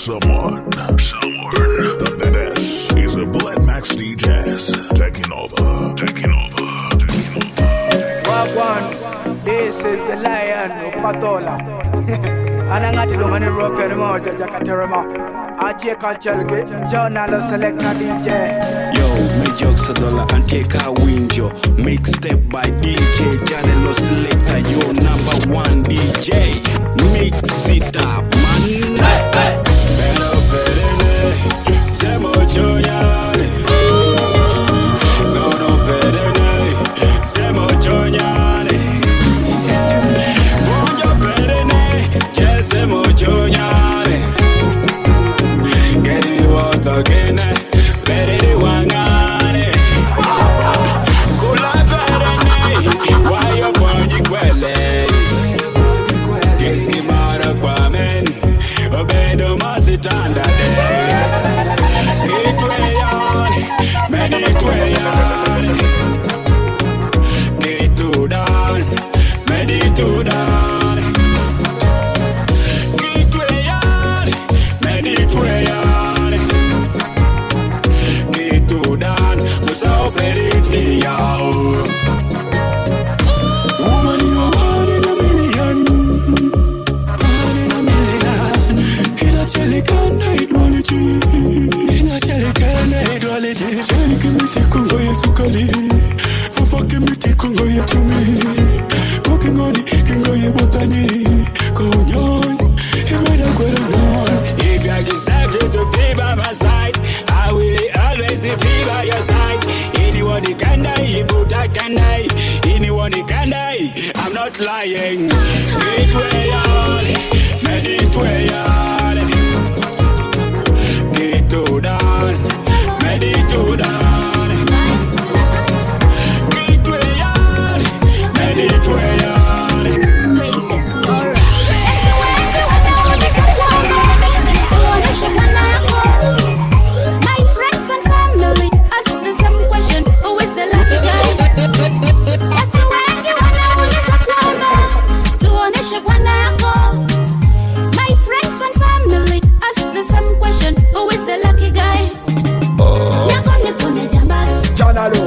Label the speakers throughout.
Speaker 1: someone. This is a Bullet Max Deejays taking over.
Speaker 2: Wagwan, this is the lion of Adhola. Anangati lumani rock anymore, Jakaterema. Aje Kachelge, JanalO DJ.
Speaker 3: Yo, me jokes Adhola and take a winjo. Mixtape by DJ JanalO Selector, your #1 DJ. Mix it up, man. Hey. Hello, Perene, Semo Joyane. No, Perene, Semo Joyane. Bonjo Perene, Semo Joyane. Get it water again, let it wangane. Kula Perene, why you burning quelle? Keski mara kwa men, obedo masitanda de. Kitweyane, meditweyane. Kitudan, meditudan. Kitweyane, meditweyane. Kitudan, musa operiti yao. Woman, you're one in a million. Ina chelikana ideology. Chelike miti kongo ya sukali. Fufake miti kongo ya chumi. Kokingoni kingo ya botani. Konyon, imeda kwela non. If you deserve to be by my side, I will always be by your side. Anyone can die, Buddha can die. Anyone can die, I'm not lying. Meditweyane, meditweyane. Kitudan, meditudan. Kitweyane, meditweyane.
Speaker 4: My friends and family ask the same question: who is the lucky guy? My friends and family ask the same question: who is the lucky guy?
Speaker 2: JanalO.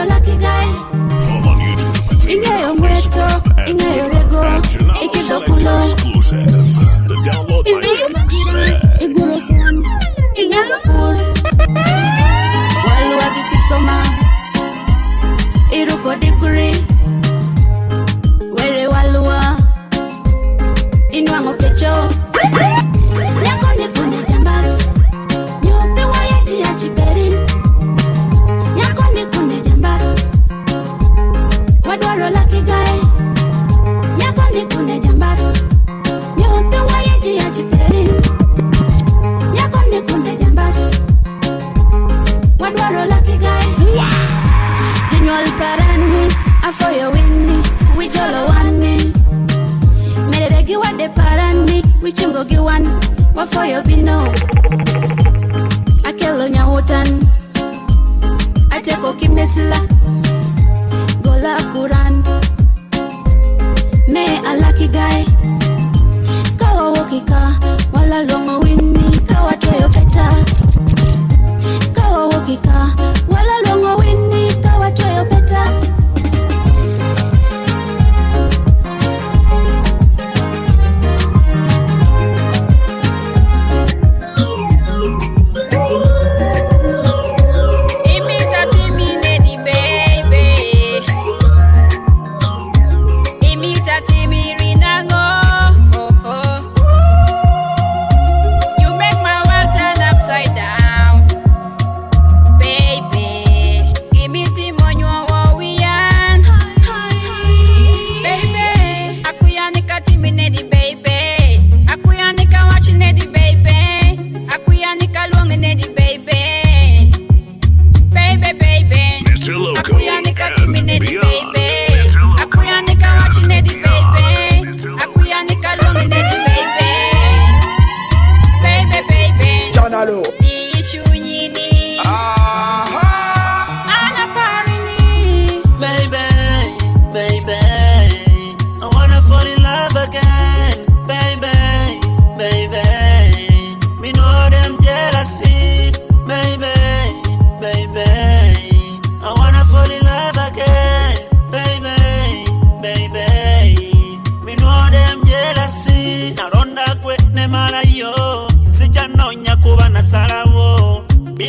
Speaker 4: Lucky guy.
Speaker 1: Follow on YouTube, Facebook, and Twitter at JanalO Exclusive. The download my mix.
Speaker 4: Where walua inwango pecho. Nyakone kune jambas. Nyote wayaji ya chiperi. Nyakone kune jambas. Wadwaro lucky guy. Nyakone kune jambas. Nyote wayaji ya chiperi. Nyakone kune jambas. Wadwaro lucky guy. Jinwal parani afoyo winni. Wijolo wani. Meregi wade parani. Wichungo giwan. Wafoyo bino. Akelo nyawotan. Ateko kimesila. Gola kuran. Me a lucky guy. Kawa wokika. Wala longo winni. Kawa toyo peta. Kawa wokika. Wala longo winni. Kawa toyo peta.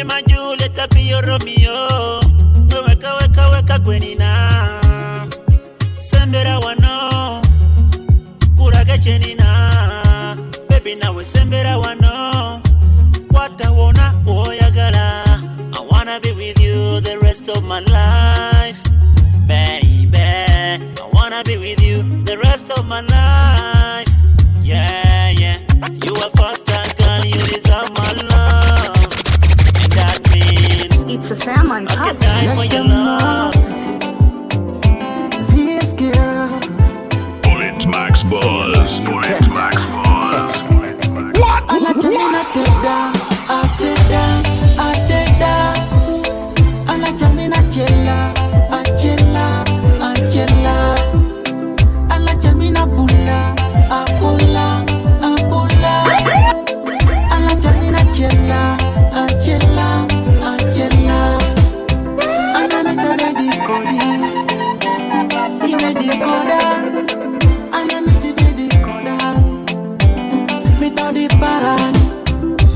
Speaker 5: be my Juliet, I be your Romeo. Weka gwenina. Sembera wano. Kurage chenina. Baby na we sembera wano. What I wanna oyagala. I wanna be with you the rest of my life. Baby, I wanna be with you the rest of my life. Yeah, yeah. You are faster, girl, you deserve my love. And that means
Speaker 6: it's a fam on top.
Speaker 5: I can die for your love.
Speaker 7: This girl
Speaker 8: Bullet Max Buzz. Bullet Max Buzz.
Speaker 7: What? I like Jamina Chela, I take that. I like Jamina Chela, I like Jamina Bula, Abula. I like Jamina Chela, Chela. And I make the baby Cody. He made the coda. And I make the baby coda. Me to the paran.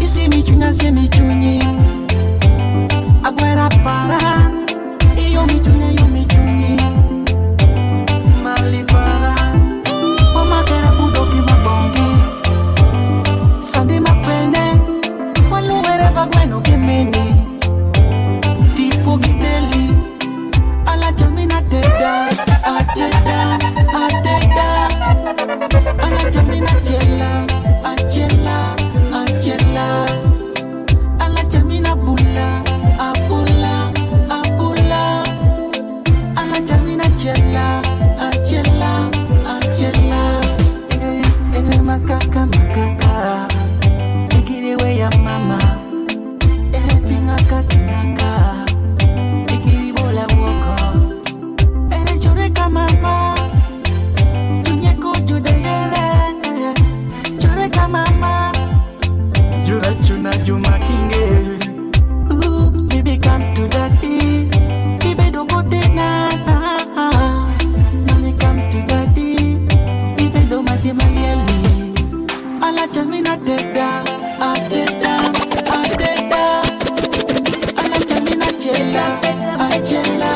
Speaker 7: You see me chunya, see me chunyi. Aguera paran. You me chunyi. Mali paran. Mama kera budoki mabongi. Sandi mafene. Walu were bagweno kimini. Tipo gideli. Ala jamina teda. Ala jamina chela. Ala jamina bula. Abula. Ala jamina chela. Ene makaka. Take it away, ya mama. Ene tingaka. Take it bola woko. Ene choreka mama. Tunyeko judere. Choreka mama. Jura chuna juma kinge. Ooh, baby come to daddy. Baby don't go na. Mommy come to daddy. Baby don't maji mayeli. Ala jamina teda. Ala jamina chela. Ala jamina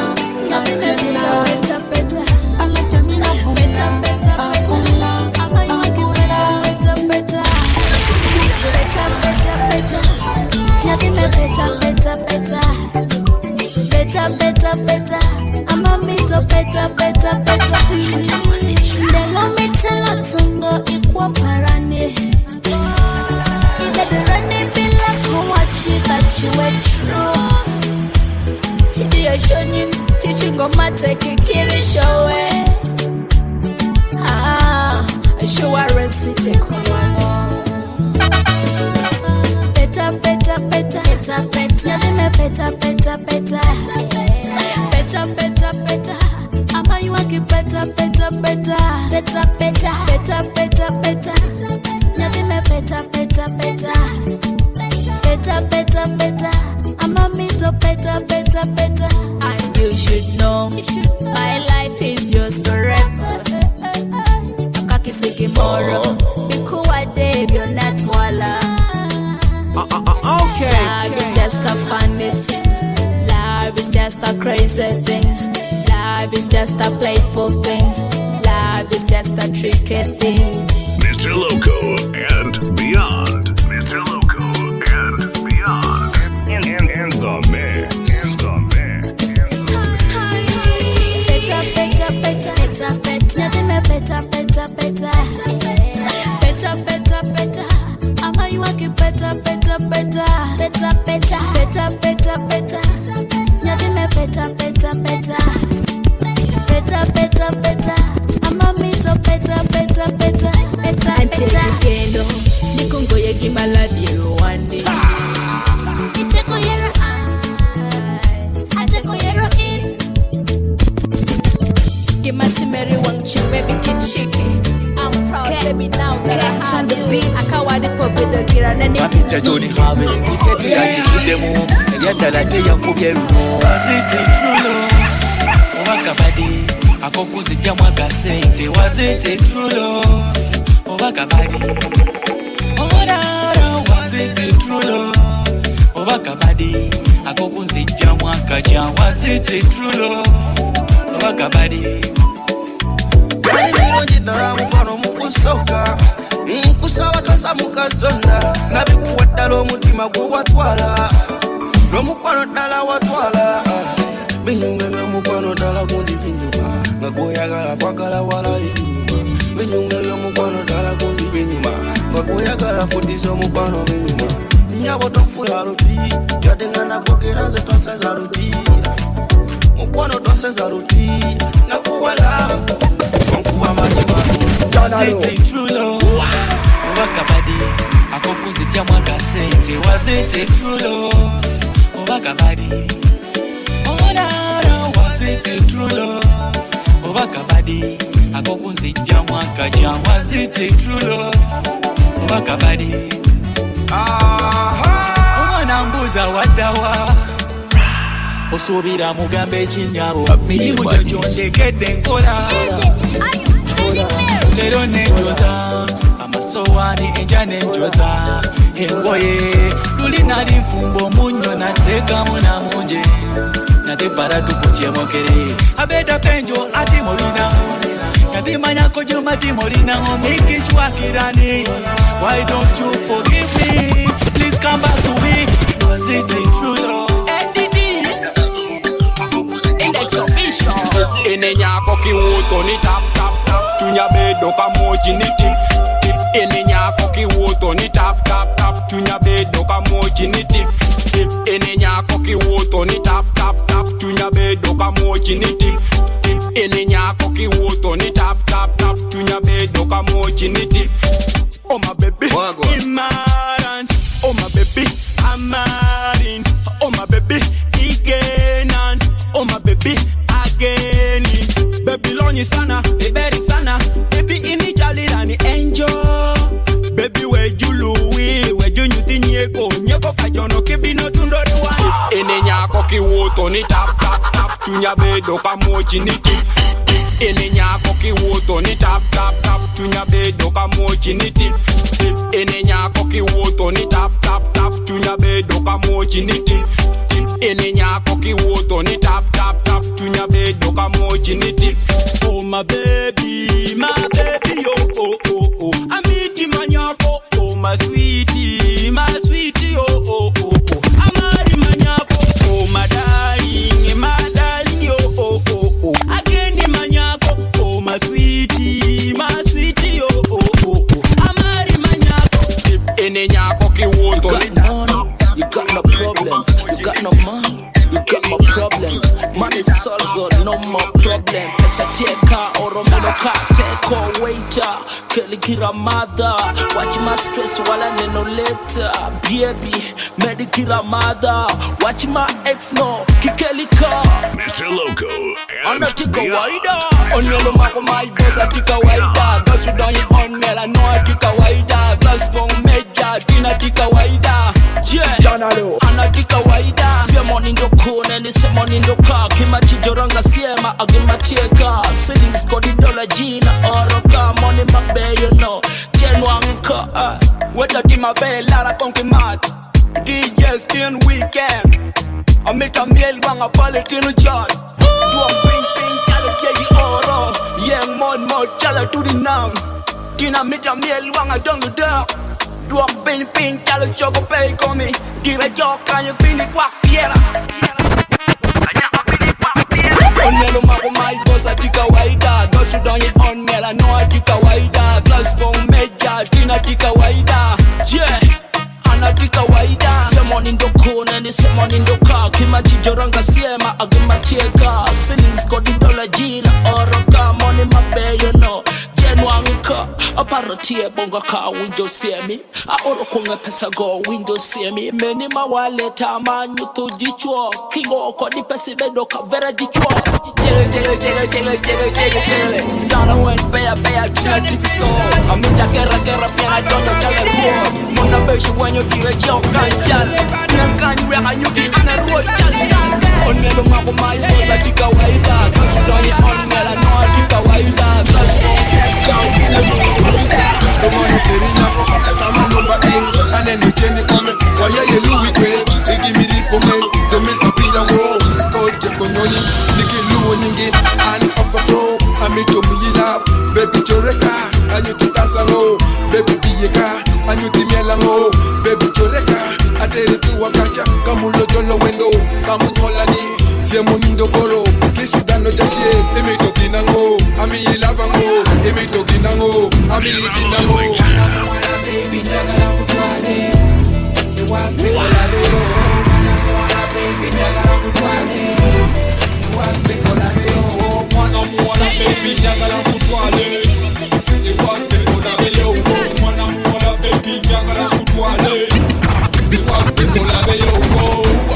Speaker 4: better. I'm a meet up better. Then no me tell a tungo equal parane. Let the running be like what you that you went through. Today I show you teaching on my take a kiri show. I show a recipe take one. Better. Nothing better. Ama you want it better. Nothing better. Ama me to better. And you should know my life is yours forever. Akakisiki moro because I did you're not wala.
Speaker 2: Okay.
Speaker 4: Love is just a funny thing. Love is just a crazy thing. Love is just a playful thing. Love is just a tricky thing.
Speaker 8: Mr. Loco and beyond. Mr. Loco and beyond. In the mix.
Speaker 4: Better. Ama you want it better. Nothing better. Ama me to better. Until you get on, you can go you give my life you one day. It's a year I take a year in. Give my Mary Wang Ching baby kid chicken. I'm proud baby now that I have you. I can't want it for the gear and then
Speaker 9: Mapita Johnny Harvest. Get demo. Yadala te ya kugeru. Waziti trulo. Owakabadi. Akokuzi jamwa gasete. Waziti trulo. Owakabadi. Odara waziti trulo. oba kabadi akokunzijja mwaka kya was it true love oba kabadi
Speaker 7: Kani milonji dara mukwano mukusoka nkusaba tosa mukazonda nabikuwa ddala omutima guwatwala n'omukwano ddala watwala binyuma by'omukwano ddala gundi binyuma nga gw'oyagala kwagala wala ebinyuma binyuma by'omukwano ddala gundi binyuma nga gw'oyagala kuddiza omukwano binyuma nyabo tonfula luti yadde nga nakwogera nze tonseza luti mukwano tonseza luti nakuwala onkuba majibano
Speaker 9: was it true love oba kabadi akokunzijja mwaka sente was it true love oba kabadi was it true love oba kabadi akokunzijja mwaka kya was it true love oba kabadi omwana mbuuza waddawa osuubira mugamba ekinyabo mirimu gyo gyondekedde nkola leero nenjoza amasowaani enja nenjoza engoye luli nali nfumba omunnyo nateekamu namunje nate baradu kukyemokere abeda penjo ati mulina yati manyako jumati mulina omikichwakirani why don't you forgive me please come back to me was it true love
Speaker 6: ene nyako kiwuto ni tap tap tap tunya bedo kamoji ni tip tip ene nyako kiwuto ni tap tap tap tunya bedo kamoji ni tip tip ene nyako kiwuto ni tap tap tap tunya bedo kamoji ni tip tip ene nyako kiwuto ni tap tap tap tunya bedo kamoji ni tip oh my baby imaran oh my baby amarin oh my baby igenan oh my baby again Babylon sana baby sana baby initially rani enjoy baby we juluwi we junyuti nyeko kajono kibino tundori wa ene nyako kiwoto ni tap tap tap tunya bedo kamoji ni tip ene nyako kiwoto ni tap tap tap tunya bedo kamoji ni tip tip ene nyako kiwoto ni tap tap tap tunya bedo kamoji ni tip tip ene nyako kiwoto ni tap tap tap tunya bedo kamoji ni tip oh my baby yo oh oh oh amiti manyako oh my sweetie oh oh oh amari manyako oh my darling yo oh oh oh again manyako oh my sweetie oh oh oh amari manyako ene nyako kiwoto
Speaker 10: you got no problems you got no money you got my problems. Money solves all, no more problem. Pesa teka, oromono ka teko waiter. Keli kira mother. Watch my stress wala neno later. Baby, medi kira mother. Watch my ex no, kikeli ka
Speaker 8: Mr. Loco and
Speaker 10: anatika
Speaker 8: beyond.
Speaker 10: waida. Onelo mako my boss atika waida. Gasu down your onela no atika waida. Glass bong meja, tina tika waida. Yeah,
Speaker 2: JanalO
Speaker 10: anatika waida. Siemo nindo kune ni semo nindo ka. Kima chijoranga siema agima cheka. Ceilings kodi dola jina oroka. Money mabe you know. Jenwanka
Speaker 2: Weta tima be lara konki mat DJs in weekend I make a meal wang a pallet in a jar Duang ping ping chala kegi oro Yang mod chala to the nam Tina make a meal wang a dung da Duang ping ping chala choco pay komi Dira jok kanya pini kwak piera Onelo mako my boss atika waida Gasu down ye onela no atika waida Glass bong meja tina tika waida
Speaker 10: yeah, anatika waida. Semo nindo kune ni semo nindo ka. Kima chijoranga siema agima cheka. Ceilings kodi dola jina oroka. Money mabe you know. Jenwanka aparotie bonga ka window see me. Aoro kunga pesa go window see me. Meni mawaleta manyu to jichwo. Kingo kodi pesi bedo ka vera jichwo.
Speaker 2: Jele Donna went paya tina tiki so Aminda kera pena donda jale ruo Mona beshi wanyo kire jok kanchal Nankanyu weka nyuki ana ruo jal star Onelo mako my boss atika waida Kasu donye onela no atika waida Kasu
Speaker 11: Sama number ins and then you change the comments. Why you Louis Quill? you love, baby choreka, and you to dance alone, baby Diega, and you to Mielango, baby choreka, I did it to Wakacha, Kamulo Jolo window, Kamunolani, Siamunindo Koro, Kisudano Jasie, Emito Kinango, Ami Lavango, Emito Kinango, Ami Dinango. Baby,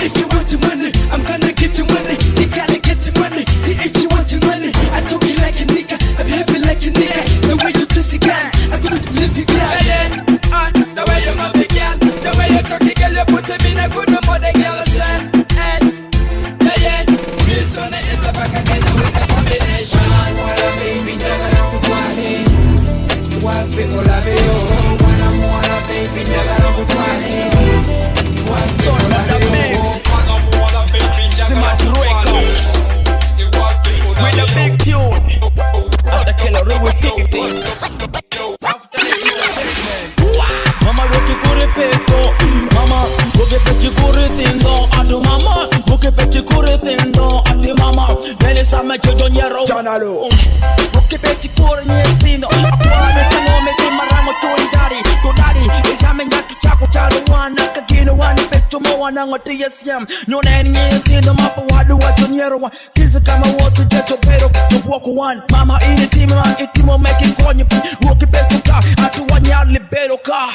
Speaker 12: if you want the money, I'm gonna get your money. You gotta get your money. If you want the money, I talk you like a nigga. I'm happy like a nigga. The way you twist it, girl, I couldn't believe you, girl. The way you move it, girl. The way you talk it, girl, you put him in a good mother, girl. This one is a back again with a combination. Wanna baby, never one thing will I be oh, wanna baby, never one son of the mix. Smart records with a big tune. After Killer we take it. Mama roki kure peko, mama roki peki kure tindo. Adu mama roki peki kure tindo. Adi mama bele sama jojo nyero. JanalO roki peki kure tindo. Akwane kano meki maramo tuindari. Tudari ijame nyaki chako charo wana kagino wani pecho mo wana ngoti yesiem. Nyona eni tindo mapo wadu wajo nyero. Kiza kama wotu jeto pero tubuoko one. Mama ini itimo making konye roki peki ka atu wanyali bero ka.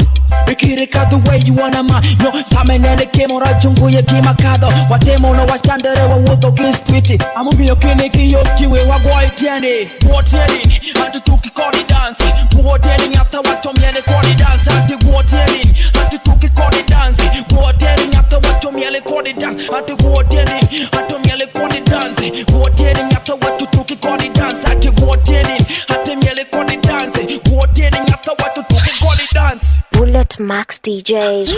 Speaker 12: Bikirika the way you wanna ma. Yo samenele kemora jungu ye kimakado. Watemo no washandere wa woto kistwiti. Amubi yo kiniki yo kiwe wa goy tieni. Wotelin atu tuki kodi dance. Wotelin after watomyele kodi dance. Ati wotelin atu tuki kodi dance. Wotelin after watomyele kodi dance. Ati wotelin atomyele kodi dance. Wotelin after watu tuki kodi dance. Ati wotelin atomyele kodi dance. Wotelin after watu tuki kodi dance.
Speaker 13: Bullet Max Deejays.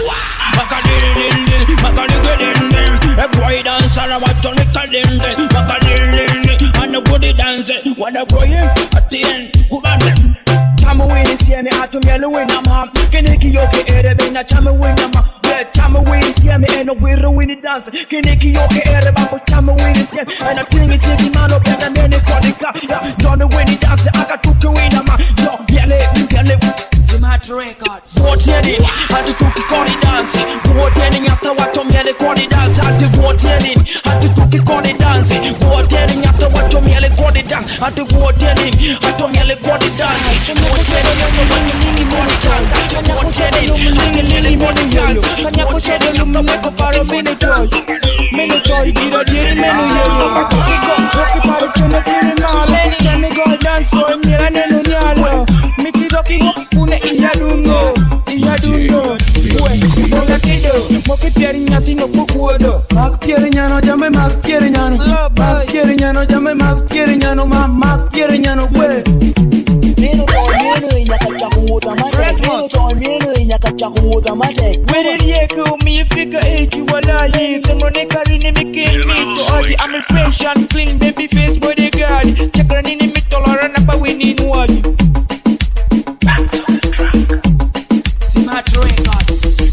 Speaker 12: Wanna go in at the end, Chama wini siya mi ato mielo wina ma. Kiniki yoke ere bina chama wina ma. Yeah, chama wini siya mi eno wiro wini dance. Kiniki yoke ere bambo chama wini siya mi. And I tingi chiki mano penda nene kodika. Yeah, Johnny wini dance aka tuki wina ma. Yo, yele. Smart records. Wotening, ati tuki kodi dance. Wotening after wato miele kodi dance. Ati wotening, ati tuki kodi dance. Wotening after wato miele kodi dance. Ati wotening, ato miele kodi dance. Wotening after wato miele kodi dance. Ati wotening, miele kodi dance. Kanya kushede lumna meko paro Minotoy, gira diri menu yelo. Akuki go, roki paro chene diri nale. Semi go dance so mira nenu nyalo. Miti roki woki kune iyaduno. We, moga kido, moki pieri nyati no kukuodo. Mak pieri nyano jame mak pieri nyano. Mak pieri nyano jame mak pieri nyano. Mak pieri nyano we.
Speaker 14: Mino inyakacha kuuta mate. Inyakacha kuuta mate.
Speaker 12: Where yeko mi fika echi walayi. Semone karini mikimito aji. I'm fresh and clean baby face bodyguard. Chakra nini mitolara na pa wini nuaji.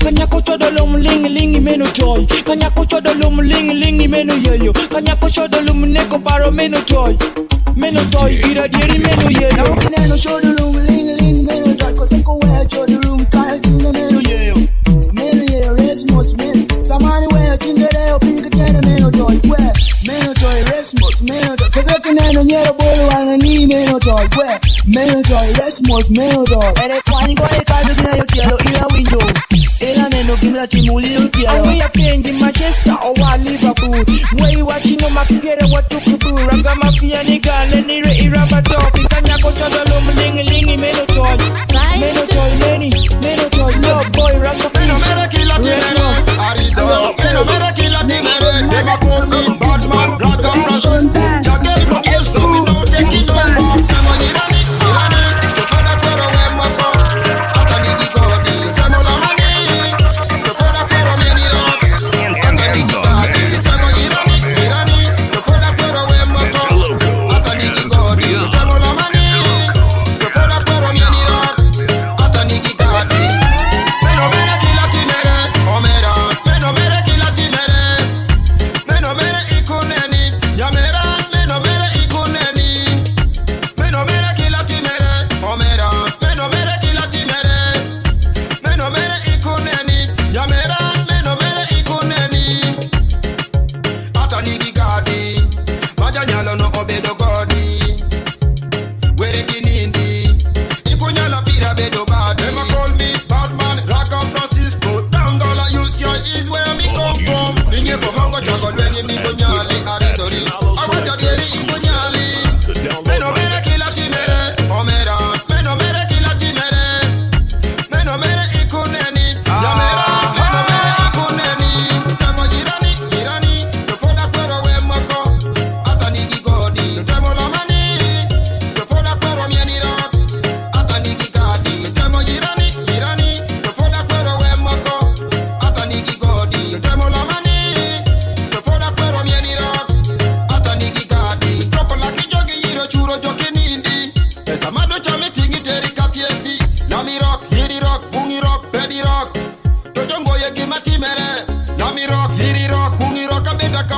Speaker 12: Kanya kucho dolum ling ling meno joy. Kanya kucho dolum ling ling meno yeyo. Kanya kucho dolum neko paro meno joy. Meno joy gira diri meno yeyo.
Speaker 14: Na ukine no show dolum ling ling meno joy. Kose ko we show dolum kaya jine meno yeyo. Meno yeyo resmos men. Samani we chingere yo pika chene meno joy. We meno joy resmos meno joy. Kose kine no nyero bolu wanga ni meno joy. We meno joy resmos meno joy. Ere kwani kwa ekazu kina yo tielo ila window. Ela neno kimla timu lilo tielo.
Speaker 12: And we are playing in Manchester or Liverpool. Where you watching on my computer what to do. Raga mafia nigga leni re iraba talk. Kanya kocha dolum ling ling meno joy. Meno joy meno joy no boy rasta.
Speaker 7: Meno mere kila timere arido. Meno mere kila timere. Never call me bad man. Raga Francis. Jagel produce so we don't take it no more. Kamo irani. Tofada pero we mako. Atani gigodi. Kamo la mani. Tofada pero many rocks. Atani gigodi. Kamo irani. Tofada pero we mako. Atani gigodi.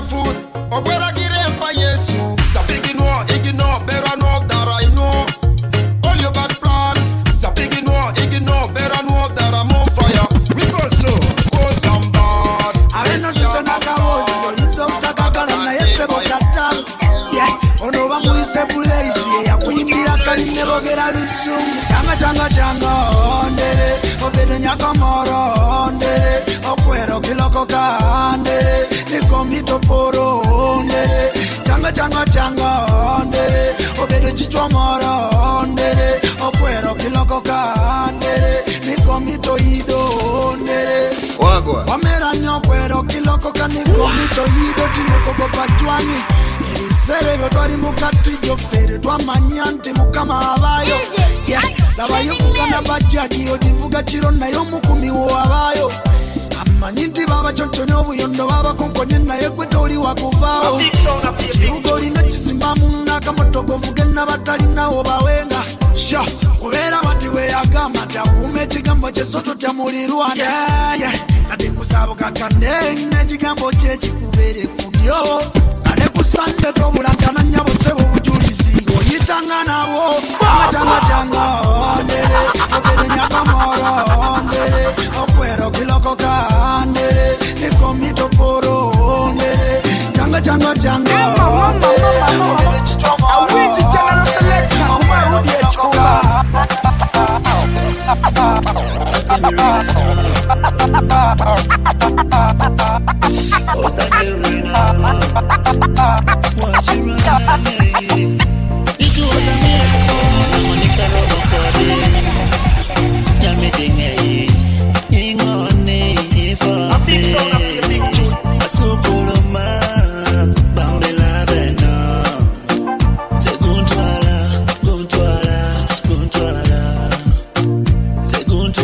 Speaker 11: food. Or where I get in by Yesu. So big ignore, better know that I know. All your bad plans. So big ignore, better know that I'm on fire. We go so, go some bad.
Speaker 14: I don't know this another was. You're so takagala na yese botata. Yeah, ono wa muise bulezi. Ya kuimbira kali nebo gera lusu. Changa ondere. Obedo nyaka moro ondere. Okwero kiloko kande. Nikomito poro ondere. Changa ondere. Obedo chichwa moro ondere. Okwero kiloko kande. Nikomito ido ondere.
Speaker 11: Wagwa
Speaker 14: Wamera nyokwero kiloko kanikomito ido. Tineko boba chwani. Sere betwali mukati jofere twamanyanti mukama abayo. Yeah, labayo kugana bajaji odivuga chiro nayo mukumi wo abayo. Amanyinti baba chonchonyo obuyondo baba konkonye naye gwetoli wakuvao. Ugoli na chizimba munaka motoko vuge nabatali nawo bawenga. Sha, kubera bati we agama takume chigambo chesoto chamulirwana. Yeah, kati kusabo kakane chigambo chechi kubere kudyo. Kusande to mulangana nyabo sebo bujulizi oyitanga nabo changa ondere obede nyaka moro ondere okwero kiloko kande nikomito poro ondere changa obede chitwa moro awiti JanalO selector okwero kiloko
Speaker 5: What you running? It was a miracle. Monica Robocode. Yameting ingone for a big song of the big tune. A Sukuloma, Bambela Beno. Seguntwala. Seguntwala.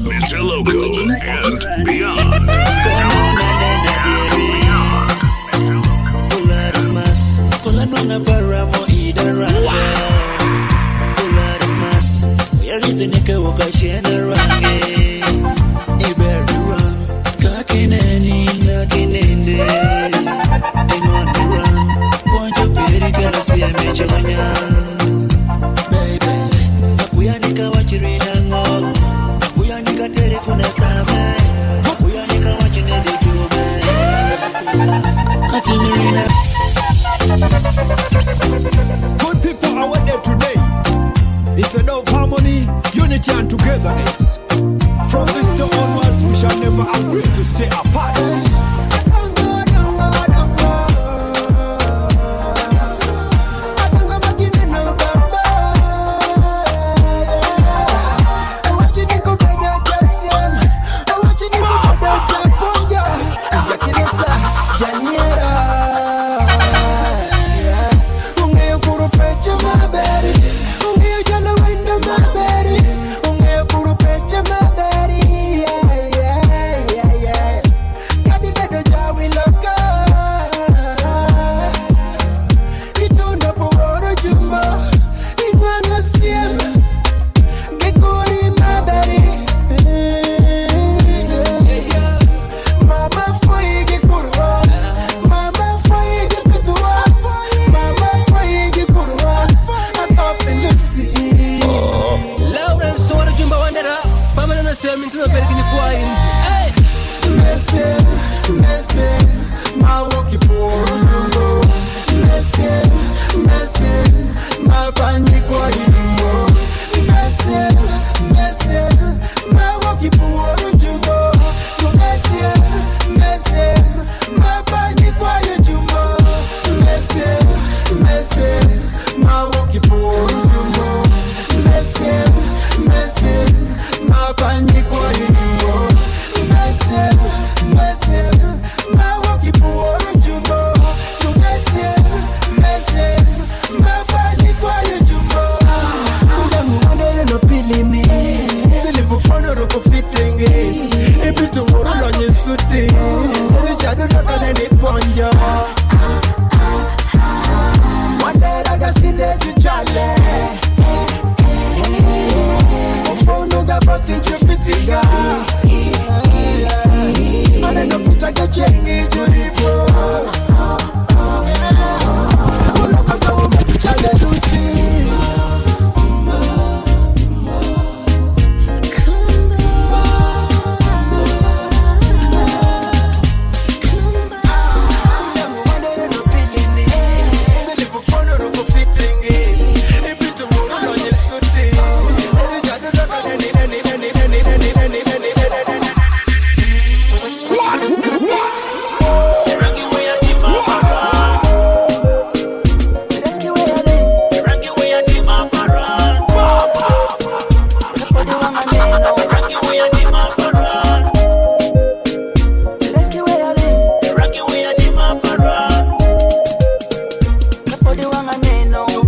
Speaker 8: Mr. Loco and beyond.
Speaker 12: Good people are there today. It's enough harmony, unity and togetherness. From this day onwards, we shall never agree to stay apart.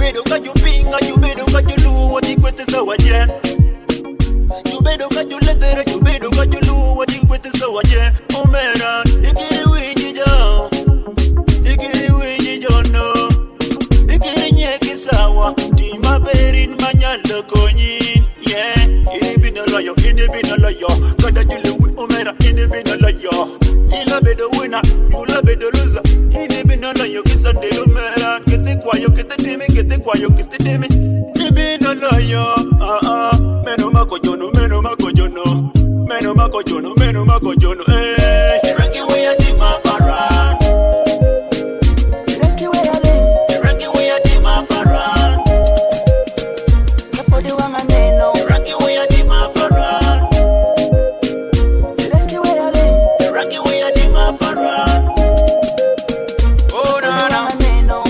Speaker 5: bedo ka jupinga, you bedo ka juluo dikwete sawaje. You bedo ka juletere, you bedo ka juluo dikwete sawaje. Omera, ikiri winji jo. Ikiri winji jo no. Ikiri nyeki sawa, tima berin manyalo konyin. Yeah, ini no loyo, kada julu omera, ini no loyo. Ila bedo winner, ula bedo loser. Ini no loyo, kisa de omera. Kete kwayo, kete demi, kete kwayo, kete demi. Ini no loyo, meno mako jono, meno mako jono, meno mako jono, meno mako jono. Eh, rangi we a tima paran. Rangi we a le, rangi we a tima paran. Kapodi wanga neno, rangi we a tima paran. Rangi we a le, rangi we a tima paran. Oh na na neno,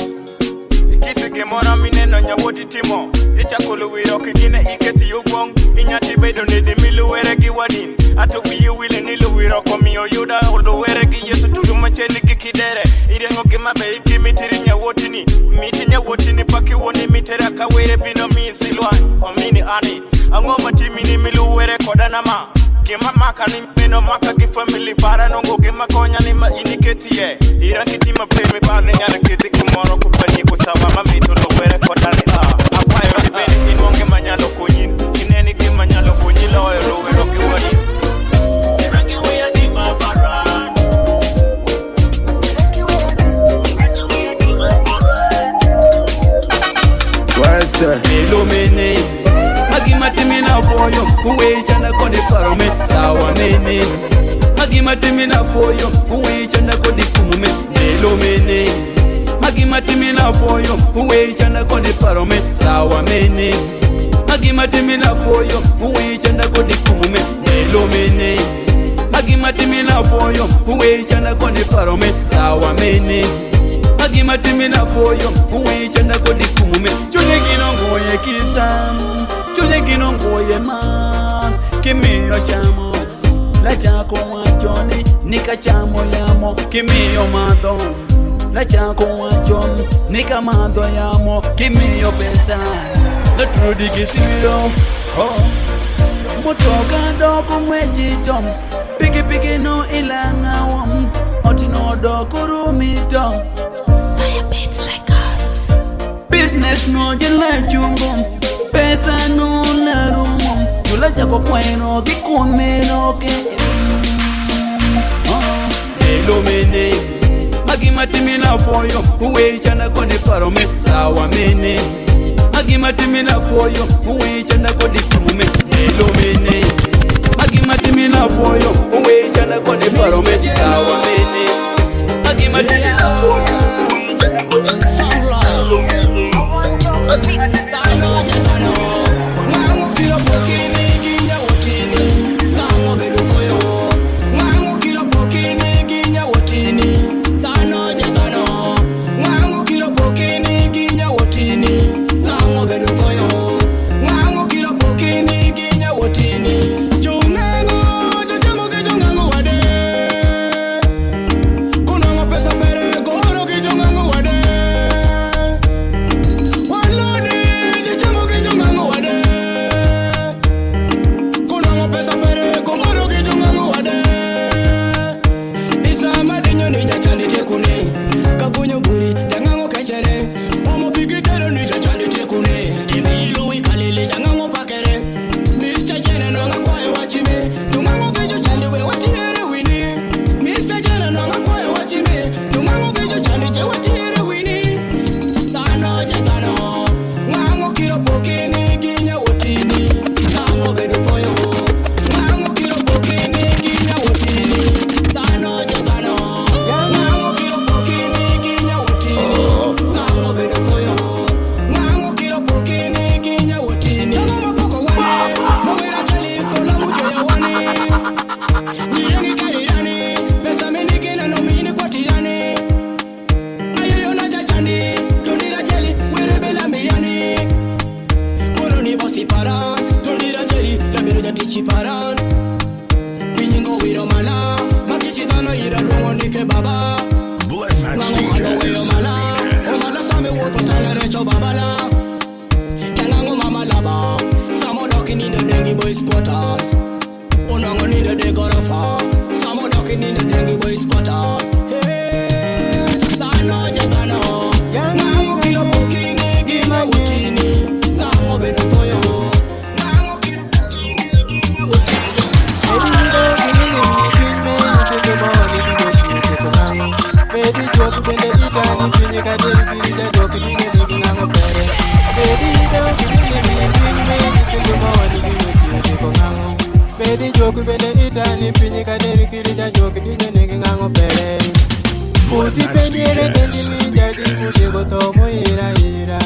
Speaker 5: ikisi gemora mineno nyawodi timo. Ichakolo wiro kigine iketi yugwong. Inyati bedo nidi milu weregi wadin. Ato biyu wile nilu wiro komi oyuda. Odo weregi yesu tudu macheni kikidere. Irengo gima be iki mitiri nyawotini. Miti nyawotini paki woni mitera kawere bino misilwan. Omini ani angoma timini milu were kodanama. Gima maka ni meno maka gifamili para nongo gima konya ni ma iniketi ye. Irangi tima play parne nyana kiti kumoro kupani kusawa mamito lo were kodani Akwayo ribeni inwonge manyalo kunyin. Ineni gima nyalo kunyila oyo lo wero kiwani. Irangi wea di mabaran. Irangi wea di mabaran.
Speaker 9: What's up? Hello mene Magima timina foyo Uwe na kodi parome Sawa mene Magima timina foyo Uwe na kodi kumume Hello mene Magima timina foyo Uwe na kodi parome Sawa mene Magima timina foyo Uwe na kodi kumume Hello mene Magima timina foyo Uwe na kodi parome Sawa mene Magima timina foyo Uwe na kodi kumume Chune ginongo ye kisam Chune ginongo ye man Kimio shamo La chako wachoni Nika chamo yamo Kimio madon La chako wachoni Nika mado yamo Kimio pesa La trudi kisiro Oh Motoka doko mwejitom Piki piki no ilanga wam Otino doko rumitom Fire Beats Records Business no jela chungum Pesa no la rumum Jula jako kweno kikume no ke Hello mene Magima timina foyo Uwe chana kone parome Sawa mene Magima timina foyo Uwe chana kone kumume Hello mene Magima timina foyo Uwe chana kone parome Sawa mene Magima timina foyo
Speaker 15: Kunongo pesa pere, koro ki boy squatters. Unango ni de gonna fall. Some of talking in the dengue boy squatters. Hey, sana jagana. Nango kilo bukini, gina wutini. Nango bedo toyo. Nango kilo bukini, gina wutini.
Speaker 16: Baby, joke when the Italian thing can do the joke in the digging on a better. Baby, don't give me bring me anything to money you take on hang. Baby, joke when the Italian thing can do the joke in the digging on a better. Put the pendere kendini jadi mutego to moira ira.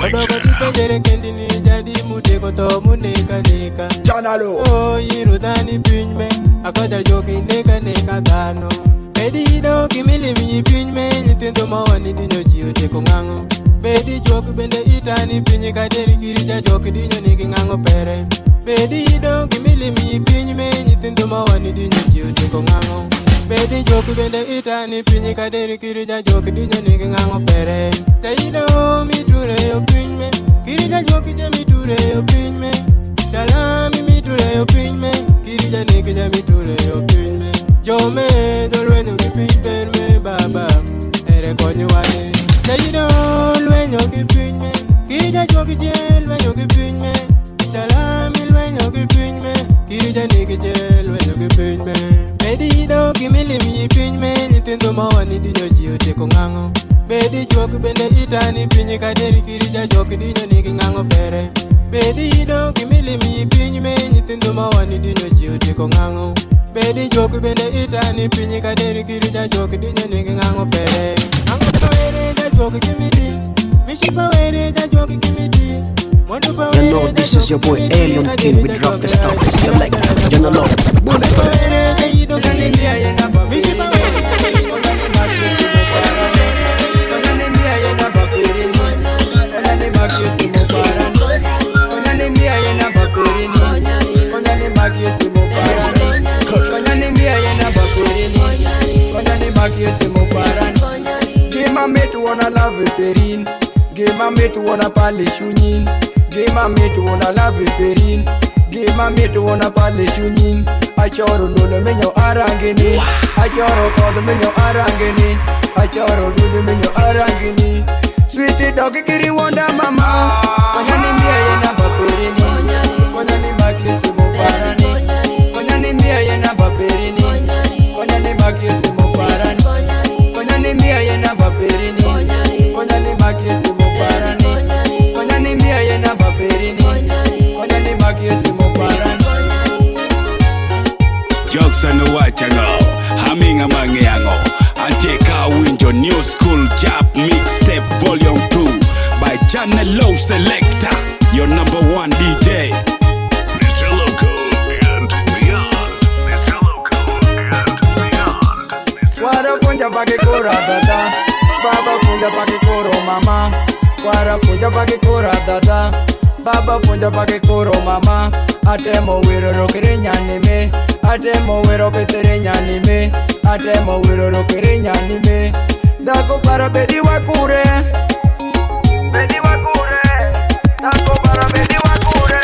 Speaker 16: Odogo ti pendere kendini jadi mutego to muneka neka.
Speaker 12: JanalO.
Speaker 16: Oh, irudani pinme akoda joke neka neka dano. Baby, don't give me pin me anything to my one in the Gio take on hang. Baby, joke when the Itani pin kaderi kirija joke in your nigging on pere. Baby, don't give me pin me anything to my one in the Gio take on hang. Baby, joke when the Itani pin kaderi kirija joke in your nigging on pere. They know me to the pin me. Kirija joke me to the pin me. Salami me to the pin me. Kirija nigga me to the pin me. Yo me dolweno ki pin me baba ere konyo wane Dayido lwenyo ki pin me Kirija joki jel lwenyo ki pin me Salami lwenyo ki pin me Kirija niki jel lwenyo ki pin me Dayido kimili mi pin me Nintendo mawani dinyo jiyo teko ngango Baby joki bende itani pinyi kaderi Kirija joki dinyo niki ngango pere Dayido kimili mi pin me Nintendo mawani dinyo jiyo teko ngango Baby joke bende itani pinyi kaderi kirija joke dinyo nigi ngango pere. Ngango pere da joke kimiti. Mishipa were da joke kimiti.
Speaker 17: You know this is your boy Alien King with Drop the Stuff Select JanalO Bullet
Speaker 16: Mishipa
Speaker 18: Give my mate wanna love it perin. Give my mate wanna polish union. Give my mate wanna love it perin. Give my mate wanna polish union. Achoro dole menyo arangeni. Achoro kodo menyo arangeni. Achoro dudu menyo arangeni. Sweetie doggy kiri wonder mama. Konyani mia yena baperini. Konyani makisi muparani. Konyani mia yena baperini. Konyani makisi muparani. Konyani mia yena baperini. Konyani makisi muparani. Konyani mia yena baperini. Konyani makisi muparani.
Speaker 6: Jokes and watchango, humming among yango. Antika winjo New School Jap Mixtape Vol.2 by JanalO Selector, your number one DJ.
Speaker 8: Mr. Loco and beyond. Mr. Loco and beyond.
Speaker 18: Wara funja pake kora dada. Baba funja pake koro mama. Wara funja pake kora dada. Baba funja pake koro mama. Atemo wiro rokere nyanime. Atemo wiro petere nyanime. Atemo wiro rokere nyanime. Dako para bedi wakure. Bedi wakure. Dako para bedi wakure.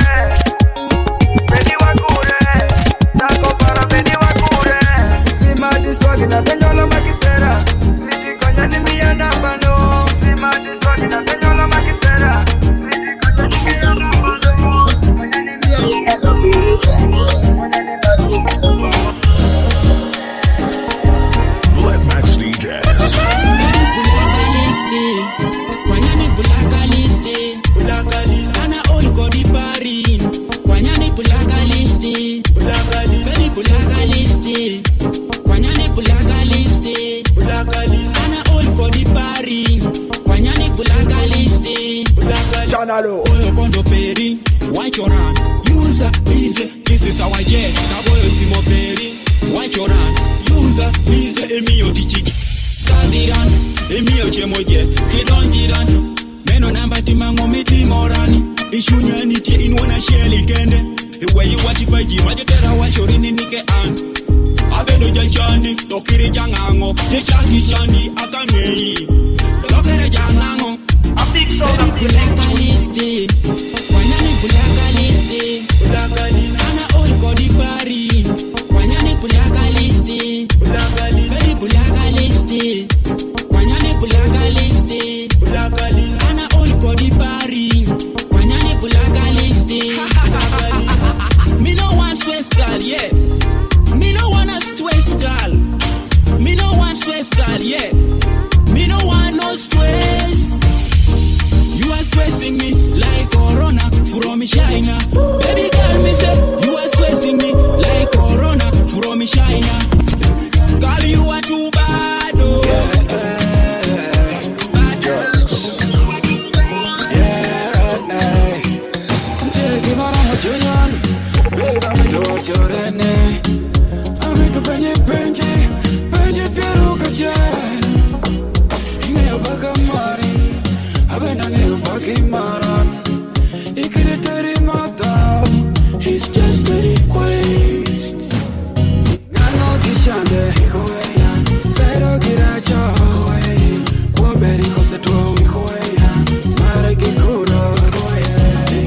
Speaker 18: Bedi wakure. Dako para bedi wakure. Sima diswagi na tenyola makisera. Sweetie konya ni miya nabano. Sima diswagi na tenyola makisera. Sweetie konya ni miya nabano. Konya ni miya nabano.
Speaker 8: Bullet Max Deejays.
Speaker 16: Kwanyani bulaka listi. Ana all godi pari. Kwanyani bulaka listi. Baby bulaka listi. Kwanyani bulaka listi. Ana all godi pari. Kwanyani bulaka listi.
Speaker 12: JanalO.
Speaker 16: Oyo kondo peri. Watch your run. User busy. This is our jet. Kaboyo simo peri. Watch your run. User busy. Emio tichi. Kadiran. Emio chemoje. Kidonjiran. Meno namba timango miti morani. Ishunya nitie inwana sheli kende. Ewe yu wati baji. Majotera washorini nike an. Abeno janshani. Tokiri jangango. Jeshaki shani. Akangeyi. Lokere jangango. A big sound of bulaka listi. Kwanyani bulaka listi.
Speaker 10: China. Baby girl, me say you are stressing me like Corona from China. Girl, you are too bad, oh.
Speaker 3: It's just a request. Ngano kishande ikoya, pero kiracho ikoya. Kuaberi koseto ikoya, mare kikuro ikoya.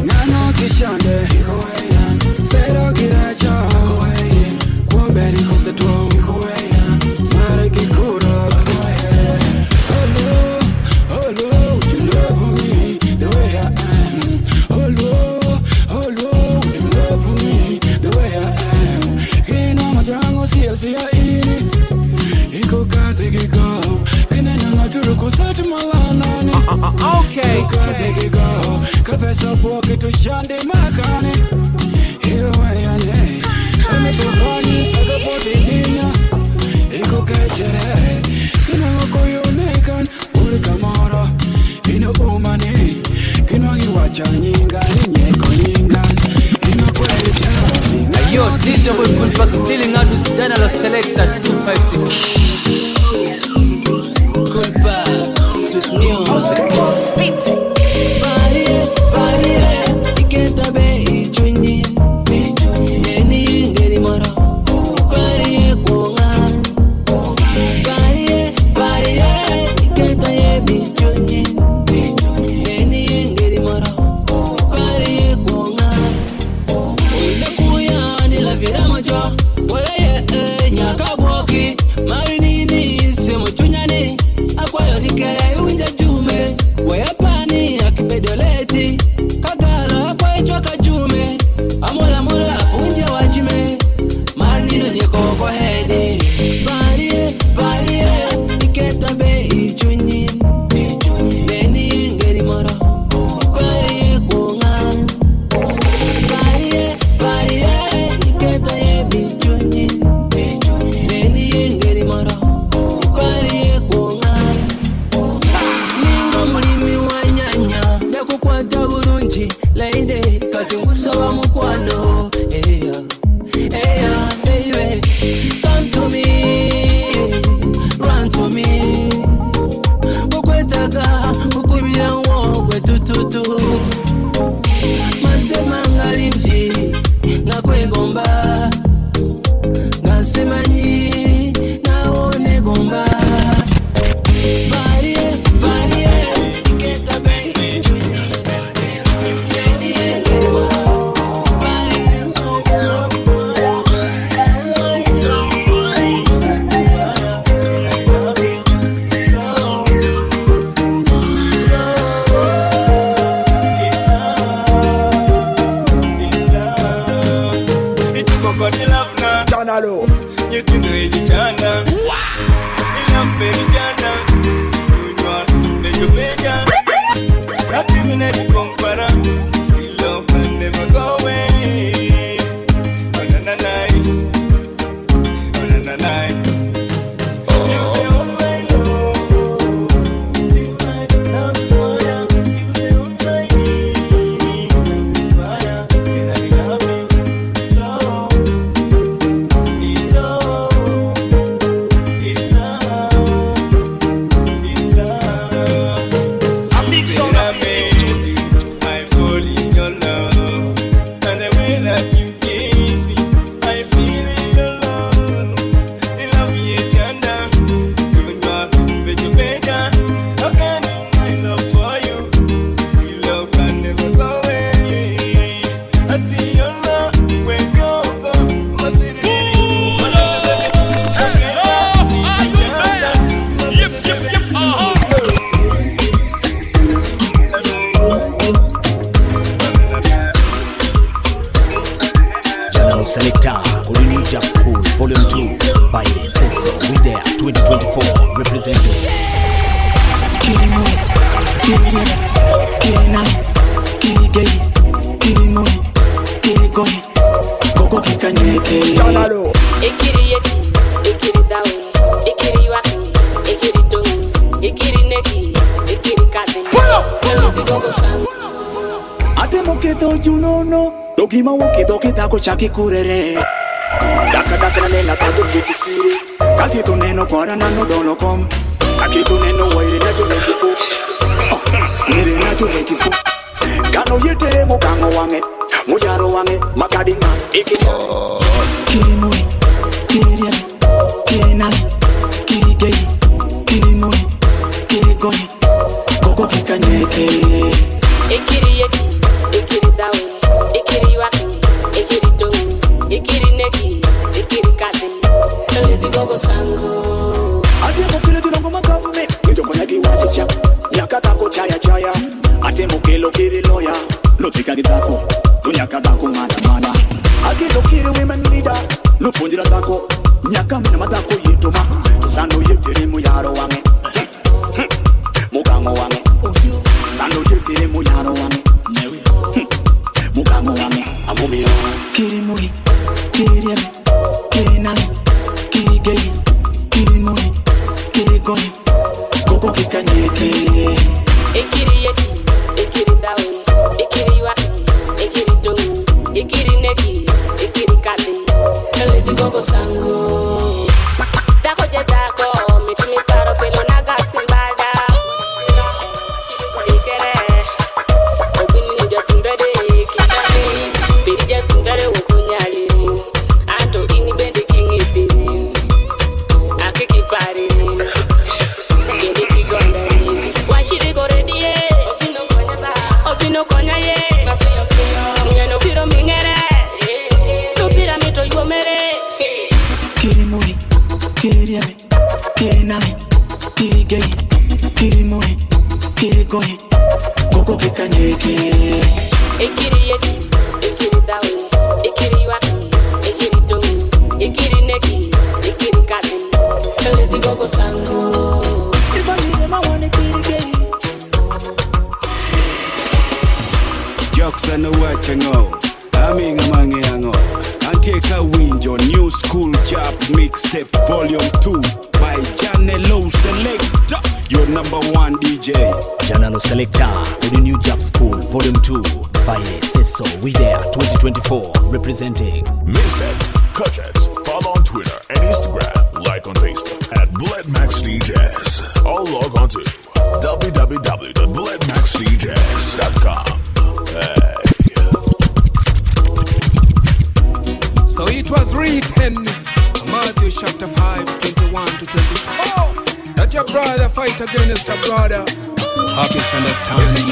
Speaker 3: Ngano kishande ikoya, pero kiracho ikoya. Kuaberi koseto ikoya, mare kikuro ikoya. Oh Lord, you love me the way I am. Oh Lord, you love me the way I am. Kina majango siya ini, iko kathi kiko. Kina nangaturu kusati malanani.
Speaker 19: Okay.
Speaker 3: Iko kathi kiko, kapesa poke tu shande makani. Iyo wayane, kame tukani saga pote nina. Iko kashere, kina wako yonekan uri kamara. Ino umani, kina iwacha nyinga nyeko nyinga. Ino kweli jana.
Speaker 19: Yo, this is your boy Bullet Max chilling out with JanalO Selector 256. Good vibes with music.
Speaker 15: Iketa be ichunyi, yeni ngeri mara. Pariye kuonga, pariye, iketa ye bichunyi, yeni ngeri mara. Pariye kuonga, oina kuya ni la vida macho. Wale ye nyakaboki, marinini semo chunyani. Akwayo nikere unja jume, wayapani akipedoleti. Kagala kwa ichoka jume, amola apunja wachime. Marnino nyeko kwa hedi. Pariye, iketa be ichunyi, neni ngeri mara. Pariye kuonga, pariye, iketa ye bichunyi, neni ngeri mara. Pariye kuonga. Ningo mulimi wa nyanya, yakukwata bulungi, leide kati nkusaba mukwano. Baby, come to me, run to me. Ukwetaka, ukubira nwo kwetututu. Masema ngalinji, ngakwegomba. Ngasemanyi, naone gomba. Pariye, iketa be ichunyi. Neni ngeri mara.
Speaker 2: JanalO, you think it's China? I'm very China. You want me to pay ya? Rapping in the compara. See love and never go away. Oh na na na, oh na na na.
Speaker 17: Selector, Olini Jap Skool Vol.2 by Sensor. We there 2024 representing.
Speaker 14: Kiri gay, kiri moy.
Speaker 12: Aketo you no Dogima woke doke tako chaki kurere Daka na nena kato kukisiri Kaketo neno kwa na no dono kom Kaketo neno waire na jo nekifu Nire na jo nekifu Kano yete mo kango wange Mujaro wange makadima ikimo Kirimui Kiririame Kirinai Kirigei Kirimui Kirigoi Koko kikanyeke
Speaker 20: Ekiri yeki Ekiri dawe Ekiri waki Ekiri tongi Ekiri neki Ekiri kate Kaliti gogo sango
Speaker 12: Ate mokile tunongo makavume Nijoko nagi wachicha Nyaka tako chaya chaya Ate mokilo kiri loya Lotika gitako Tunyaka tako mana Akilo kiri women leader Lufunjira tako Nyaka mina matako yitoma Sando yitiri muyaro wange Mugango wange Sando yitiri muyaro wange Mugango wange Amumiro Kiri muri Kiri yeme Kiri nai Kiri gay Kiri muri Kiri goi Koko kikanyeke
Speaker 20: Ekiri yeki Ekiri dawe Ekiri waki Ekiri tongi Ekiri neki Ekiri kate Kaliti gogo sango Dako je dako Mitumi paro kelo naga simbada Shiriko ikere Obini nija tundade Kitani Pirija tundade ukunyali Anto ini bende kingi piri Akiki pari Geni kigondari Washiriko redie Opino konya ye Nyeno piro mingere No piramito yuomere
Speaker 12: Kiri muri Kiri yeme Kiri nai Kiri gay Kiri muri Kiri goi Koko kikanyeke
Speaker 20: Ekiri yeki Ekiri dawe Ekiri waki Ekiri tongi Ekiri neki Ekiri kate Kaliti gogo sango
Speaker 12: Ibanire mawane kiri gay
Speaker 6: Jokes and the watching out. Aming among yango. Anteka winjo New School Jap Mixtape Vol.2 by JanalO Selector. Your number one DJ.
Speaker 17: JanalO Selector with the new Jap Skool Vol.2 by Seso. We there 2024 representing.
Speaker 8: Missed it? Catch it. Follow on Twitter and Instagram. Like on Facebook at Bullet Max Deejays. Or log on to www.bulletmaxdeejays.com. Hey.
Speaker 21: So it was written, Matthew chapter 5, 21 to 24. That your brother fight against your brother. Happy understanding.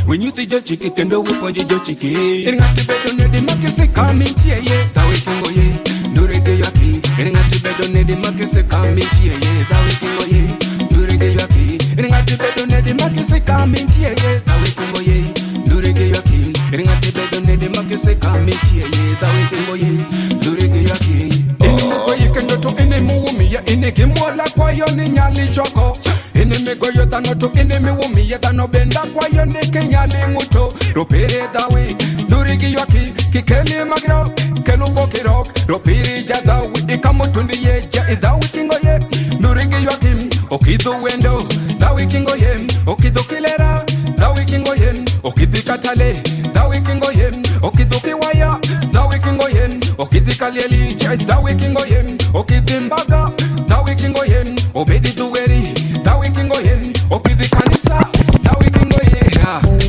Speaker 21: When you think your chicken, can do it for your chicken. And got to bed on the market, say, come in here, yeah. That we can go, yeah. Do reggae, your key. And got to bed on the market, say, come in here, yeah. That we can go, yeah. Do reggae, your key. And got to bed on the market, say, come in here, yeah. That we can go, yeah. Do reggae, your key. And got to bed on the market, say, come in here, yeah. That we can go, yeah. Do reggae, your key. In the way you can go to any movie, in the game, more like why you're in your choco. Enemy go yo tano to enemy womi ya tano benda kwa yo ne Kenya lenguto ropere dawe durigi yoki kikeli magro kelu bokirok ropere jada we kamo tundi ye ja dawe kingo ye durigi yoki okido wendo dawe kingo ye okido kilera dawe kingo ye okidi katale dawe kingo ye okido kiwaya dawe kingo ye okidi kalieli ja dawe kingo ye okidi mbaga dawe kingo ye obedi duweri dawe kingo ye okidi kanisa dawe kingo ye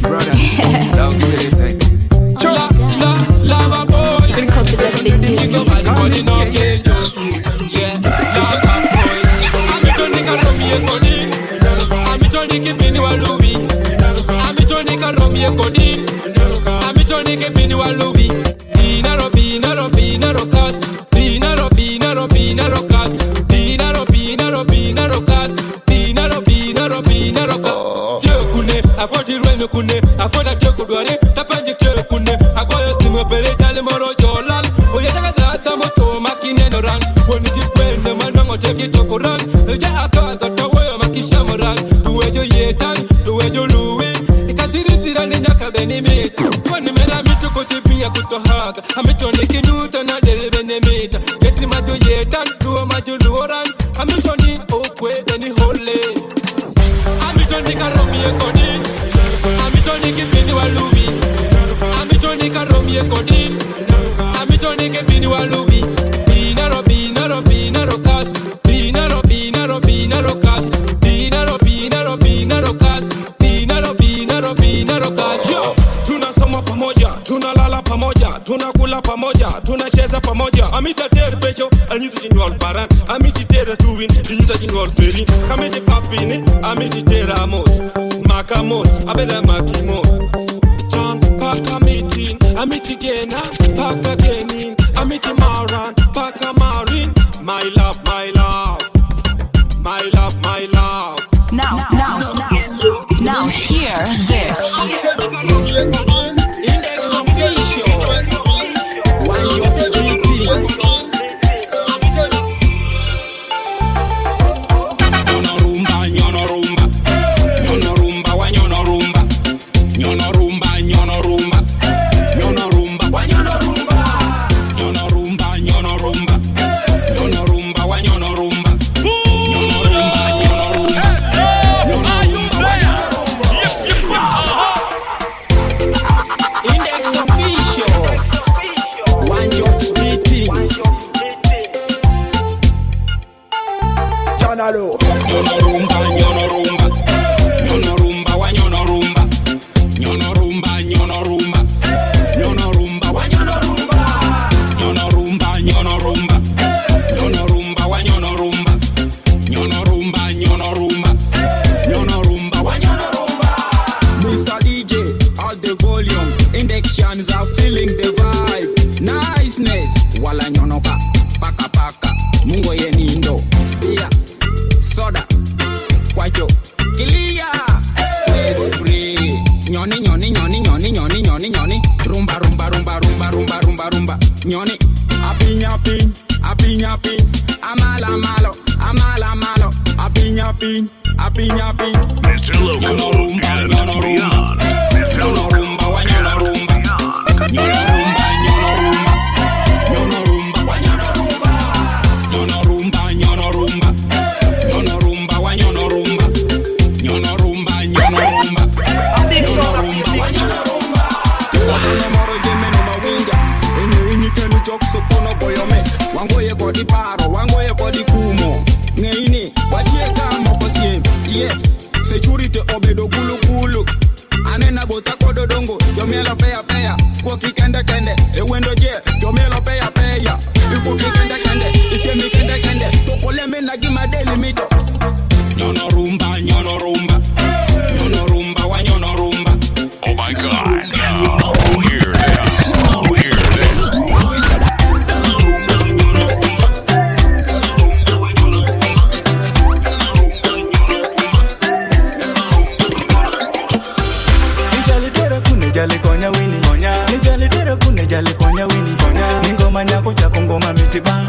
Speaker 21: brother now give it a take chola last lava boy it's confidently go bad body no get yeah lava boy amito nika romi ekodin amito nika bini walubi amito nika romi ekodin amito nika bini walubi bina robi na robi na rokas bina robi na robi na rokas bina robi na robi na rokas bina robi na robi na rokas jekune afodi reno kune afoda jekudware tapanje jekune agoyo simo pere tale moro jolal oyataka data moto makine no Amitoni Kinuta na Delvenimita. Get him at your yetan, do a majuluran. Amitoni Okwe any hole. Amitoni Karomi and Kodin. Amitoni Kipini Walubi. Amitoni Karomi and Kodin. Amitoni Kipini Walubi. Binaro, Binaro, Binaro Cas. Binaro, Binaro, Binaro Cas. Binaro, Binaro, Binaro Cas. Binaro, Binaro, Binaro Cas.
Speaker 6: Yo, tunasoma pamoja, tunalala pamoja, tunakula pamoja, tunacheza pamoja. Amita tere pecho, anyuta jinwal paran. Amiti tere tuwin, anyuta jinwal ferin. Kamete papini, amiti tere amot. Makamot, abela makimot. John, paka meeting, amiti gena, paka genin. Amiti maran, paka marin. My love, my love. My love, my love.
Speaker 1: Now hear this.
Speaker 6: Index official. Why you speaking? Nyonorumba, nyonorumba. Nyonorumba, wa nyonorumba. Nyonorumba, nyonorumba. Nyonorumba, wa nyonorumba. Nyonorumba, nyonorumba. Nyonorumba, wa nyonorumba. Nyonorumba, nyonorumba. Nyonorumba, wa nyonorumba. Index official. One jokes meetings.
Speaker 12: JanalO.
Speaker 6: Nyonorumba, nyonorumba. Nyonorumba, wa nyonorumba. Nyonorumba, nyonorumba. Nyonorumba, wa nyonorumba. Nyonorumba, nyonorumba. Nyonorumba, wa nyonorumba. Nyonorumba, nyonorumba. Nyonorumba, wa nyonorumba. Mr. DJ, out the volume. Indextions are feeling the vibe. Niceness. Wala nyonoka. Paka paka. Mungo yenindo. Yeah. Soda. Kwacho. Kilia. Stress free. Nyoni, nyoni, nyoni, nyoni, nyoni, nyoni, nyoni. Rumba, rumba, rumba, rumba, rumba, rumba, rumba. Nyoni. Apinya pin. Apinya pin. Amala malo. Amala malo. Apinya pin. Apinya pin.
Speaker 8: Mr. Loco and beyond.
Speaker 6: Nyonorumba, wa nyonorumba. Nyonorumba, nyonorumba. Nyonorumba, wa nyonorumba. Nyonorumba, nyonorumba. Nyonorumba, wa nyonorumba. Nyonorumba, nyonorumba. Nyonorumba, wa nyonorumba. Sabone moro jeme no mawinga. Enye kenu jokso kono boyome. Wangoye kodi paro, wangoye kodi kumo. Ngeini, wajie kamo kosiem. Yeah, security obedo gulu gulu. Anena bota kodo dongo, jomelo peya peya. Koki kende kende, ewendo je, jomelo peya peya. Koki kende kende, isemi kende kende. Tokole mena gima daily mito. Nyonorumba, nyonorumba. Nyonorumba, wa nyonorumba.
Speaker 8: Oh my God. Now, hear this. Hear this.
Speaker 16: Nijalitera kune jali konya wini. Nijalitera kune jali konya wini. Ningoma nyako chako ngoma mitiba.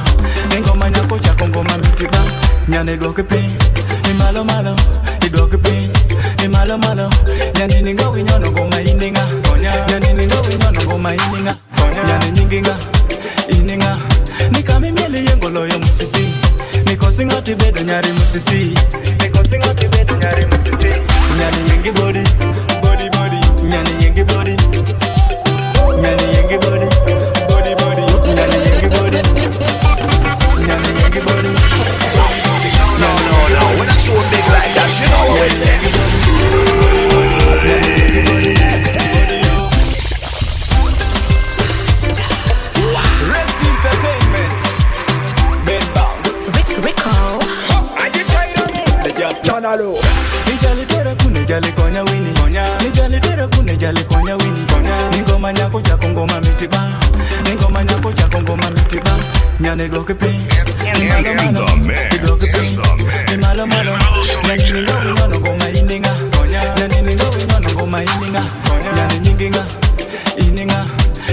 Speaker 16: Ningoma nyako chako ngoma mitiba. Nyane dwoke pin. Ni malo malo. Idwoke pin. Ni malo malo. Nyane ninga winyono ngoma ininga. Nyane ninga winyono ngoma ininga. Nyane nyinginga. Ininga. Nikami mieli yengo loyo musisi. Nikosi ngoti bedo nyari musisi. Nikosi ngoti bedo nyari musisi. Nyane yengi body. Body body. Nyane yengi body. Nyane yengi body. Body body. Nyane yengi body. Nyane yengi body.
Speaker 8: No, when I show big like that, you know what I'm saying.
Speaker 6: Rest Entertainment. Bed bounce.
Speaker 1: Rico.
Speaker 6: The Jap
Speaker 12: JanalO.
Speaker 16: Nijalitera kune jali konya wini. Nijalitera kune jali konya wini. Ningoma nyako chako ngoma mitiba. Ningoma nyako chako ngoma mitiba. Nyane dwoke pin. Ni malo malo. Idwoke pin. Ni malo malo. Nyane ninga winyono ngoma ininga. Nyane ninga winyono ngoma ininga. Nyane nyinginga. Ininga.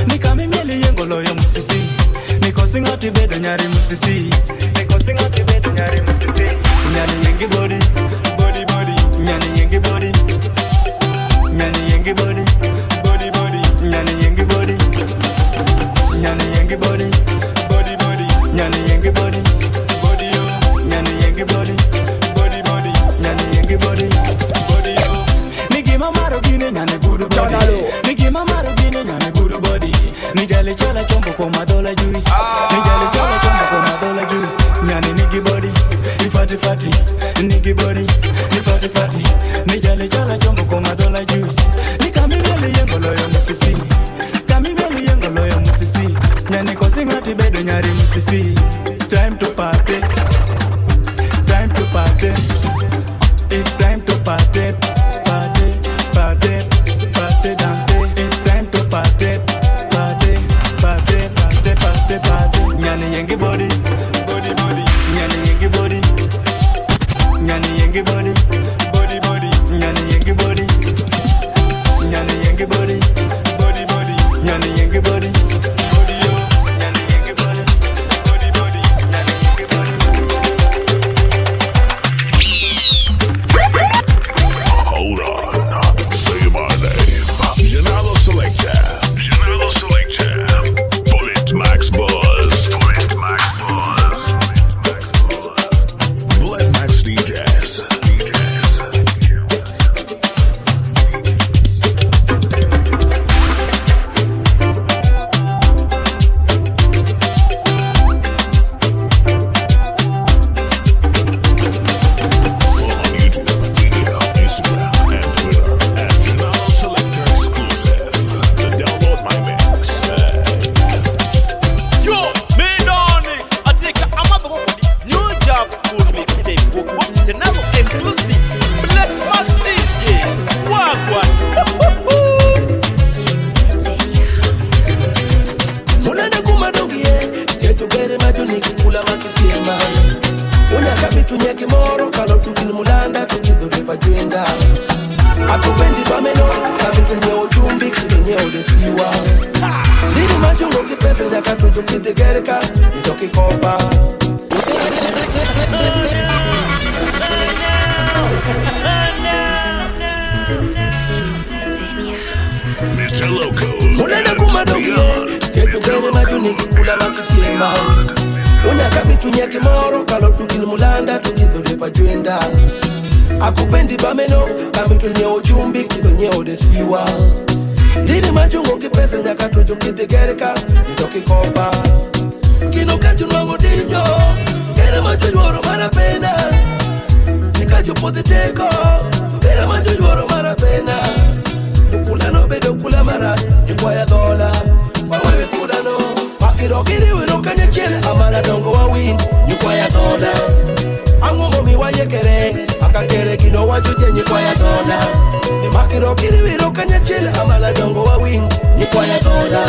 Speaker 16: Nikami mieli yengo loyo musisi. Nikosi ngoti bedo nyari musisi. Nikosi ngoti bedo nyari musisi. Nyane yengi body. Body body. Nyane yengi body. Nyane yengi body. Body body. Nyane yengi body. Nyane yengi kwa madola juice. Nijali chola chombo kwa madola juice. Nyani nigi body, ni fati fati. Nigi body, ni fati fati. Nijali chola chombo kwa madola juice. Nikamimeli yengo loyo musisi. Kamimeli yengo loyo musisi. Nyani kosingati bedo nyari musisi. Time to party. Time to party. It's time to party. Party, party, party, dance. It's time to party. Party, party, party, party, party. Nyani yengi body, body, body. Nyani yengi body. Nyani yengi body, body, body. Nyani yengi body. Nyani yengi body, body, body. Nyani yengi body, body yo. Nyani yengi body, body, body. Nyani yengi body.
Speaker 8: Hold on. Say my name. JanalO XclusivE. Bullet Max Buzz. Bullet Max Deejays.
Speaker 2: Yo, me Donix. I take a mother of the new Jap Skool Mixtape. JanalO XclusivE. Bullet Max Deejays. What?
Speaker 4: Munene kumadogie, ketu gere majuni kukula makisima. Unyaka bitu nyeki moro, kalo tukil mulanda, tukidhuri pajuenda. Akupendi pameno, kabitu nye ujumbi, kile nye odesiwa. Nini majungo kipese nyaka tujukite gereka, nitoki kopa.
Speaker 8: Mr. Loco.
Speaker 4: Munene kumadogie, ketu gere majuni kukula makisima. Unyaka bitu nyeki moro, kalo tukil mulanda, tukidhuri pajuenda. Akupendi pameno, kabitu nye ujumbi, kile nye odesiwa. Nini majungo kipese nyaka tujukite gereka, nitoki kopa. Kino kaju nwango dinyo, kere majuoro marapena. Nikaju pote teko, kere majuoro marapena. Nukula no bedo kula mara, jikwa ya dola. Wawewe kula no, wakirokiri wiro kanya chile. Amala dongo wa win, jikwa ya dola. Ango momi wa yekere, akakere kino wajuje jikwa ya dola. Ni makirokiri wiro kanya chile. Amala dongo wa win, jikwa ya dola.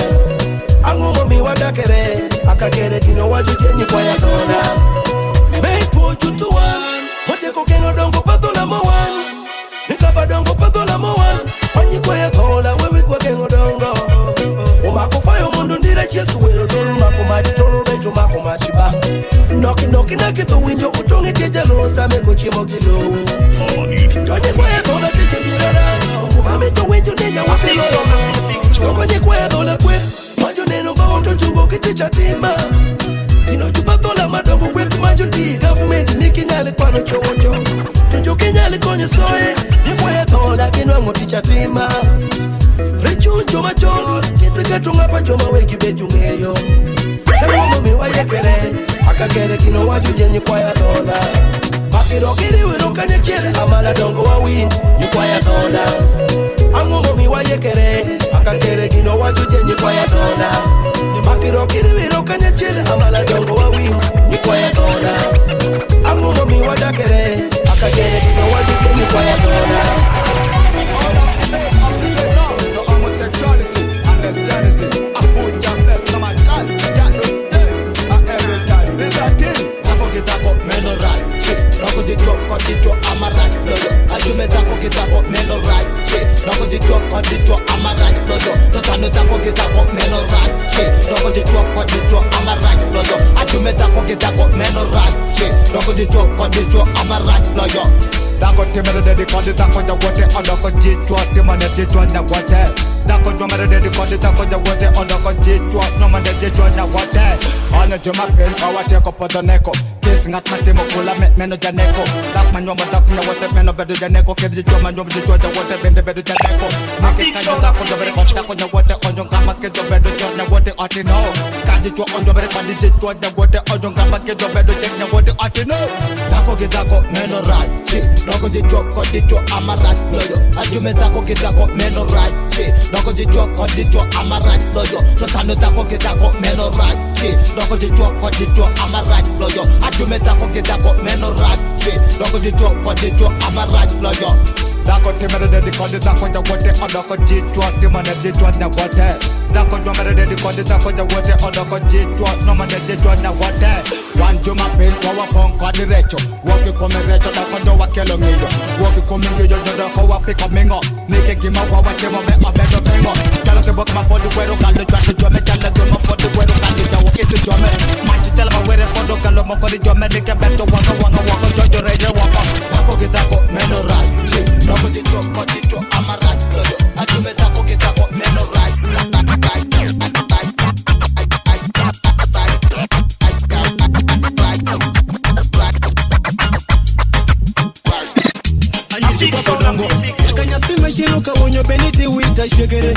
Speaker 4: Ango momi wa dakere, akakere kino wajuje jikwa ya dola. Meipo jutuan, mote kokeno dongo patola mawan. Nikaba dongo patola mawan. Wanyi kwa ya dola, wewe kwa kengo dongo. Umakufayo mundu ndira chiltu wero dolu. Makumaji toro betu makumaji ba. Noki na kitu winjo utongi tija losa meko chimo kilo. Kwenye kwa ya dola tija jirara. Kumame to winjo nenya wapilo. Kwenye kwa ya dola kwe. Majo neno ba woto chungo kiticha tima. Kino chupa dola madongo kwetu majo di. Government niki nyale kwa no chowocho. Tujo kinyale konye soe. Nyekwa ya dola kino ango ticha tima. Rechunjo machon. Kitu katunga pa joma weki beju ngeyo. Ewa mami wa yekere. Akakere kino wajuje nyekwa ya dola. Makirokiri wiro kanya chile. Amala dongo wa win nyekwa ya dola. Ango mami wa yekere. Akakere kino wajuje nyekwa ya dola. Makirokiri wiro kanya chile. Amala dongo wa win nyekwa ya dola. Ango mami wa dakere. Akakere kino wajuje nyekwa ya dola.
Speaker 11: No homosexuality and lesbianism. I put your best to my cause. That no day. Every time. Is that thing? Nako kitako meno right. Nako dito ama right. Ajume tako kitako meno right. Nako dito ama right. Tosano tako kitako meno right. Nako dito ama right. Ajume tako kitako meno right.
Speaker 13: Doko jichwa, I'm a right lawyer. Dako timere dedi kodi dako jawote odoko jichwa timane jichwa na wote. Dako jomere dedi kodi dako jawote odoko jichwa nomane jichwa na wote. Ana joma pen kawate ko podoneko. Kiss ngat matimo kula meno janeko. Dak manyoma dak nyawote meno bedu janeko. Kedi jichwa manyoma jichwa jawote bende bedu janeko. Nike kanyo dako jomere kodi dako jawote onjong kama kedo bedu jona wote atino. Kaji chwa onjomere kodi jichwa jawote onjong kama kedo bedu jona wote atino. Dako gidako meno right. Doko jichwa kodi jichwa ama right loyo. Ajume dako gidako meno right. Doko jichwa kodi jichwa ama right loyo. Tosano dako gidako meno right. Doko jichwa kodi jichwa ama right loyo. Ajume dako gidako meno right. Doko jichwa kodi jichwa ama right loyo. Dako timere dedi kodi dako jawote odoko jichwa timane jichwa na wote. Dako jomere dedi kodi dako jawote odoko jichwa nomane jichwa na wote. Wanjuma pin kwa pon kodi recho. Woki kome recho dako jowa kelo ngiyo. Woki kome ngiyo dako wa pika mingo. Nike gima wa wachemo me abedo mingo. Chalo ke boka ma fodi wero kalo chwati jome. Chalo ke ma fodi wero kalo jawo iti jome. Manchi tela ma were fodo kalo mo kodi jome. Nike beto waka jojo reje waka. Dako ki dako meno right. Dako jicho kodi jicho ama right loyo. Ajume dako ki dako meno right.
Speaker 22: Shiruka unyo beniti wita shekere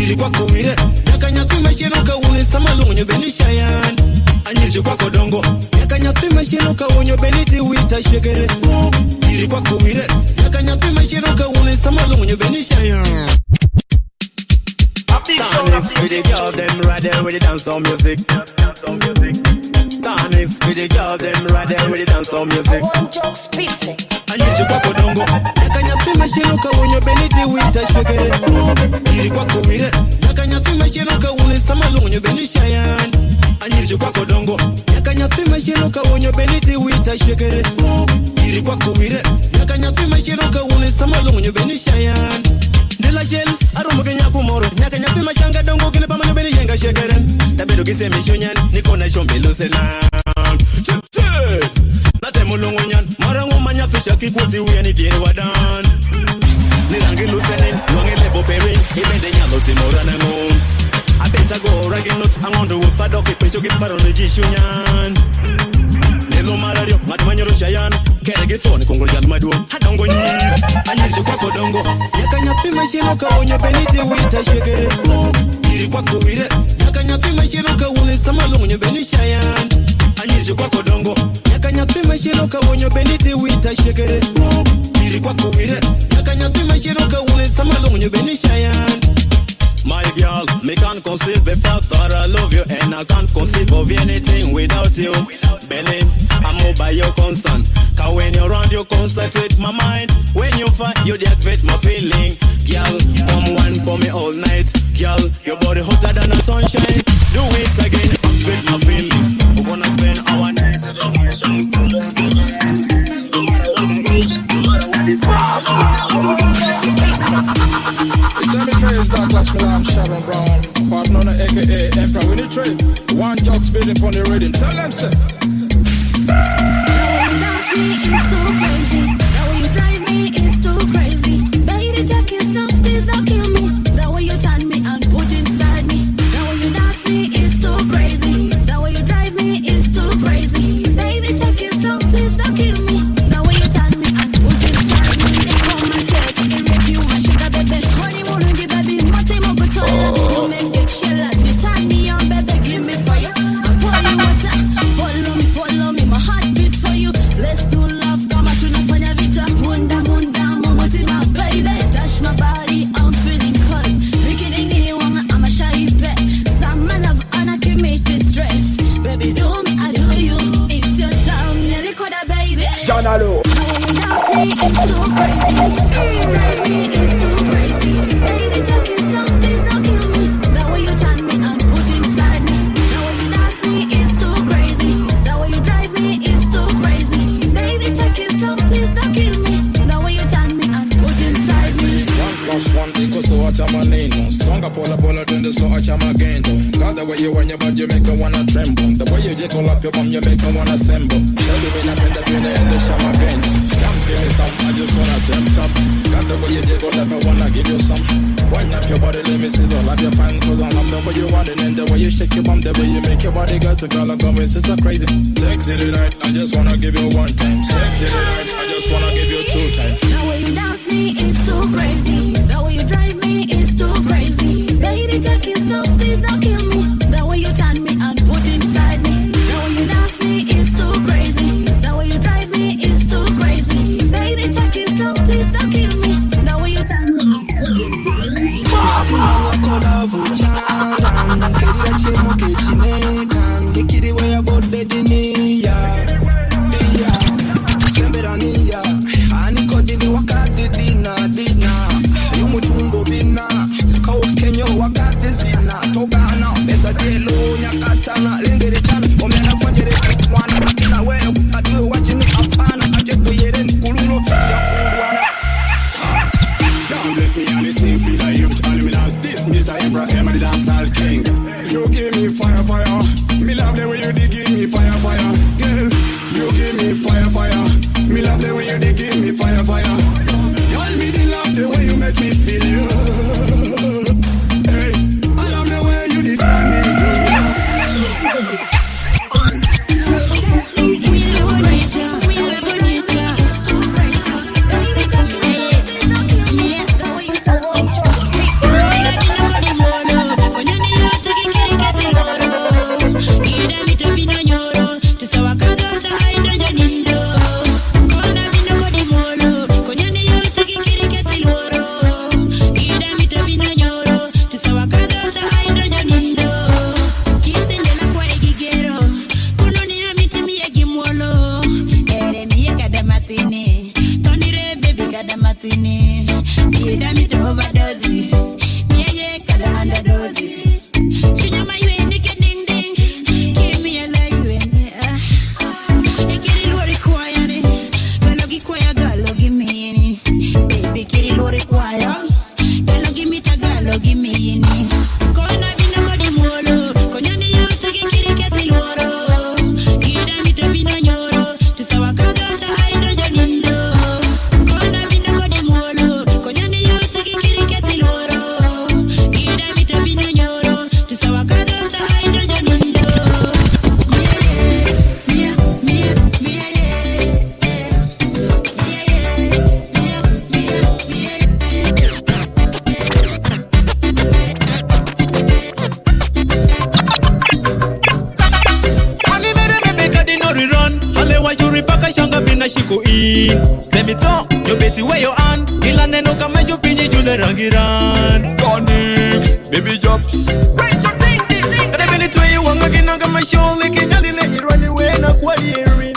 Speaker 22: Iri kwa kuwire Yakanyatima shiruka unisama lunyo benishayan Anyirju kwa kodongo Yakanyatima shiruka unyo beniti wita shekere Iri kwa kuwire Yakanyatima shiruka unisama lunyo benishayan
Speaker 23: Dance with the girl them right there with the dancehall music. Dance with the girl them right there with the dancehall music.
Speaker 22: Anyirju kwa kodongo Yakanyatima shiruka unyo beniti wita shekere Iri kwa kuwire Yakanyatima shiruka unisama lunyo benishayan Anyirju kwa kodongo Yakanyatima shiruka unyo beniti wita shekere Iri kwa kuwire Yakanyatima shiruka unisama lunyo benishayan Dela shell, arumo kenya kumoro Nyaka nyapi mashanga dongo kile pamanyo beni yenga shekeren Tabedo kise mishonyan, nikona shombe lusena Nate mulungu nyan, marangu manya fisha kikuti uya ni dieni wadan Nirangi lusenin, yuange levo berin Ibende nyalo timora na ngun I better go rangi not, angondo wufado kipencho kiparo nijishunyan Nelo marario, matumanyoro shayan Kere gitoni kongolo jadu madu Hadongo nyir, anyirju kwa kodongo Yakanyatima shiruka unyo beniti wita shekere Iri kwa kuwire Yakanyatima shiruka unisama lunyo benishayan Anyirju kwa kodongo Yakanyatima shiruka unyo beniti wita shekere Iri kwa kuwire Yakanyatima shiruka unisama lunyo benishayan
Speaker 23: My girl, me can't conceive the fact that I love you and I can't conceive of anything without you. Belly, I'm more by your concern. Cause when you're around, you concentrate my mind. When you fight, you deactivate my feeling. Girl, come one for me all night. Girl, your body hotter than the sunshine. Do it again, activate my feelings. We wanna spend our night to the
Speaker 24: It's Trace that Clash Milan, Sharon Brown, partner on aka Emperor Winnie Trade. One jog spinning on the rhythm. Tell them, say.
Speaker 25: It's too crazy. The way you drive me is too crazy. Baby, take it slow, please don't kill me. The way you turn me and put inside me. The way you dance me is too crazy. The way you drive me is too crazy. Baby, take it slow, please don't kill me. The way you turn me and put inside me. Come and take it, rape you, my sugar baby. Honeymoon, give baby, mate mo butola. You make big shell and you turn me on, baby, give me fire. I pour you water. Follow me, my heart beat for you. Let's do love, kama tunafanya vita. Munda, mumutima, baby. Touch my body, I'm feeling cold. Bikini wanga, I'm a shy bet. Some man of honor can make it stress. Baby, do me, I do you. It's your time, nearly quarter, baby.
Speaker 12: JanalO.
Speaker 25: Dance me, it's too crazy. Drive me, it's too crazy. Baby, take it slow, please don't kill me. The way you turn me and put inside me. The way you dance me is too crazy. The way you drive me is too crazy. Baby, take it slow, please don't kill me. The way you turn me and put inside me.
Speaker 24: 1+1 = what I'm a name. Songa pola then the slow I'm again. God, the way you want your body, you make me wanna tremble. The way When you jiggle up your bum, you make me wanna assemble. Baby, when I'm in the bin and the shower again. Come give me some, I just wanna tempt some. Got the way you jiggle up, I wanna give you some. Wind up your body, let me see all of your fans. Cause I love the way you want it and the way you shake your bum, the way you make your body go to girl. I'm going, it's just so crazy. Sexy tonight, I just wanna give you one time. Sexy tonight, I just wanna give you two times.
Speaker 25: The way you dance me is too crazy. The way you drive me is too crazy. Baby, take it slow, please don't kill me. The way you turn me and put inside me. The way you dance me is too crazy. The way you drive me is too crazy. Baby, take it slow, please don't kill me. The way you turn me and put inside me.
Speaker 21: You give me fire, fire. Me love the way you dig give me fire, fire. Girl, you give me fire, fire. Me love the way you dig give me fire, fire. Girl, me the love the way you make me feel you. Hey, I love the way you did turn me
Speaker 22: shiko in Semito, yo beti where you on Ila neno kama jo pinyi jule rangiran Tonics, baby Japs Right your thing, this thing Kada bini tuwe you wanga kina kama shole Kinyali le you run away na kwa hearing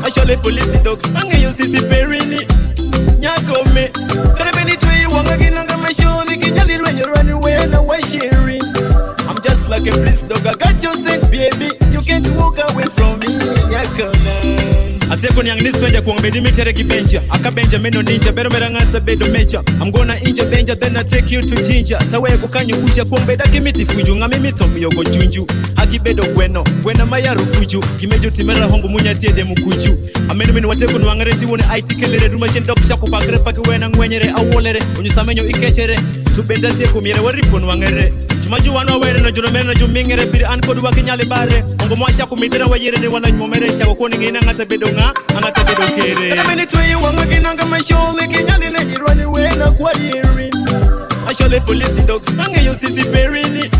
Speaker 22: Ashole police dog, ange yo sisi perini Nyako me Kada bini tuwe you wanga kina kama shole Kinyali le you run away na kwa sharing I'm just like a police dog, I got your scent baby You can't walk away from me Nyako na Ateko ni angnis kwenja kuang bedi mitere kibenja Aka benja meno ninja bero merangata bedo mecha I'm gonna inja danger then I take you to ginger Tawe kukanyu kucha kuang beda kimiti fuju Nga mimito miyogo junju Haki bedo Gwena mayaru kuju Kimejo timera hongu munya tiede mukuju Amenu minu wateko nuangareti wone aitikele Ruma chendok shaku pakere paki wena ngwenyere awolere Unyusamenyo ikechere Tubenda teko mire waripo nuangere Chumaju wano were na juromere na jumingere Biri ankodu wakinyale bare Ongo mwasha kumitera wayere ni wana nyumomeresha Wakoni ngina ngata bedo nga Angata bedo kere Kada meni tuwe wanga kinanga mashole Kinyali le irani wena kwa hearing Ashole police dog Ange yo sisi perini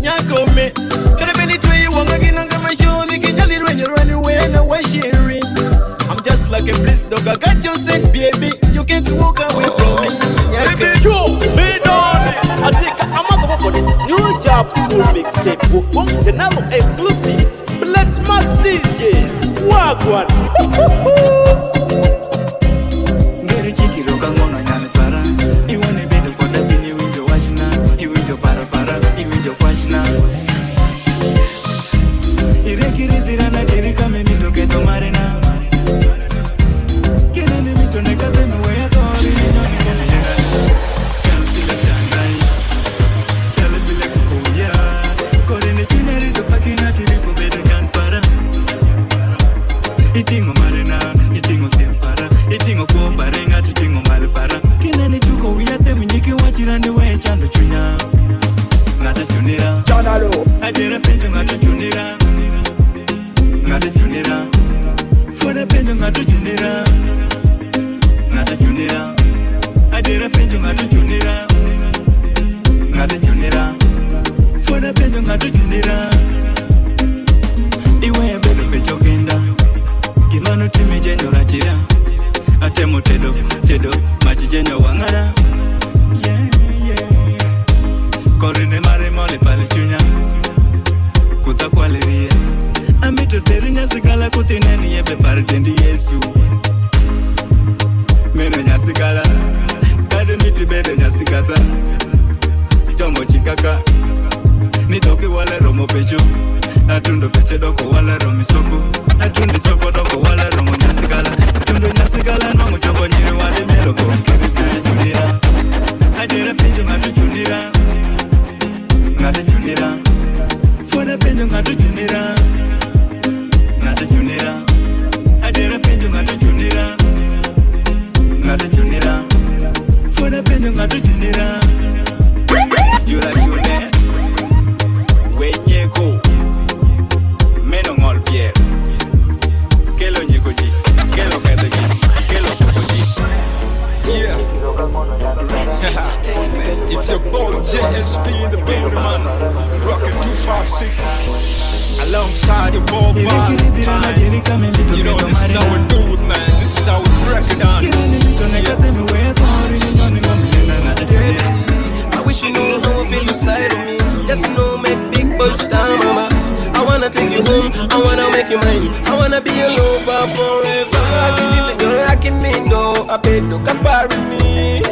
Speaker 22: Nyako me Kada meni tuwe wanga kinanga mashole Kinyali le irani wena wa sharing I'm just like a police dog I got your scent baby You can't walk away from me
Speaker 17: Baby yo, be done I think I'm gonna go for the new Jap Skool Mixtape Book from JanalO XclusivE Bullet Max Deejays Wagwan
Speaker 5: Ngeri chiki roka ngono nyame para Iwane bedo kwa dabini winjo wajna Iwinjo para para, iwinjo kwajna Irekiri tirana kiri kame mito keto marina Kenene mito nekate mewe tori Nyoni kene nirana Chalpile changai Chalpile kukuya Kore ne chineri to pakina tiripo bedo kan Itingo marena, itingo siempara, itingo ko barenga, itingo malpara. Kinani tuko wiyate mnyiki wachirande we chando chunya. Ngata chunira,
Speaker 17: JanalO.
Speaker 5: Adera penjo ngata chunira. Ngata chunira. Fora penjo ngata chunira. Ngata chunira. Adera penjo ngata chunira. Ngata chunira. Fora penjo ngata chunira. Iwe bedo pecho kenda. Kimano timi jenyo rachira. Atemo tedo, machi jenyo wangara. Korine mare mole pale chunya. Kuta kwaleria. Amito terinya sigala kutineni yebe paritendi Yesu. Meno nyasigala. Kade miti bede nyasigata. Tomo chikaka. Nitoki wale romo pecho. Atundo peche doko wala romi soko. Atundi soko doko wala romo nyasigala. Tundo nyasigala nwango choko nyiri wade meloko. Ngata chunira. Adera penjo ngata chunira. Ngata chunira. Fora penjo ngata chunira. Ngata chunira. Adera penjo ngata chunira. Ngata chunira. Fora penjo ngata chunira. Jura chune. Wenyeko. Meno ngol pier. Kelo nyikoji. Kelo kedoji. Kelo pokoji.
Speaker 24: Yeah. It's your boy JSP in the building, man. Rockin' 256 alongside your boy Vol.2. You know this is how we do it, man. This is how we break it down.
Speaker 4: I wish you knew how I feel inside of me. Yes, you know, make big boys down, mama. I wanna take you home, I wanna make you mine. I wanna be a lover forever. You're rocking in though, I bet you can parry me.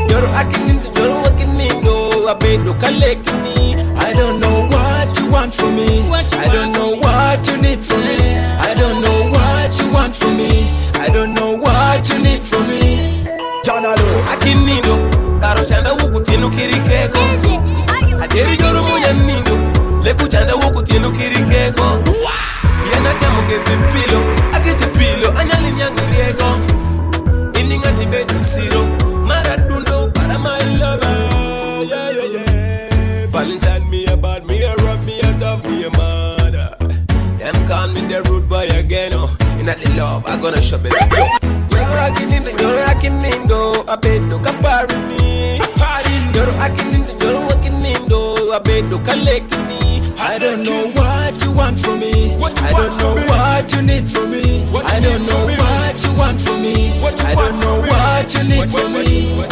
Speaker 4: You're rocking in, you're walking in though, I bet you can lick me. I don't know what you want from me. I don't know what you need from me. I don't know what you want from me. I don't know what you need from me.
Speaker 17: JanalO.
Speaker 4: Akinindo, taro chanda wuku tinu kirikeko. Aderi joro munya nindo, leku chanda wuku tinu kirikeko. Yana tamu kete pilo, akete pilo, anyali nyangirieko. Ininga tibedu siro, maradundo para my lover. Yeah, yeah, yeah. Valentine me about me, a rub me out of me a mother. Them call me the rude boy again, oh. In that love, I gonna show it. Yo. You're rocking in though, I bet you can parry me. You're rocking in, you're walking in though, I bet you can lick me. I don't know what you want from me. I don't know what you need from me. I don't know what you want from me. I don't know what you need from me.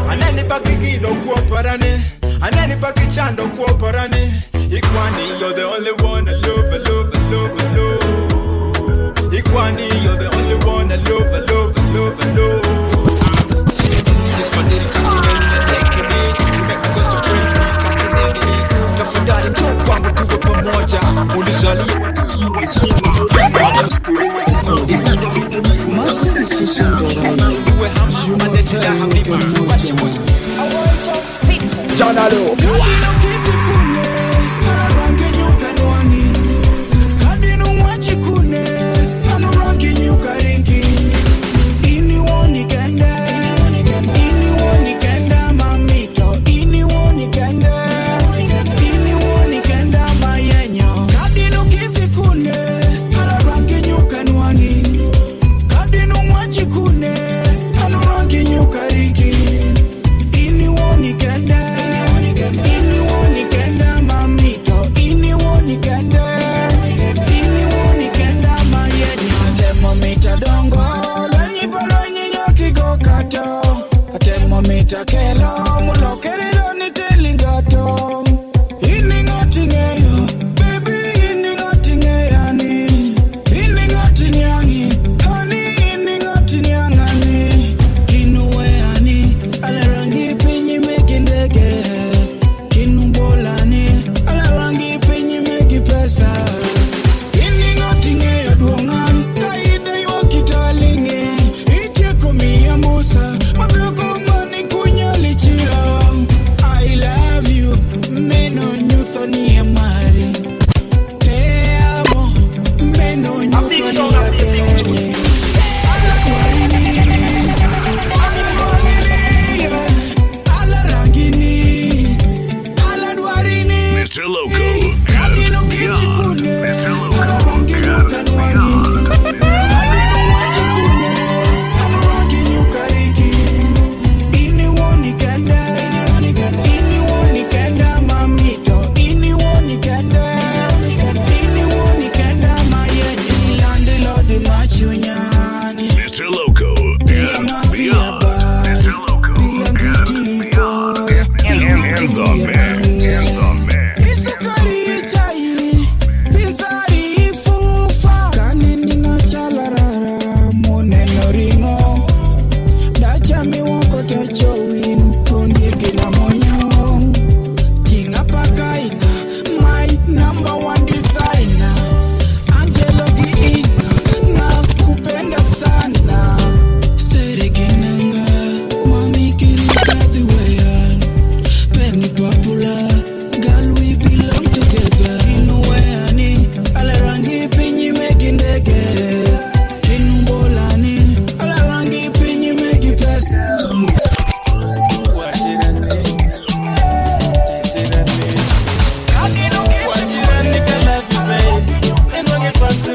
Speaker 24: Anani pakigido kuoparane, anani pakichando kuoparane. Ikwani, you're the only one I love, I love, I love, I love. Ikwani, you're the only one I love, I love, I love, I love. This one did kakineni na lekini. You make me go so crazy, kakineni. Tafadhali njoo kwangu tuwe pamoja. Unizalie watu iwe suwa.
Speaker 17: JanalO.
Speaker 14: Anyone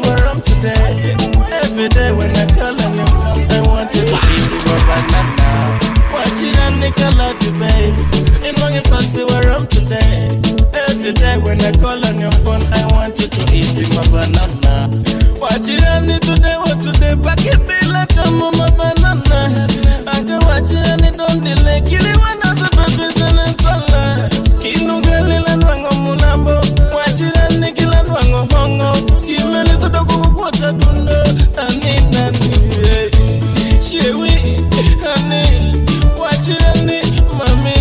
Speaker 4: where I'm today. Every day when I call on your phone, I want you to eat my banana. Watch it and nigga love you, baby. And long if I see where I'm today. Every day when I call on your phone, I want you to eat my banana. Watch it and need today, what today, back it be like I'm on my banana. I can watch it and it don't delay. Kill it when I say baby, and it's all right. Kinu gali la nwango mulambo. Watch it and nigga la nwango hongo. Give me a little dog of water, dundo. I need that, yeah. Shewi, honey. Watch it and it, mami.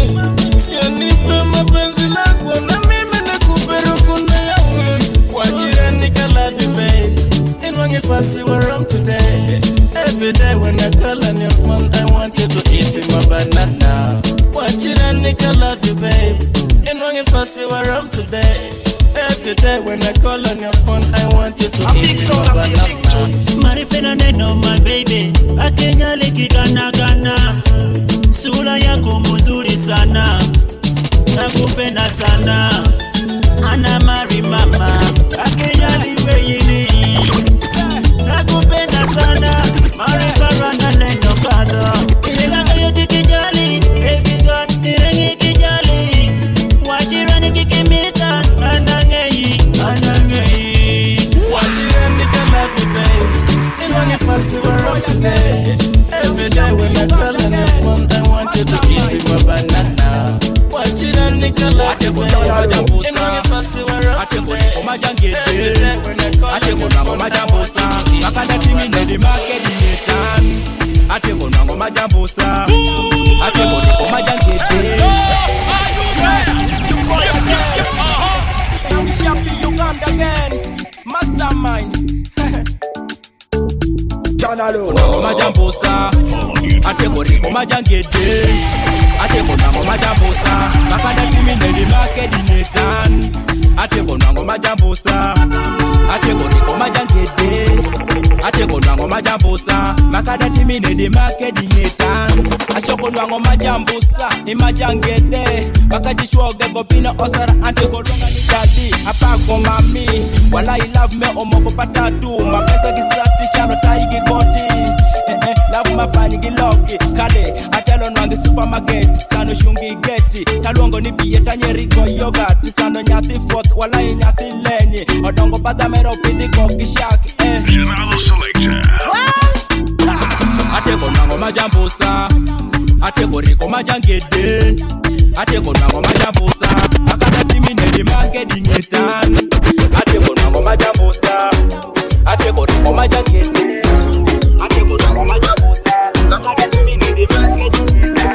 Speaker 4: Sioni pema penzi lako na mimi nakupero kuna yawe. Watch it and nigga love you, babe. And when if I see where I'm today. Every day when I call on your phone, I want you to eat my banana. Watch it and nigga love you, babe. And when if I see where I'm today. Every day when I call on your phone, I want you to eat my banana.
Speaker 3: Maripena neno my baby, Akenya liki gana gana. Sura yako mzuri sana, nakupenda sana. Ana mari mama, Akenya liwe yini. Nakupenda sana, maripara na neno kada. Ilanga yote kijali, baby God, irengi kijali. Wajirani kikimita, anangei.
Speaker 4: Wajirani can love you, babe. And when if I see where I'm today. Every day when I call on your phone, I want you to eat my banana. Wajirani can love you, babe. And when if I see where I'm today. Every day when I call on your phone, I want you to eat my
Speaker 7: JanalO
Speaker 4: Majambosa, Ategori, Majangede, Ategona Majambosa, Makada Timine, the market in Netan, Ategona Majambosa, Ategori, Majangede, Ategona Majambosa, Makada Timine, the market in Netan, Ashokona Majambosa, Imajangede, Bakajishwaga Gopina Osara, Antegolonga Nidadi, Apako Mami, while I love me, Omoko Patatu, my best Gisati, Shano Taigi Goti. Love my pani giloki kale atelo nwangi supermarket sano shungi geti talongo ni biye tanyeriko yogurt sano nyati fourth wala nyati lenye odongo badamero pidi koki shaki
Speaker 8: JanalO Selector
Speaker 4: Ateko nango majambosa Ateko riko majangede Ateko nango majambosa Akada timine di marketing etan Ateko nango majambosa Ateko riko majangede Ateko nango majambosa Akada timine di marketing etan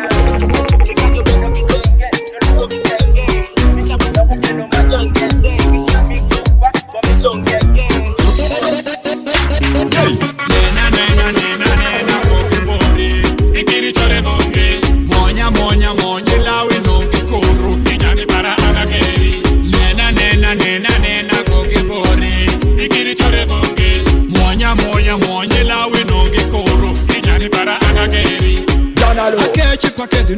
Speaker 4: Kikajo beko kitenge Chuluko kitenge Kishabu doko kelo majangede Kishabi sofa kwa mitongege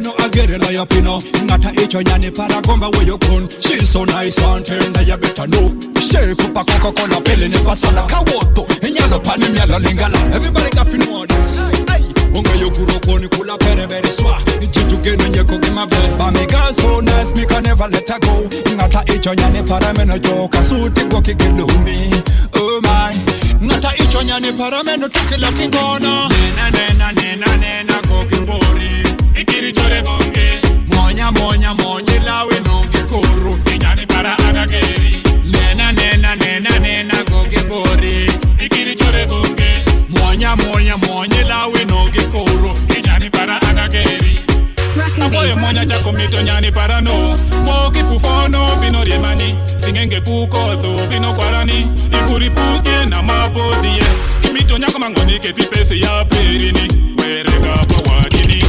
Speaker 9: No agere la ya pino ngata icho nyani para gomba we yo kun she's so nice and tender you better know shake up a coca-cola pele ne pasala kawoto enyalo pani myalo lingala everybody got pin orders hey unga yo guro koni kula pere bere swa jitu geno nyeko gema ver ba me girl so nice me can never let her go ngata icho nyani para meno joka suti goki gelumi oh my ngata icho nyani para meno tukila kingona nena goki bori ikiri chore bonge monya lawe nongi kuru inyani para agageri nena goge bori ikiri chore bonge monya lawe nongi kuru inyani para agageri Aboye monya chako mito nyani para no Moki pufono bino riemani Singenge puko to bino kwarani Ikuri puke na mapodie Kimito nyako mangoni keti pese ya perini Werega pa wakini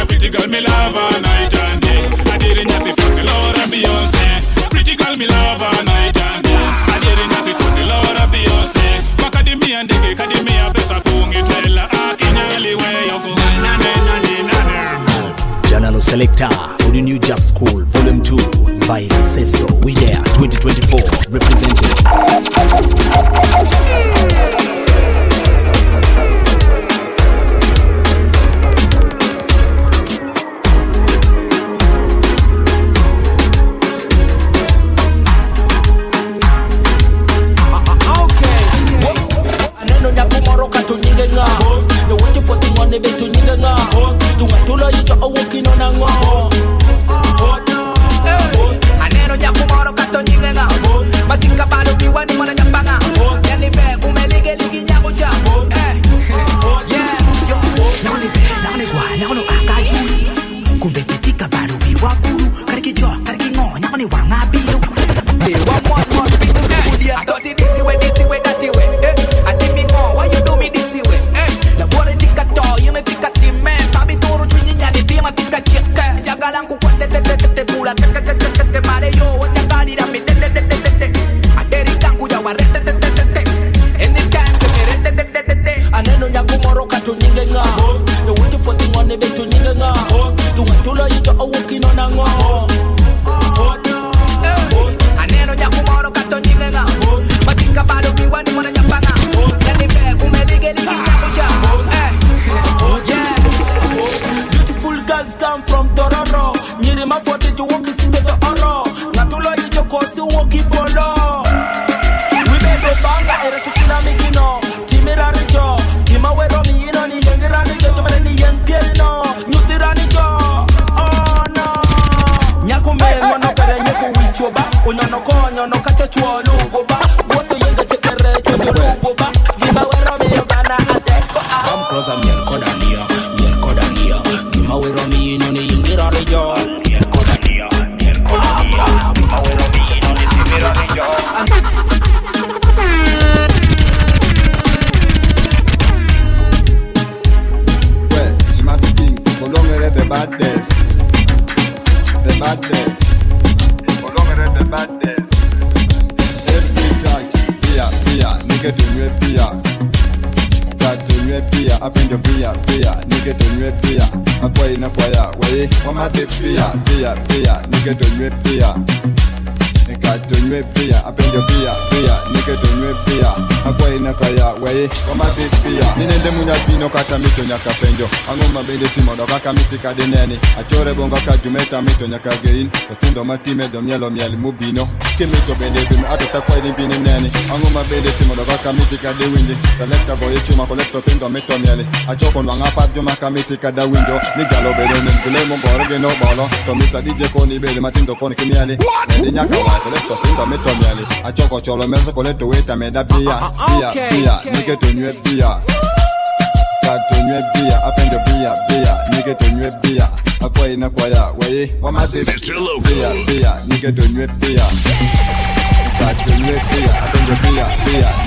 Speaker 9: Pretty girl me love her night and day I didn't have to fuck the Lord of Beyonce Pretty girl me love her night and day I didn't have to fuck the Lord of Beyonce Makadimi and dege kadimi ya pesa kungi Twela akinyali we yoko
Speaker 10: JanalO Selector for the new Jap Skool Vol.2 by Seso. We there 2024 representing.
Speaker 7: wonungo ba Woto yenga chekere chojo rungo ba Gima wero miyo gana ateko
Speaker 15: Come closer miel kodania Gima wero miyo inoni yingira rejo Miel kodania Gima wero miyo inoni yingira rejo
Speaker 11: The badness, the badness. Every touch, pia, nigga to you pia. Got to you pia, up in the pia, nigga to you pia. Akwai na kwaya, way, mama de pia, nigga to you pia. Got to you pia, up in the pia, nigga to you pia. Akwai na kwaya, way, mama de pia. Ninde munya pino kata mito nyaka penjo. Angoma bende timo do kaka miti kadeneni. Achore bonga ka jumeta mito nyaka gein. Otindo matime do mielo mubino. Kimito bende bimo atota kwa ni bini neni. Angoma bende timo do kaka miti kadewindi. Selecta go yechuma kolekto tindo mito mieli. Achoko nwanga pat juma kamiti kada window. Nigalo bede nembule mbore no bolo. Tomisa DJ koni bede matindo koni kimieli. Nedi nyaka wa kolekto tindo mito mieli. Achoko cholo menzo kolekto weta meda pia. Nigga to new beer. Got to new beer, up in the beer, nigga to new beer. Akwai na kwaya, way, wama de beer, nigga to new beer. Got to new beer, up in the beer,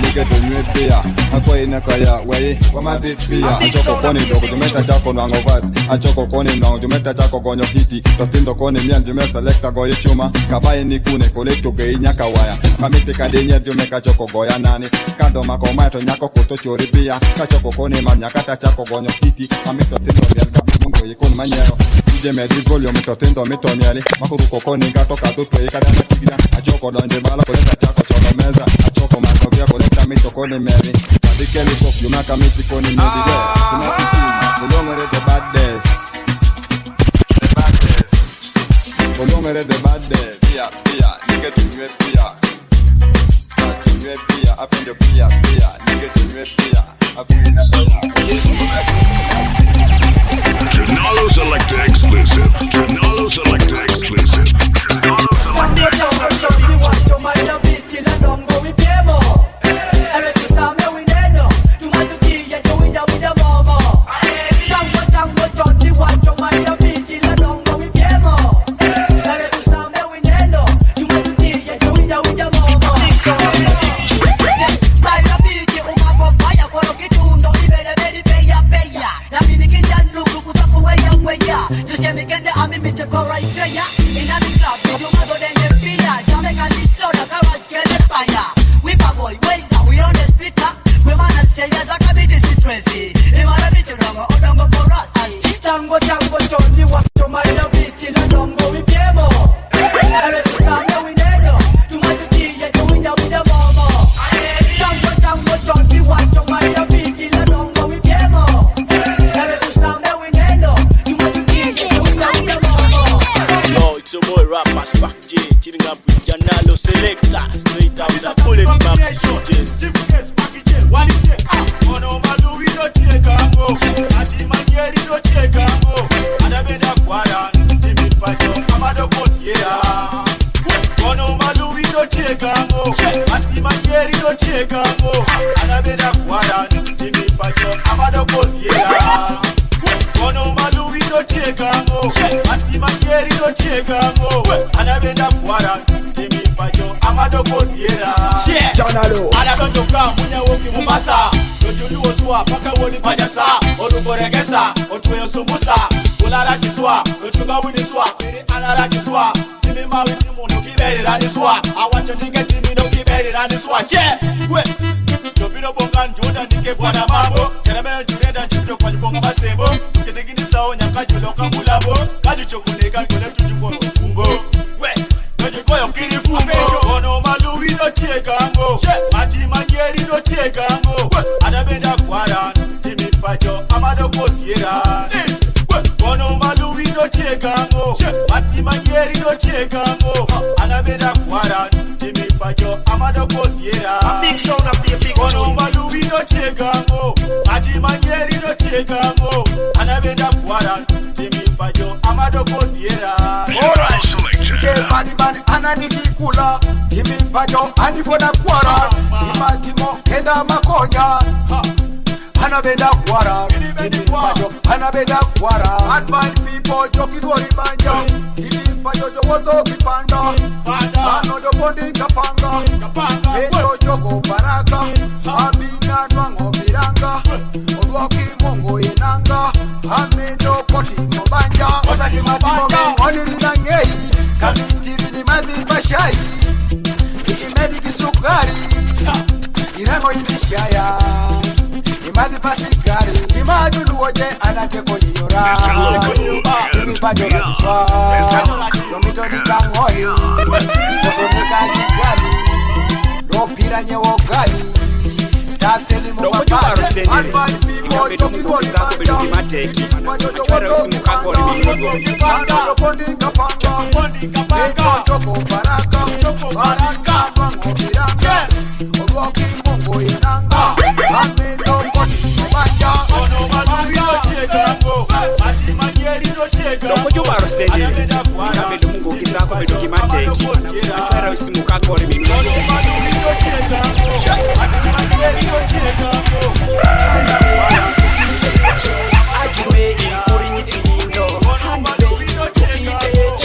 Speaker 11: nigga to new beer. Akwai na kwaya, way, wama de beer. Achoko koni dogo, jumeta chako nango vas. Achoko koni nango, jumeta chako gonyo hiti. Tostindo koni mian, jumeta selecta goye chuma. Kabaye ni kune, kolekto gei nyaka waya. Kamite kadenya, jumeka choko goya nani. Kando makomato nyako koto chori pia. Kachoko koni manyakata chako gonyo hiti. Kamito tindo mian kabi mungo yikoni manyero. DJ medi golyo mito tindo mito miali. Makuruko koni ngato kaduto yikadana tigina. Achoko donje bala koleta chako cholo meza. Achoko matokea koleta mito koni miali. Kadikeli kok yumaka miti koni miali. Sinati team, bulongere the baddest. Bulongere the baddest. Pia, nigga to new pia. Pia, up in the pia, nigga to new pia.
Speaker 8: JanalO XclusivE. JanalO XclusivE.
Speaker 17: JanalO selector, straight out the Bullet Max Deejays.
Speaker 22: Ono malu we no take ambo, ati manyeri no take ambo. Adabenda kwara, timi pacho, amado kotiera. Ono malu we no take ambo, ati manyeri no take ambo. Adabenda kwara, timi pacho, amado kotiera. Ono malu we no take ambo, ati manyeri no take ambo. Adabenda kwara, timi pacho, amado kotiera.
Speaker 12: JanalO.
Speaker 22: Adabenda kwa munya woki mumasa. Ojuli oswa paka woni pajasa orugoregesa otweyo sumbusa ulara kiswa ochuga wini swa pere alara kiswa timi mawiti muno kiberera ni swa awacho nige timi no kiberera ni swa che we jobino bonga njonda nike bwana mambo keramela jurenda chipyo kwa nyiponga masembo tukidigini sao nyaka julo kamulabo kaji chokuneka kule tujuko mfungo we koyo kiri fungo ono malu we no take ango ati manyeri no take ango adabenda kwara timi pacho amado kotiera ono malu we no take ango ati manyeri no take ango adabenda kwara timi pacho amado kotiera ono malu we no take ango ati manyeri no take ango adabenda kwara timi pacho amado kotiera.
Speaker 11: Alright, body,
Speaker 1: Mwana nikikula Kimimpajo anifona kuara Imatimo kenda makonya Anabeda kuara Kimimpajo anabeda kuara Adman people joki dori banja Kimimpajo jowoto kipanda Ano jopondi kapanga Ejo joko baraka Abina nwango biranga Odwaki mongo yenanga Amendo poti mobanja Osaki matimo Oniri nangei Kamitiri ni madhi pashai Imedi kisukari Irango inishaya Imadi pasikari Imadu woje anateko yiyora Imipajo la kiswa Yomito di kangoi Kosonika jikali Lopira nyewo gali Tateni mwabaze Almani mimo Toki wodi manja Imipajo jowoto kipanda Kipanda yopondi kapanga Ejo joko baraka Baraka bango biranga Odwoki mongo yenanga Amendo koti mubanja Ono manuvi no chiekango Ati manyeri no chiekango Loko jumaro sende Kabedo mungo kitako bedo kimateki Akara usimuka kore minu Ono manuvi no chiekango Ati manyeri no chiekango Ajume inkuri nyipindo Ono manuvi no chiekango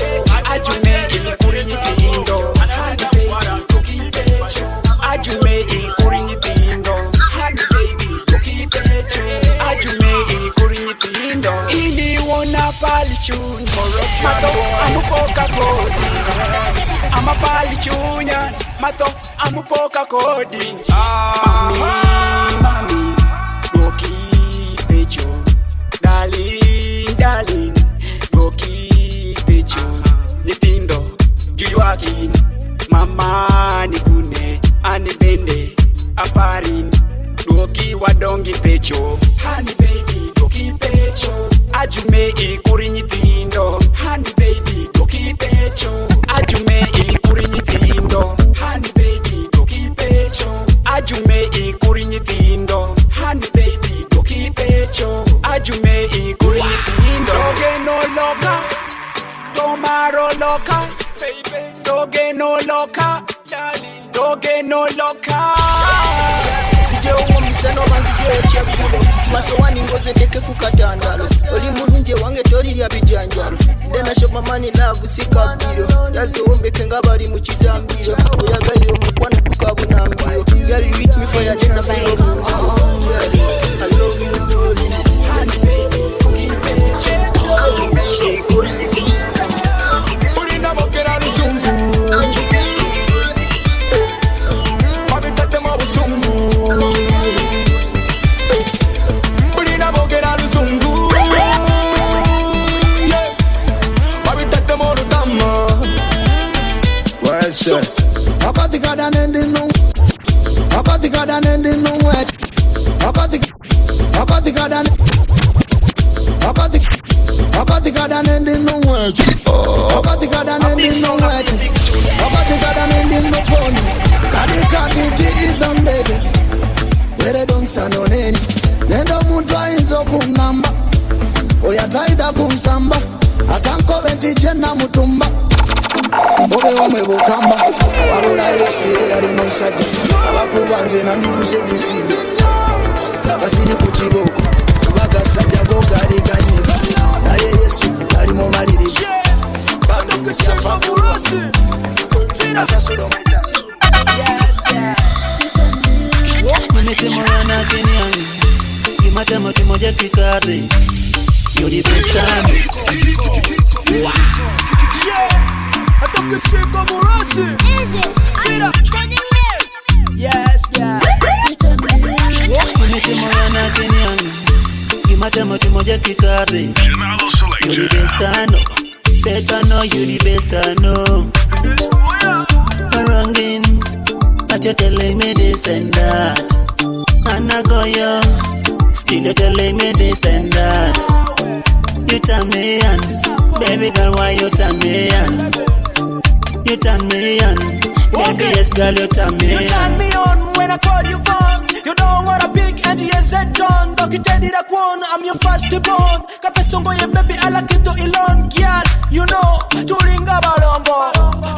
Speaker 1: Ajume inkuri nyipindo Ajume inkuri nyipindo Ajume inkuri nyipindo Ili wona pali chun Mato amupoka kodi Ama pali chunya Mato amupoka kodi Mami Goki pecho Darling Goki pecho Nyipindo Juyuaki Mama nikune Anibende Aparin Doki wadongi pecho Honey baby doki pecho Ajume ikuri nyipindo Honey baby doki pecho Ajume ikuri nyipindo Honey baby doki pecho Ajume ikuri nyipindo Honey baby doki pecho Ajume ikuri nyipindo Doge no loka Tomaro loka Baby doge no loka Darling doge no loka Sije uwo miseno banzije chekulo Masowani ngoze teke kukatandalo Oli mulunje wange tori lya bijanjalo Dena shop mamani love sika biro Yalto ombeke ngabali muchizambiro Oyagayo mukwana tukabuna mbiro Girl you hit me for your dinner for love I love you darling Honey baby keep it Ulina mokera luzungu Mabitete mawusungu Ulina mokera luzungu Mabitete morutama
Speaker 14: Wese Apatikada nendinu Apatikada nendinu wet Apatikada nendinu wet Apatikada nendinu wet Apatikada nendinu poni Kadika kiti idambede Were donsa noneni Nendo muntu ainzo kumnamba Oya taida kumsamba Atanko venti jena mutumba Obe wame bukamba Warula yesu yari mosaji Abakubanze na mibuse bisili Asiri kuchiboko Baga sabya gogari ganyiva Na yesu yari momariri Bando kusafa kurosi Asasulo meta
Speaker 3: Nimete moya na keni yangu Kimate moto moja kikari You're the best time
Speaker 4: Atoke siko murasi Tira Yes, yeah
Speaker 3: Nimete moya na keni yangu Kimate moto moja kikari You're the best I know Better know you're the best I know Wronging But you're telling me this and that And I go yo Still you're telling me this and that You turn me on Baby girl why you turn me on You turn me on Baby yes girl you turn me on
Speaker 4: You turn me on when I call you phone You don't want a big and yes I don't Doki teddy that one I'm your first born Kapesongo ye baby I like it to ilon Girl you know Tulinga balombo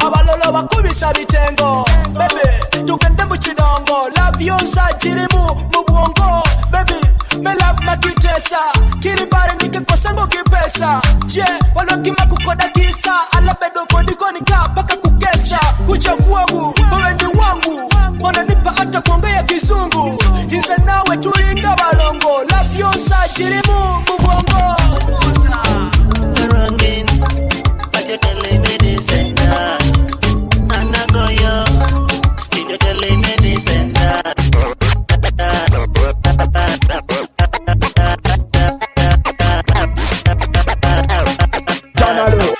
Speaker 4: Abalolo
Speaker 12: kubisa bitengo baby tugende mu kidongo love yonsa kirimu mu bwongo baby me love nakitesa kiri bare nikikosa ngo kipesa je walokima kukoda kisa alabedo kodiko nikapaka kukesa kuchagua wewe ni wangu wananipa hata kuongea kizungu hiza nawe tulinga balongo love yonsa kirimu mu bwongo
Speaker 3: Rangin, but you telling me this and that. And I go yo, still you telling me this and that.
Speaker 2: JanalO.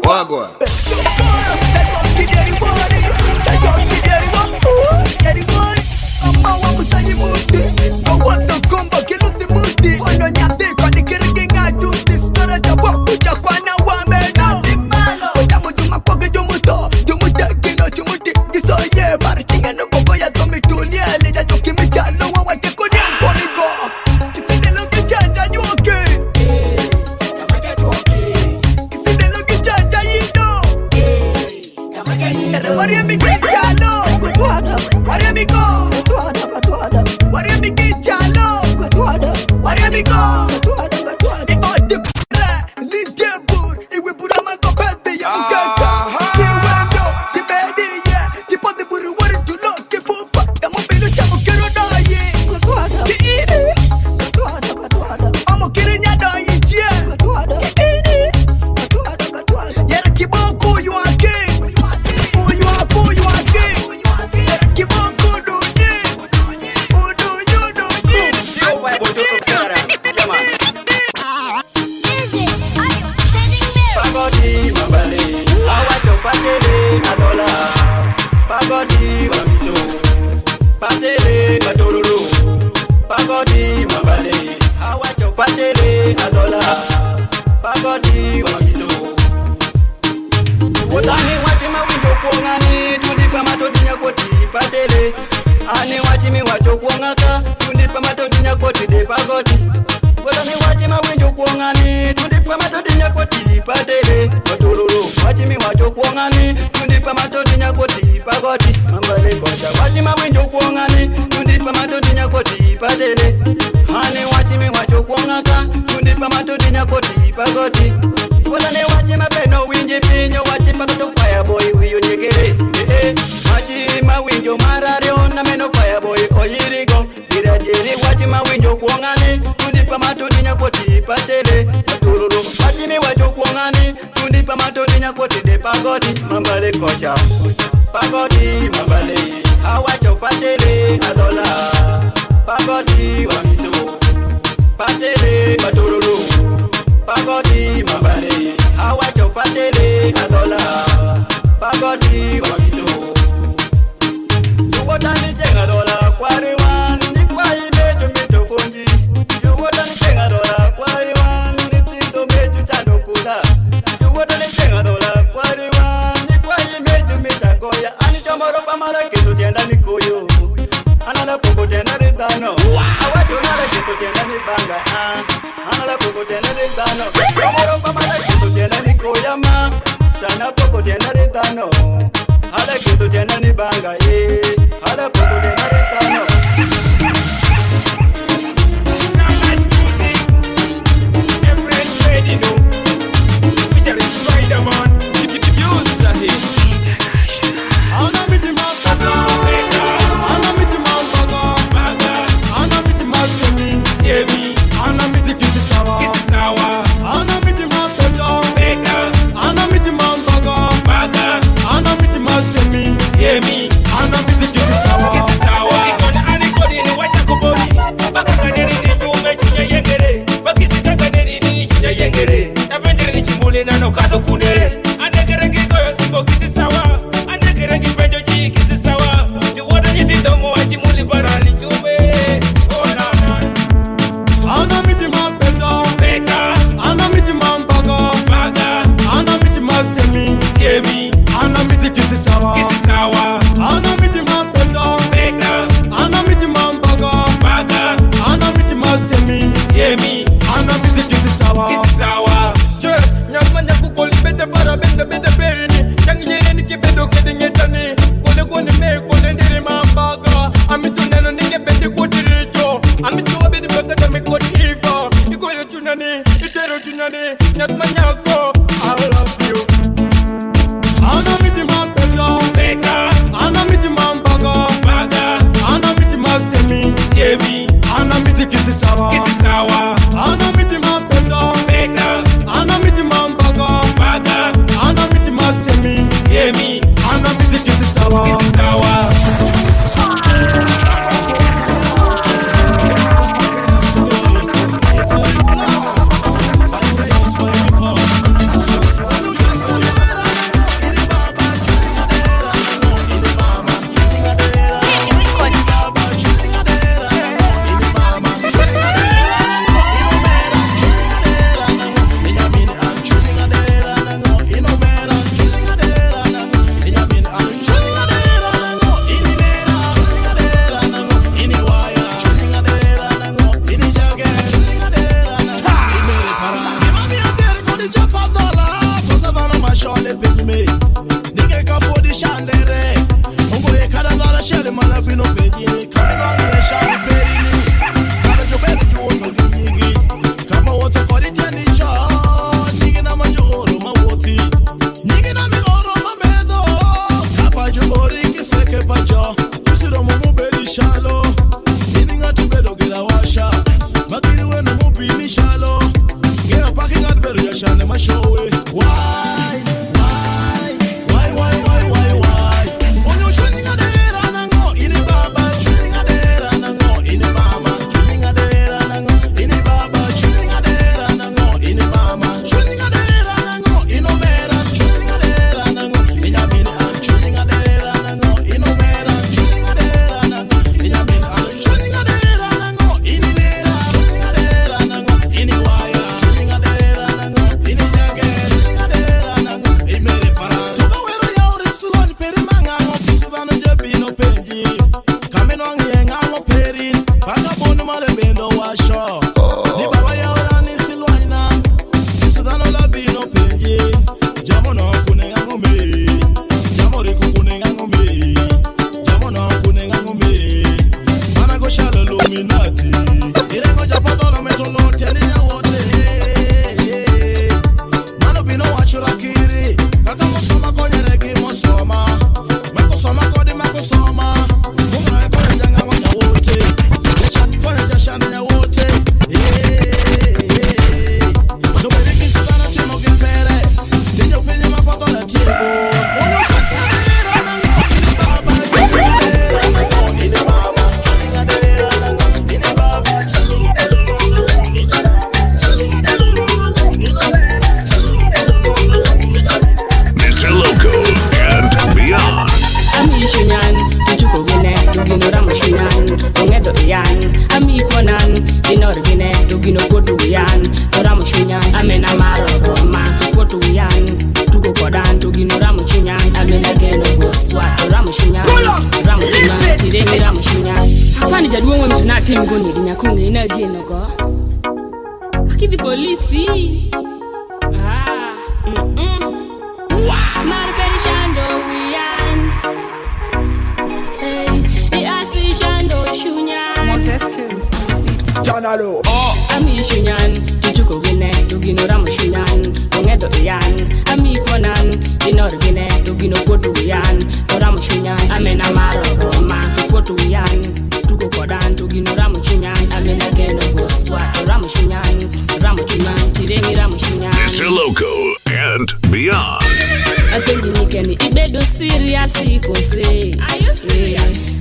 Speaker 2: Wagwan.
Speaker 21: Kisi sawa, je, nyama nyakuko ndiri mambaga amituneno ninge bendi kutiricho amituwa bedi beka demi kotivo ikoyo chunani itero chunani nyatmanyako I love you ana miti mampesa beka ana miti mambaga baga ana miti mastemi yemi ana miti kisisawa ana miti mampesa beka ana miti mambaga baga ana miti mastemi yemi ana miti kisisawa
Speaker 6: JanalO
Speaker 16: Ami shunyan Tujuko gine Dugino ramu shunyan Ongedo iyan Ami konan Dinor gine Dugino kodu iyan Ramu shunyan Amena maro Roma Kodu iyan Tuko kodan Dugino ramu shunyan Amena geno goswa Ramu shunyan Ramu shunyan Tirengi ramu shunyan
Speaker 8: Mr. Loco and beyond.
Speaker 16: Apengi nikeni Ibedo serious Kose Are you serious?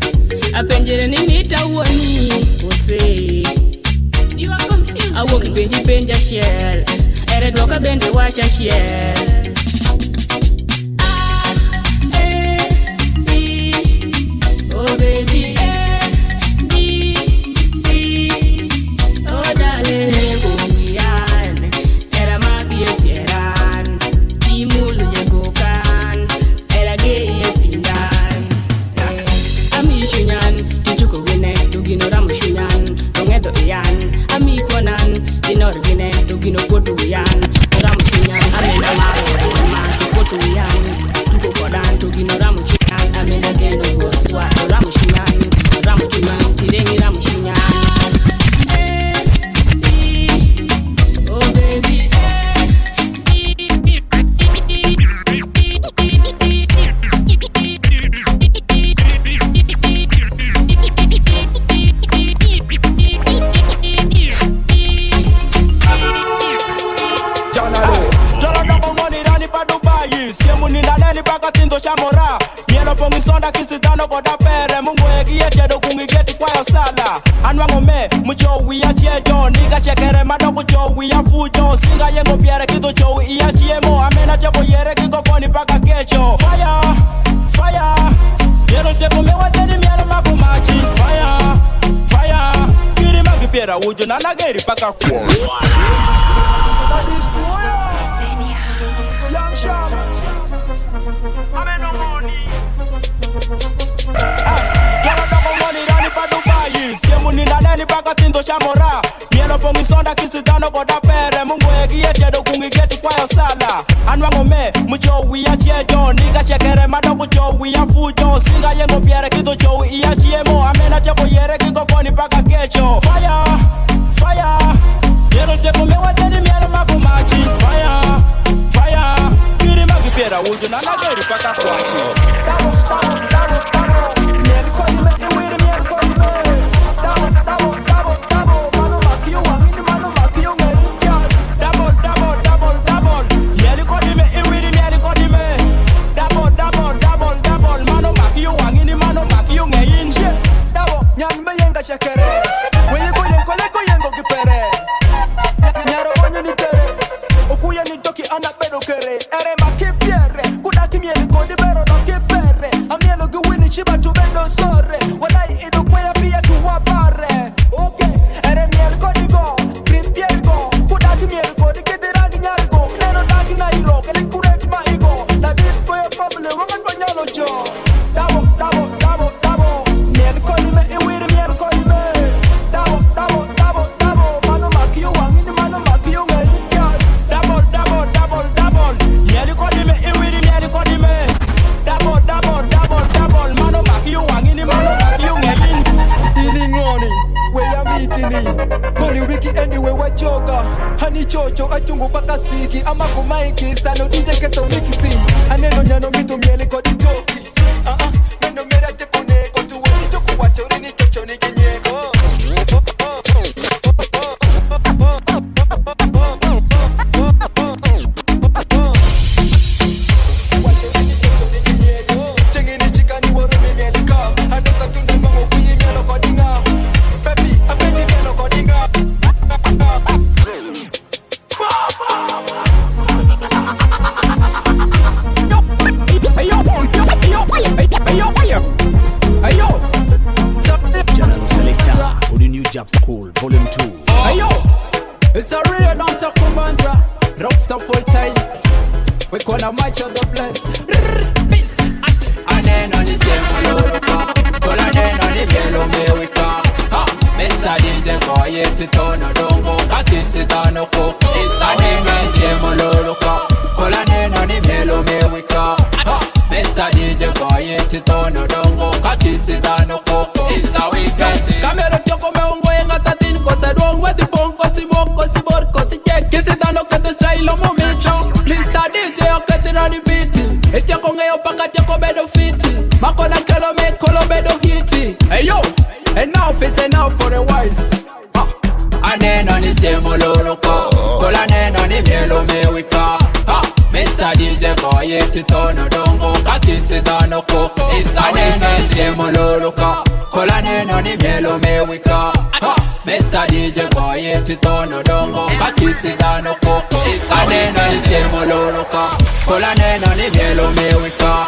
Speaker 16: Apenjere ni mita uoni Kose You are confused. I walk benji benja shell. Ere doka bende wacha shell. Oh baby, B, C, oh darling, Bumian, Era magi e pieran, Timulu ye gokan, Era gay e pindan. Ami shunyan, Tijuko gine, Dugino ramu shunyan, Dongedo iyan, Ami konan, Dinor gine, Dugino kodu iyan, Ramu shunyan, Amena maro, Ma, Kodu iyan, Tuko kodan, Dugino ramu shunyan, Amena geno gos. Iswa ramushinyan, ramuchiman, tirengi ramushinyan. Oh baby.
Speaker 2: Chamora, mielo pongisonda kisitano boda pere mungu egiye do kungigeti kwa yo sala anwango me mucho wiya chejo niga chekere madogo cho wiya fujo singa yengo piere kito cho iya chiemo amena chako yere kiko koni paka kecho fire fire mielo cheko me wateni mielo makumachi fire fire kiri magi piera ujo na nageri paka kwa that is cool young sharp chamora mielo pongisonda kisitano boda pere mungu egiye do kungigeti kwa yo sala anwango me mucho wiya chejo niga chekere madogo cho wiya fujo singa yengo piere kito cho iya chiemo amena chako yere kiko koni paka kecho fire fire mielo cheko me wateni mielo makumachi fire fire kiri magi piera ujo na nageri paka kwachi chekere wewe koyengo kipere nyaro bonye ni tere okuye ni toki ana bedo kere ere makipiere kudaki mieli kodi bero no kipere amielo gwini chiba tu bedo sore walai ido kwaya pia tu wabare okay ere mieli kodi go primier go kudaki mieli kodi kederagi nyari go neno daki na iro kele kurek ma igo na this boy family woman banyalo jo dabo mieli kodi me iwiri mieli kodi Goni wiki anyway wajoga hani chocho achungu paka siki ama kumaiki sano DJ keto mikisi aneno nyano mito miele kodi toki mendo mera tekune kotu wani choku wachori ni chocho ni kinyego chengini chikani woro mi miele ka andoka tunde mango kuyi mielo kodi nga
Speaker 10: JanalO Selector, or the new Jap Skool Vol.2.
Speaker 21: Ayo, it's a real dance of Kumbandra, rockstar full time. We gonna match on the place. Peace. And then on the same Loloka, but and then on the yellow America. Mr. DJ Koye Titono Dongo, Kakisi Danoko. And then on the same Loloka, but and then on the yellow America. Mr. DJ Koye Titono Dongo, Kakisi Danoko. It's a weekend. Camero Choco Meungo en Atatin, Cosa Dongo, the Bongo, Simoko, Siborco, Sijek, Kisi Danoko, the style of Momento. Mr. DJ, Okatin on the beat. Etiakonga Opaka Chaco Bedo Fiti. Makona Kalome, Colobedo Hiti. Hey yo, enough is enough for the wise. And then on the same Loloka, Colanen on the Yellow Mewika. Mr. DJ Koye Titono Dongo, Kakisi Danoko. It's a name, same Loloka. Colanen on the Yellow Mewika. Mr. DJ Koye Titono Dongo, Kakisi Danoko. It's a name, same Loloka. Colanen on the Yellow Mewika.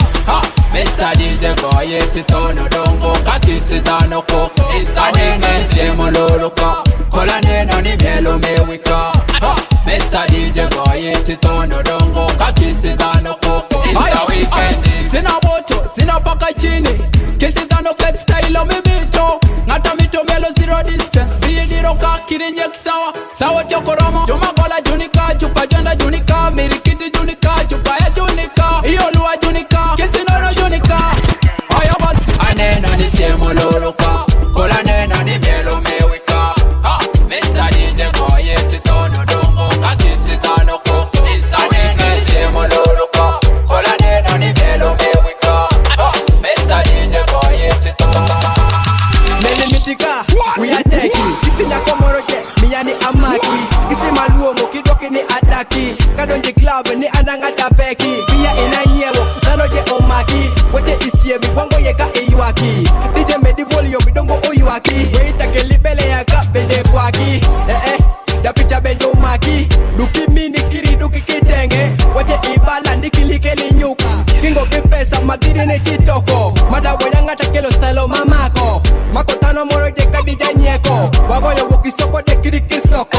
Speaker 21: Mr. DJ Koye Titono Dongo, Kakisi Danoko. It's a name, same Loloka. Colanen on the Yellow Mewika. Mr. DJ Koye Titono Dongo, Kakisi Danoko. It's a weekend. Sina boto, sina paka chini. Kisi Danoko style of me bito. Ngata mito melo zero distance. Biye diroka kirinje kisawa. Sawa chokoroma. Jumagola junika, chupa janda junika. Mirikiti junika, chupa ya junika. Iyo luwa junika, kisi nono junika. Aya basi.
Speaker 1: Anena ni siemo loroka, kola nena ni mielo mewika. Mr. DJ koye chitono dongo, kakisi tano ko. Anena ni siemo loroka, kola nena ni mielo mewika. Mr. DJ koye chitono.
Speaker 6: Mele mitika, we are taking. Kisi na komoroje, miyani amaki. Kisi maluomo, kidoki ni adaki. Kadonji club ni ananga tapeki. Pia inanyewo, nanoje omaki. Wote isiye miwango yeka eyuaki. DJ medi volume, bidongo oyuaki. Weita kelibele yaka bende kwaki. Da picha bendo maki. Luki mini kiri duki kitenge. Wote ibala nikilikeli nyuka. Kingo kipesa madiri ne chitoko. Madawa yanga takelo style mamako. Makotano moroje kadija nyeko. Wagoyo wukisoko de kiri kisoko.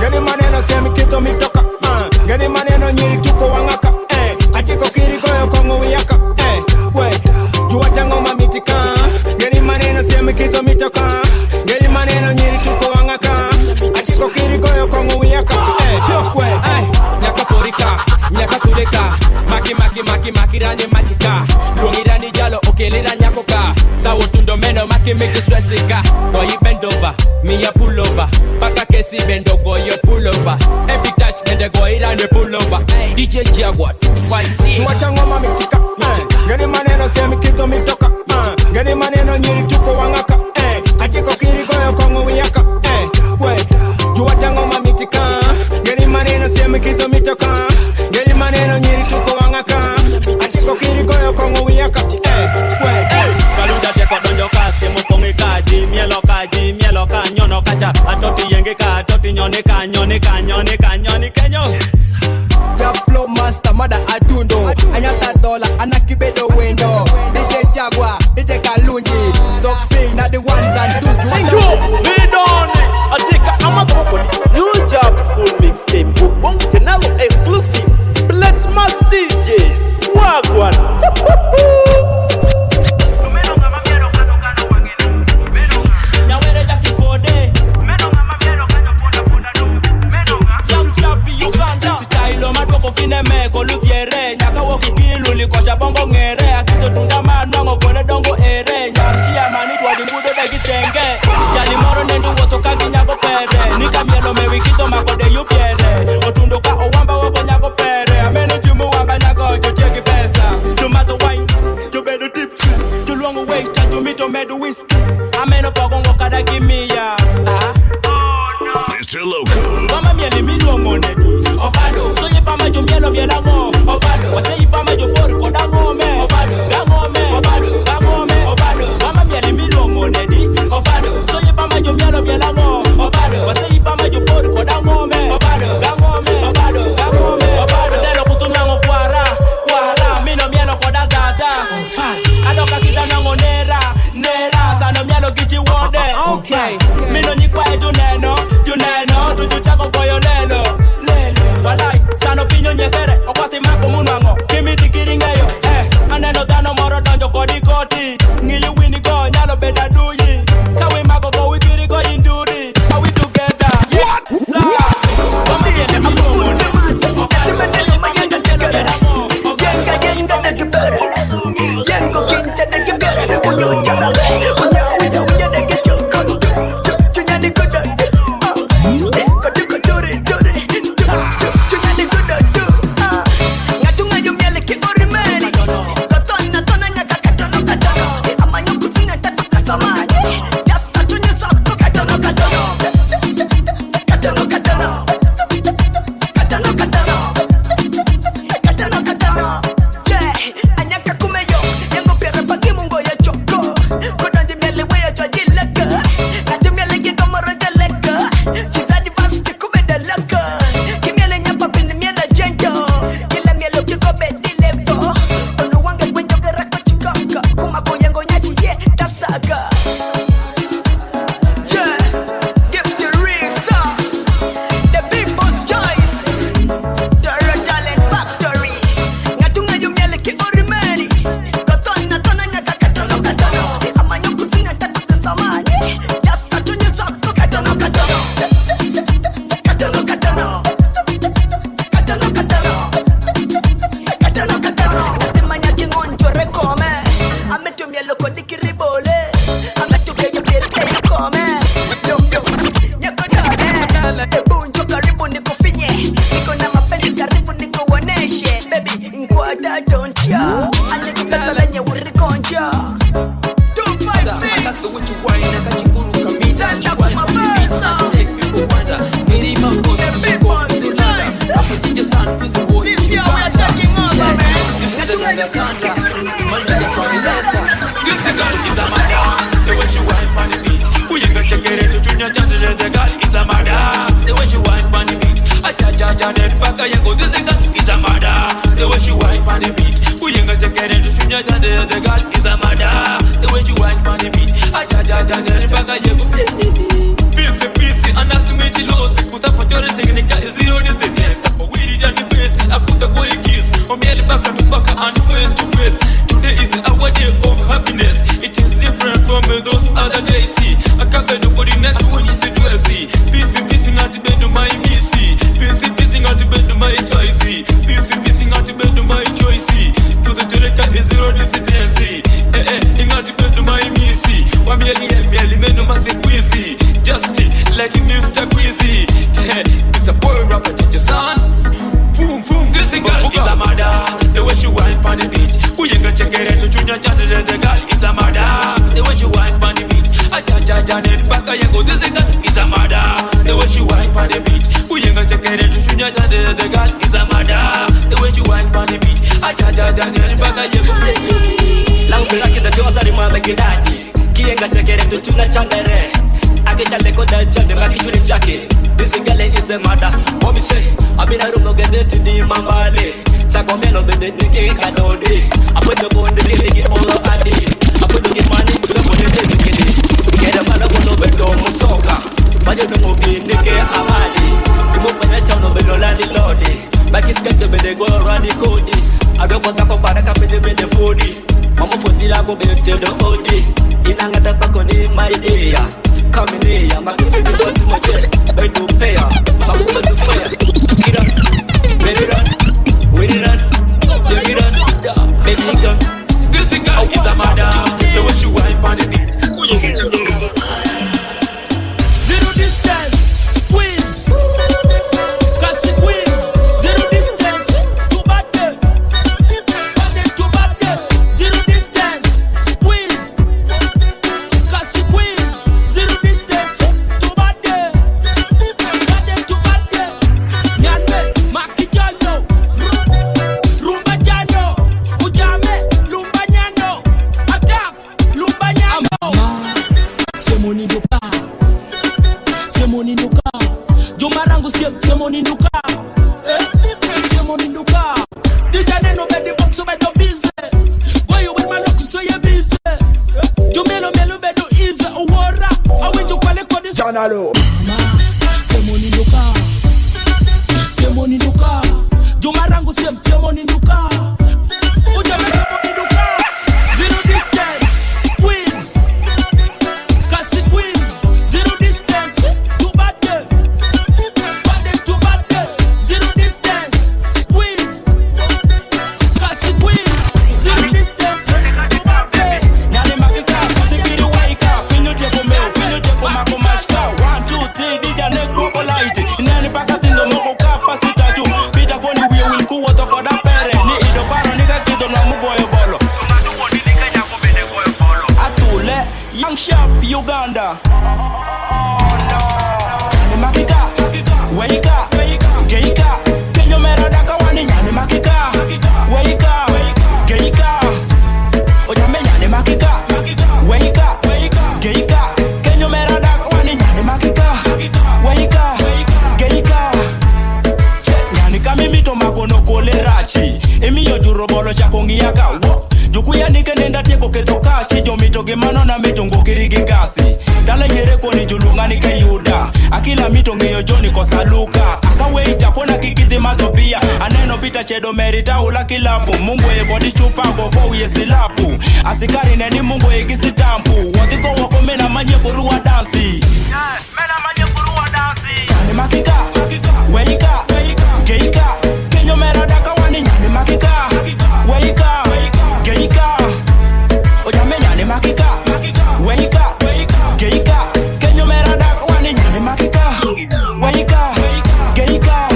Speaker 13: Gani maneno semi kito mitoka. Gani maneno nyiri tuko wangaka. Achiko kiri koyo kongo wiyaka. We, juwata ngoma mitika. Gani maneno semi kito mitoka. Gani maneno nyiri tuko wangaka. Achiko kiri koyo kongo wiyaka. We,
Speaker 21: Nyaka porika, nyaka tuleka. Maki rani machika. Luongirani jalo okelera nyakoka. Sawo tundo meno maki make stressika. Boy bend over, me a pull over. Paka kesi bendo go you pull over. Every touch bende go irani pull over. DJ Jaguar 256.
Speaker 13: juwata ngoma mitika. Gani maneno semi kito mitoka. Gani maneno nyiri tuko wangaka. Achiko kiri koyo kongo wiyaka. We, juwata ngoma mitika. Gani maneno semi kito mitoka. Gani maneno nyiri tuko wangaka. Achiko kiri koyo kongo wiyaka. We,
Speaker 22: Kaluda teko donjo kasi mupongi kaji mielo ka nyono kacha atoti yenge ka atoti nyone kenyo
Speaker 6: Jap flow master mada atundo. Anyata dola anakibedo window. DJ Jaguar, DJ Kalunji. Stock spin na the ones and twos.
Speaker 17: Thank you, Vidonix. Adika Amadoko, new Jap Skool Mixtape, JanalO XclusivE, Bullet Max Deejays, Wagwan.
Speaker 22: Nyawere jaki kode Young Chappy Uganda Sitailo matoko kineme kolupiere Nyaka woki kilu likosha bongo ngere Akito tunda manongo kole dongo ere Nyarshia manit wadimbudo de kitenge Jali moro nendu woto kagi nyako pere Nika mielo mewikito makode yupiere Otundo ka owamba woko nyako pere Amene jumu wanga nyako chocheki pesa Tomato wine, tubedu tipsy Tuluongo wait, tumito medu whiskey Ameno pagongo kada kimia
Speaker 8: Mr. Loco.
Speaker 22: Mama mieli milongo nedi Obado, so ye pama jo mielo mielango Obado, wase ye pama jo pori koda ngome Obado, gangome Obado, mama mieli milongo nedi Obado, so ye pama jo mielo mielango Obado, wase ye pama jo pori koda ngome Obado, gangome Delo kutunango kwara Mino mielo koda gada Adoka kita nango nera Sano mielo kichi wode
Speaker 6: Okay.
Speaker 22: Mino nyikwa juneno Tujuchako koyo lelo Walai, sano pinyo nyetere Okwati mako munango
Speaker 13: JanalO.
Speaker 12: Uganda. Nyani makika, weika, geika. Kenyo mera daka wani nyani makika, weika, geika. Ojame nyani makika, weika, geika. Kenyo mera daka wani nyani makika, weika, geika. Nyani kami to makono kolerachi. Emi yo juro bolo chakongi yaka wo. Jukuya nike nenda teko kezoka chijo mito gemano na mito ngokirigi gasi. Dala yere koni julunga nike yuda. Akila mito ngeyo joni kosaluka. Akawe itakona kikiti mazopia. Aneno pita chedo merita ula kilapu. Mungu kodi chupa koko uye silapu. Asikari neni mungu kisitampu. Watiko wakome na manye kuruwa dansi. Mena manye kuruwa dansi. Nyani makika, weika, geika. Kenyo mera daka wani nyani makika, weika, geika. Ojame nyani makika, weika, geika. Kenyo mera daka wani nyani makika, weika, geika.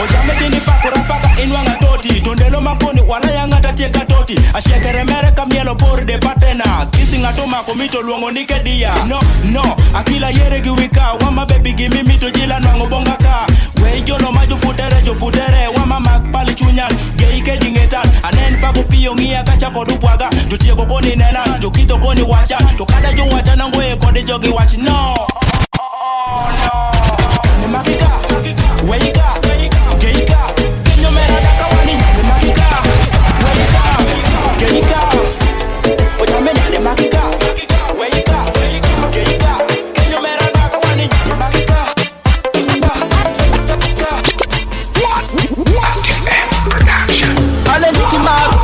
Speaker 12: Ojame chini pakura paka inwanga toti. Tondelo makoni wala yanga tatieka toti.
Speaker 22: Chiekere mere kamielo por de patena. Kissing atoma komito luongo nike dia. No, akila yere gi wika. Wama baby give me mito jila nwango bonga ka. We jono maju futere. Wama mak pali chunyan. Geike dingetan. Anen paku piyo ngia kacha kodubwaga. Tuchie kokoni nena. Jokito koni wacha. Tokada jung wacha nangoe kode jogi watch. No. Makika, weika, geika. Kenyo mera daka wani. Makika, weika, geika. Ojamena de makika, weika, geika. Kenyo mera daka wani. Makika.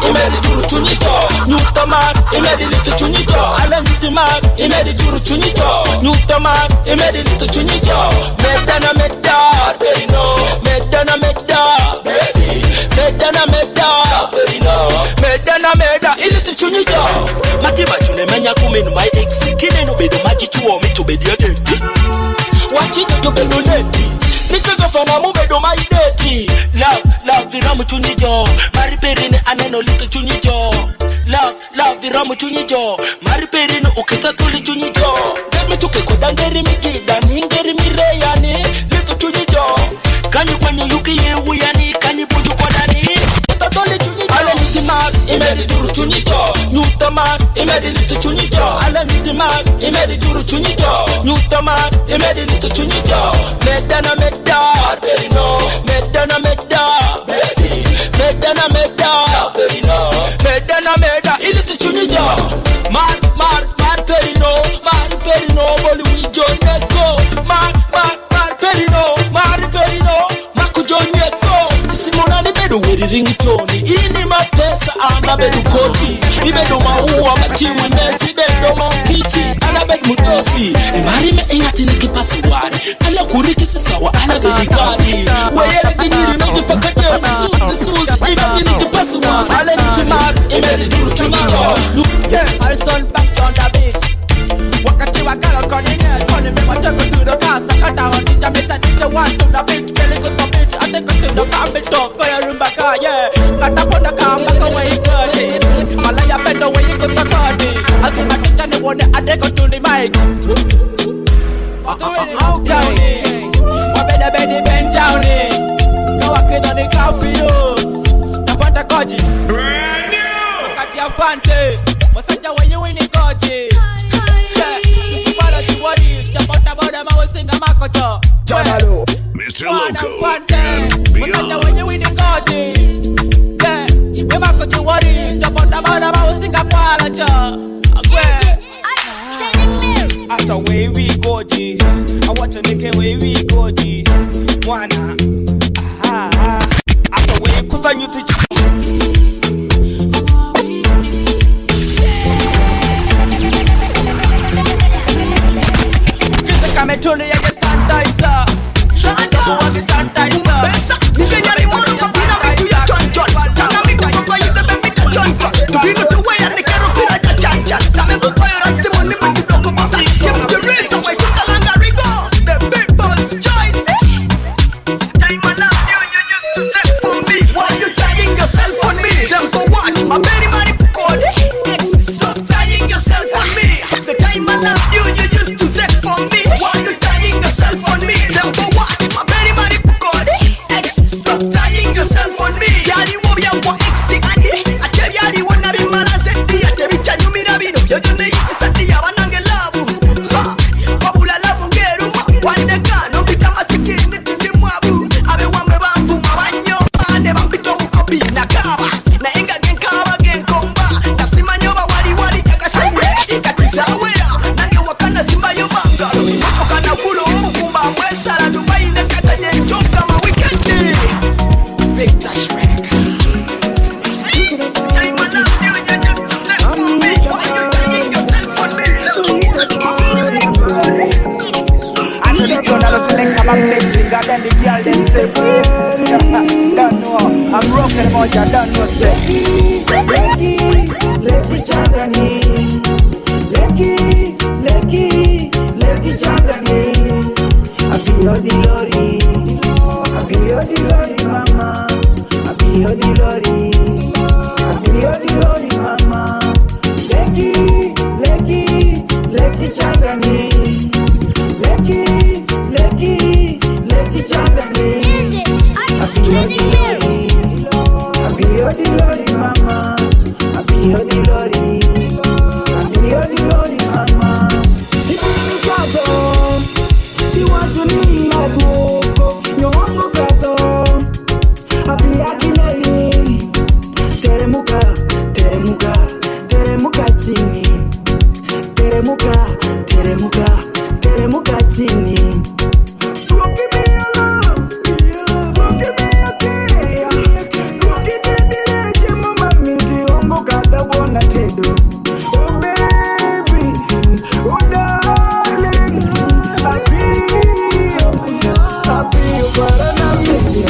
Speaker 22: Imedi juru chunito, Newtoman, imedi litu chunito. Alan Newtoman, imedi juru chunito, Newtoman, imedi litu chunito. Medana medar, baby no. Medana medar, baby. Medana medar, baby no. Medana medar, ilitu chunito. Matiba chune menya kumenu my ex. Kine no bedo maji chuo mi to bedi adeti. Wachito to bedo neti. Nitaka fana mu bedo my deti. Love viramu chunijo. Mari perine aneno lito chunijo. Love viramu chunijo. Mari perine ukita tuli chunijo. Demi tuke kodangeri mikida ningeri mireyani lito chunijo. Kanyi kwenye yuki yewu yani kanyi buju kodani lito tuli chunijo. Ale nitimak imedi juru chunijo. Newtoman imedi lito chunijo. Ale nitimak imedi juru chunijo. Newtoman imedi lito chunijo. Medana medar baby no. Medana medar baby. Medana medar baby no. Medana medar ilito chunijo. Mar perino. Mar perino boli we joneko. Mar perino. Maku joneko. Simona ni bedo weri ringtone. Ini mapesa ana bedo koti. Ni bedo maua matiwi mesi bedo makichi. Ana bedo mudosi. Imari me ingati nikipasi wari. Ala kuriki sawa ana bedo gani. Weyere kinyiri nigi pakate. Suzi. Ingati nikipasi wari. Ale nitimari. Imeri duru chunijo.
Speaker 12: Yeah, Harrison Banks on the beat. Wakati wakala koni net. Koni me wateko to the casa. Kata hotija mesa DJ one to the beat. Kele kuto beat. Ate kuto the kabito. Koya rumba ka yeah. Kata ponda kamba kwa wei kodi. Malaya bendo wei kuto kodi. Asuma kicha ni wone adeko to the mic. Towni. Wabeda bedi ben towni. Kawa kido ni kafio. Napata koji. Wakati ya fante. Masanja wei wini koji.
Speaker 8: JanalO, Mr. Loco, and beyond.
Speaker 22: After way we go, G. I want to make a way we go, G. Wanna. After way you could you to
Speaker 12: Kametoni ya sanitizer. Sanitizer. Nigeria moro kapina mikuya chonchon. Tana miko kwa yule bemika chonchon. Tubino tuwe ya nikero pira cha chancha. Tame kwa yo rasti moni mtidoko mata. Ship the race away to Talanga Rigo. The big boss choice. Time I love you used to step for me. Why you tying yourself on me? Sempo what? My very mari code. Stop tying yourself on me. The time I love you used to step for me. Why you tying yourself on me? Sempo what? My very mari code. Stop tying yourself on me. Yali wo ya kwa exi ani. Ate yali wona bi malazeti. Ate bi chanyu mirabino. Yo jone iti sati ya wanange labu. Ha. Wabula labu ngeru ma. Wande kano bita masikini tindi mwabu. Abe wame bambu mawanyo. Ane bambito mukobi na kaba. Na inga gen kaba gen komba. Kasima nyoba wali jaga sawe. Katizawea. Nange wakana simba yobanga. Wakana bulo kumba mwesa la Dubai na katanye njoka ma weekendi. Big touch rack.
Speaker 18: Then the girl them say, don't know, I'm rocking about ya, don't know say. Leki changani, leki changani. Abiyo di lori mama, abiyo di lori.
Speaker 14: lori mama. Leki changani. Leki changani. Abiyo di lori mama. Abiyo di lori mama. Ibini kato, tiwashuni mabuko, nyongo kato. Abiya kineli, teremuka chini. Teremuka chini. Oh baby, oh darling, Apio para na misi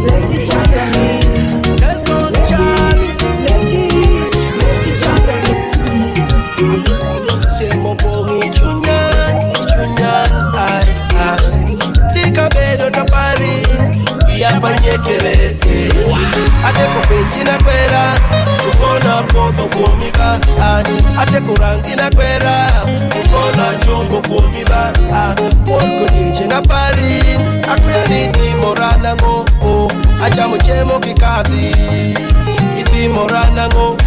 Speaker 14: Leki changani. Leki changani.
Speaker 4: Semo bongi chunyan, tika bedo tapari, iya banyekerete. Ate kupenji na kwera, ukona poto kumika. Ate kurangi na kwera, ukona chombo kumika. Woko niche na pari, akuya niti morana ngo. Acha mchemo kikazi, iti morana ngo.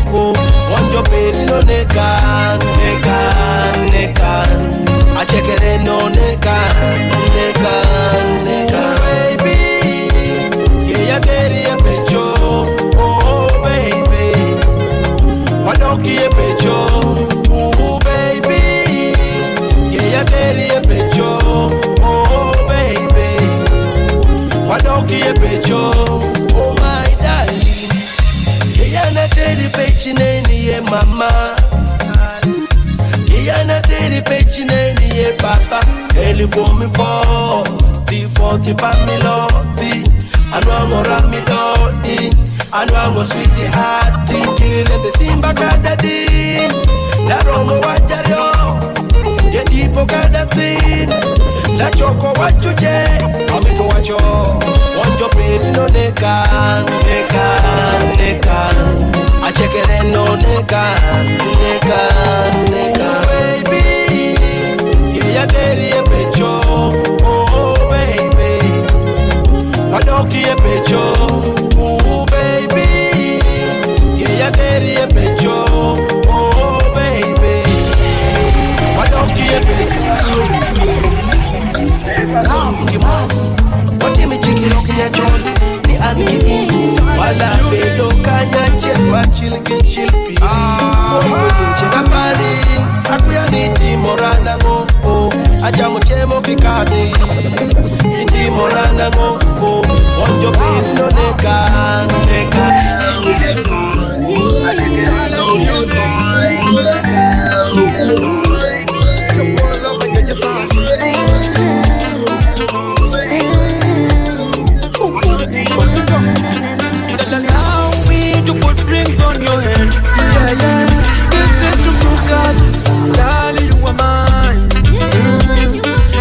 Speaker 4: Wanjo peri no nekan. Achekere no nekan. Baby, yeah, teri ya pecho. Oh baby, wadoki ya pecho. Oh baby, yeah, teri ya pecho. Oh baby, wadoki ya pecho. Oh my darling, yeah, na teri pechi neni ye mama. Yeah, na teri pechi neni ye papa. Eli komi for the family. Anwango ramidodi, anwango sweetie hearty. Kirile besimba kadadi, la romo wajario, ye dipo kadatin, la choko wachuje, amito wacho, wanjo peri no nekan. Achekere no nekan. Baby, yeah, teri ye pecho. Oh baby, wadoki ye pecho. Oh baby, yeah, teri ye pecho. Oh baby, wadoki ye pecho. Wati michikiro kinyachoni ni angi. Wala bedo kanya chepa chilpi. Woko na pari, akuya niti morana ngo. Acha mchemo kikazi, iti morana ngo. Wanjo pili no nekan.
Speaker 5: Allow me to put rings on your hands. Yeah. This is to prove that, darling, you are mine.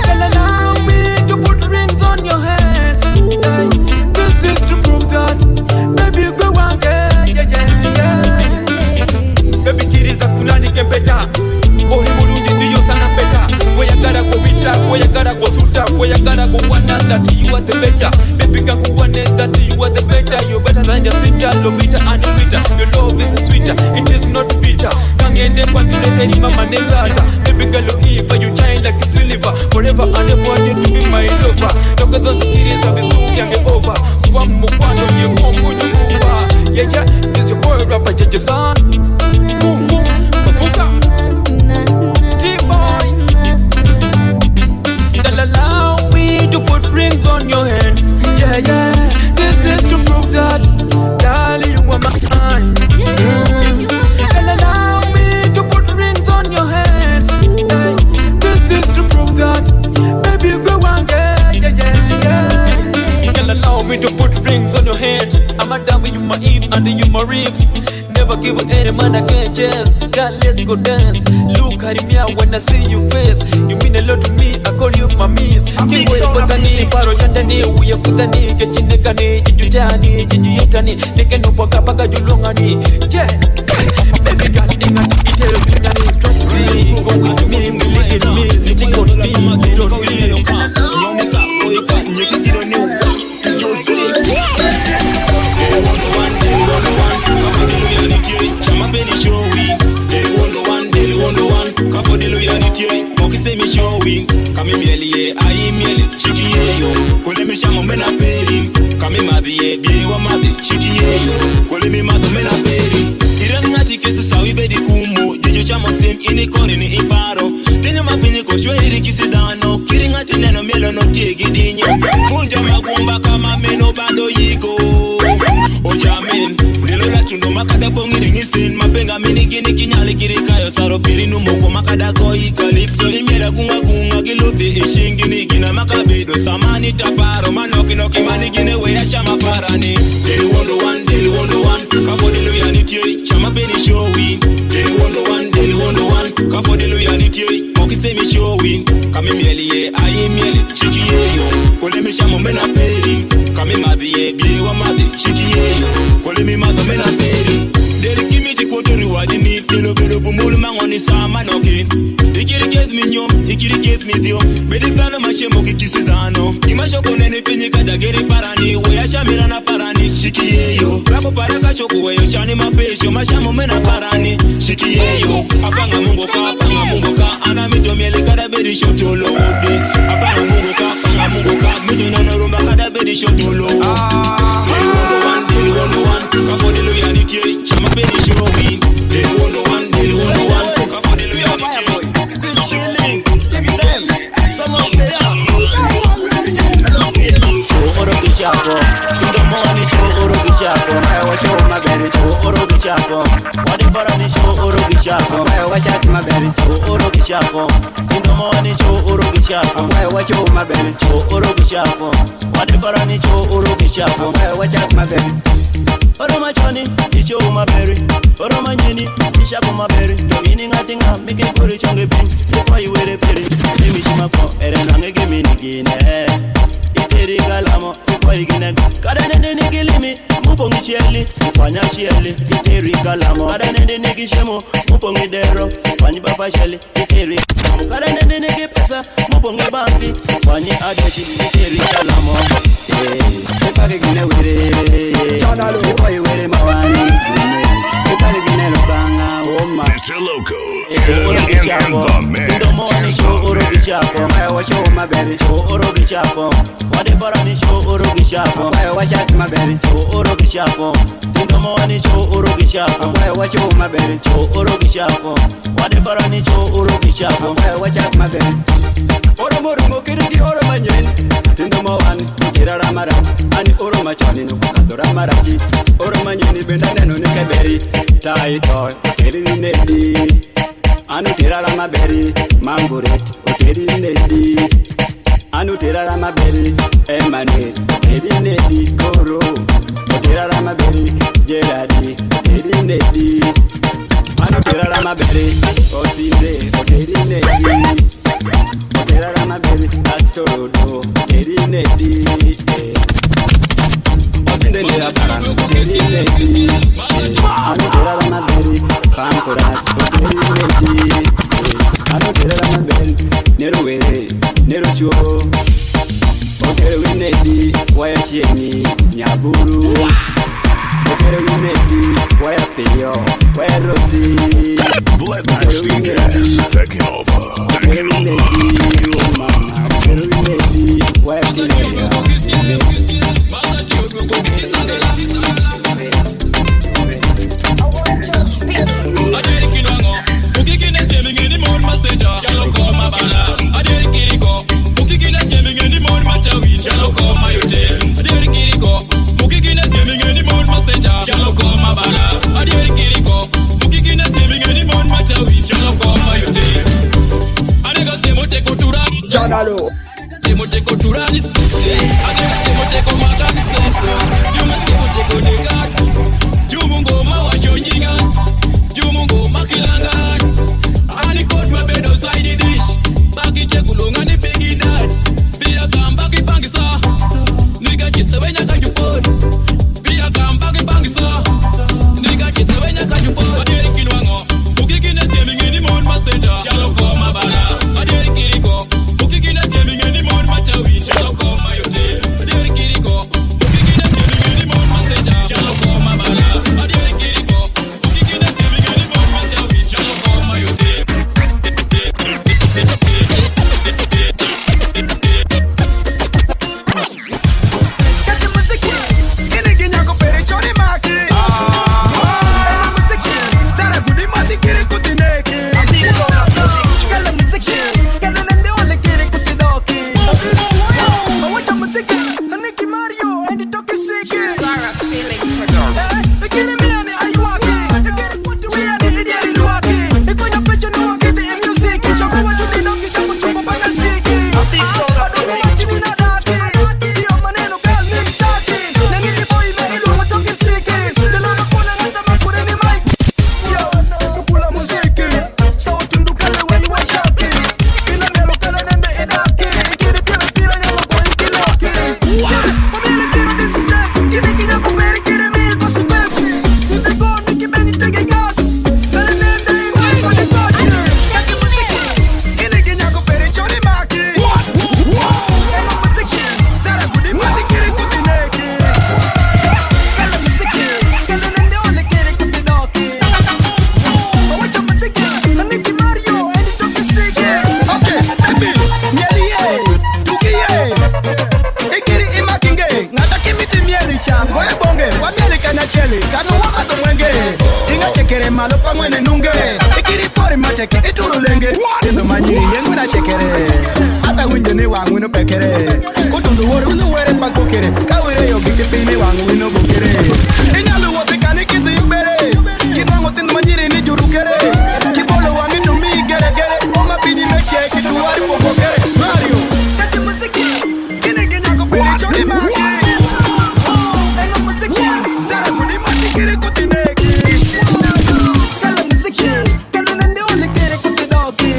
Speaker 5: Allow me to put rings on your hands. This is to prove that, baby, go on, yeah. Baby, kiriza kunani kempeta. Ori murundi ndiyo sana peta. Weyagara go wita, weyagara go suta, weyagara go wana that you are the better. Baby, can go one that you are the better. You're better than just Jacinta, Lobita and Rita. Your love is sweeter, it is not bitter. Kangende kwa kile mama netata. Baby girl, you shine like a silver. Forever and ever wanted to be my lover. Toka zonzo kiriza vizuri yange over. Kwa mkwano ye kongo nyukuwa. Yeah, this your boy rapper Jap Skool. Boom, boom, babuka. T-boy. Allow me to put rings on your hands. Yeah. This is to prove that, darling, you are mine. Allow me to put rings on your hands. This is to prove that, baby, go on, yeah. Allow me to put rings on your hands. I'm a W, my Eve, and you my ribs. never give any man a chance. God, let's go dance. Look at me when I see you face. You mean a lot to me, I call you my miss. Kingo ipotani, paro yandani, uya futani, kechinekani, jijutani, jijuyetani, nekeno paka paka julongani. Yeah, baby girl, inga itero kinyani. Trust me, go with me, we live in me, sitting on me, don't be.
Speaker 22: Funja magumba kama meno bado yiko. Ojamin, nilola tundo makada pongi ngisin mapenga mini gini kinyale kirikayo saro pirinu moko makada koi calypso imela kunga giluthi ishingini gina makabedo samani taparo manoki noki mani gine weya shama parani. Deli wondo one, kafo delu ya nitie chama peni showi. Deli wondo one, kafo delu ya nitie mokise mi showi. Kami mieli ayi mieli chiki yeyo. Kole mi shamo mena peri. Kami madhi ye biwa madhi chiki yeyo. Kole mi madho mena peri. Deli kimi jikoto riwadi ni pelo pelo bumulu mangoni sama noki. Ikiri ket mi nyom, ikiri ket mi dio. Bedi kano mashemo kikisi dano. Kimasho konene pinyi kajageri parani. Weya shamira na parani chiki yeyo. Lako paraka shoku weyo chani mapesho. Mashamo mena parani chiki yeyo. Apanga mungo ka ana mito miele kada bedi shotolo ude. Apanga mungo ka mito nana rumba kada bedi shotolo. Deli wondo one, kafo delu ya nitie chama bedi showi. Deli wondo one, kafo delu ya nitie. Chilling, give me them. Some of them.
Speaker 3: Oro bichako, in the morning show oro bichako. I was show my baby show oro bichako. What if I show oro bichako? I was at my baby show oro bichako. In the morning show oro bichako. I was show my baby show oro bichako. What if I show oro bichako? I was at my baby. Oro machoni, icho umaberi. Oro manyini, ishako maberi. Domini ngatinga, miki kuri chonge ping. Before you wear a peri, emi shimako, erenange gimi nigine. Iteri galamo, before you gine. Kadane nigi limi, mupongi chieli, upanya chieli. Iteri galamo, kadane nigi shemo, mupongi dero, upanyi baba chieli. Iteri galamo, kadane nigi pesa, mupongi banki, upanyi adeshi. Iteri galamo, epake gine wire. JanalO, before you wear mawani, epake gine lobanga, oh my.
Speaker 8: Mr. Loco, and the man.
Speaker 3: In the morning show oro bichako. I was show my baby show oro bichako. What if I show oro bichako? I was at my baby show oro bichako. In the morning show oro bichako. I was show my baby show oro bichako. What if I show oro bichako? I was at my baby. Oro morumo kiridi oro manyen. In the morning, kira ramarati. Ani oro machani no kukadora marati. Oro manyen benda neno nekeberi. Tai toy kiridi nedi. Anu tira rama beri, mangoret, oteri nedi. Anu tira rama beri, emane, oteri nedi. Koro, otira rama beri, jeladi, oteri nedi. Anu tira rama beri, osinde, oteri nedi. Otira rama beri, astorodo, oteri nedi. Osinde nera paran, oteri nedi. Anu tira rama beri, pankoras, oteri nedi. Anu tira rama beri, nero were, nero show. Oteri nedi, waya chieni, nyaburu. Oteri nedi, waya peyo, waya rosi.
Speaker 8: Bullet Max Deejays, taking over.
Speaker 3: Oteri nedi, oh mama. Oteri nedi, waya peyo.
Speaker 18: JanalO.
Speaker 22: You
Speaker 12: Tinga chekere malo pangwene nunge. Ikiri pori mateke iturulenge. Tindo manyiri yengu na chekere. Ata winjo ni wangu no pekere. Kutundu wori unu were pakokere. Kawire yo gike pini wangu wino bukere. Inyalu wapikani kitu yubere. Kinwango tindo manyiri ni jurukere. Kibolo wangi numi gere gere. Oma pini meche kitu wari pokokere. Mario, kati musiki. Kine kina kupini chori maki. Zara kuni matikiri kutineki. Kala musiki. Kala nende ole kere kutidoki.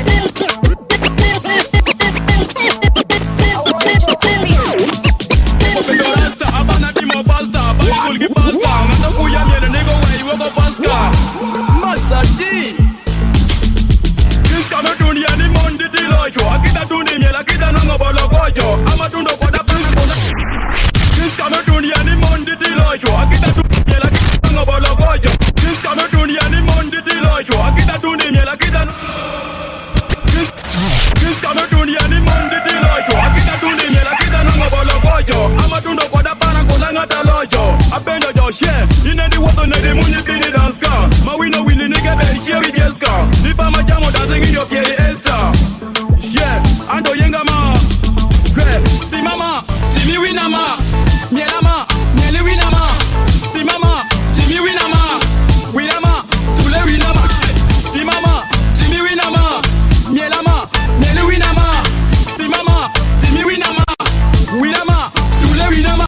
Speaker 22: Master G. This come to the any Monday Dilojo. Akita to the miela kita nanga bolo gojo. Amatundo kwa da panga bona. This come to the any Monday Dilojo. Akita to the miela kita nanga bolo gojo. This come to the any Monday Dilojo. Akita to the miela kita. This come to the any Monday Dilojo. Akita to the miela kita nanga bolo gojo. Amatundo kwa da panga bona ngata lojo. Abenjo jo share. Inende wato na de muni bini dance ka. Ma we know we need nigga be share with yes ka. Nipa majamo dancing in your Pierre Esther. Yeah, ando yenga ma. Great. Ti mama, ti mi wina ma. Miela ma, mieli wina ma. Ti mama, ti mi wina ma. Wina ma, tule wina ma. Ti mama, ti mi wina ma. Miela ma, mieli wina ma. Ti mama, ti mi wina ma. Wina ma, tule wina ma.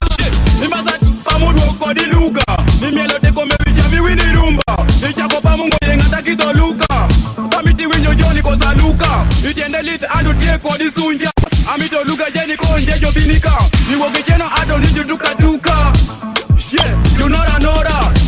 Speaker 22: Nimazati pamodo kwa di luga. Nimielo de kome vija mi wini rumba. Ichako pamungo yenga takito luka. Pamiti winyo joni kosa luka. Itiende lite andu tie kwa di sunja. Amito luka jeni konje jo binika. Niwoke cheno ado niju tuka tuka. Shit, you nora.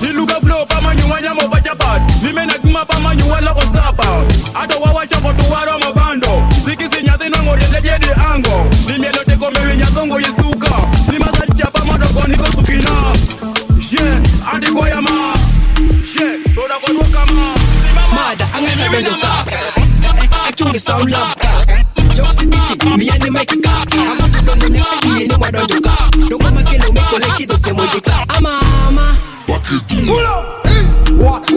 Speaker 22: Ni luka flow pama nyuwa nyamo bachapat. Nimena kuma pama nyuwa loko stapa. Ato wawa chako tuwaro mabando. Nikisi nyati nango dende jedi ango. Nimielo de kome winya zongo yesuka. Nimazati chapa madoko niko sukina. Yeah, andi kwa yama. Yeah, toda kwa duka ma.
Speaker 6: Mada, angana bendoka. Achungi sound labka. Joksi biti, miyani maikika. Akutu dongo nyakati yeni wadonjoka. Dongo makelo meko leki dose mojika. Ama.
Speaker 11: Pull up. What?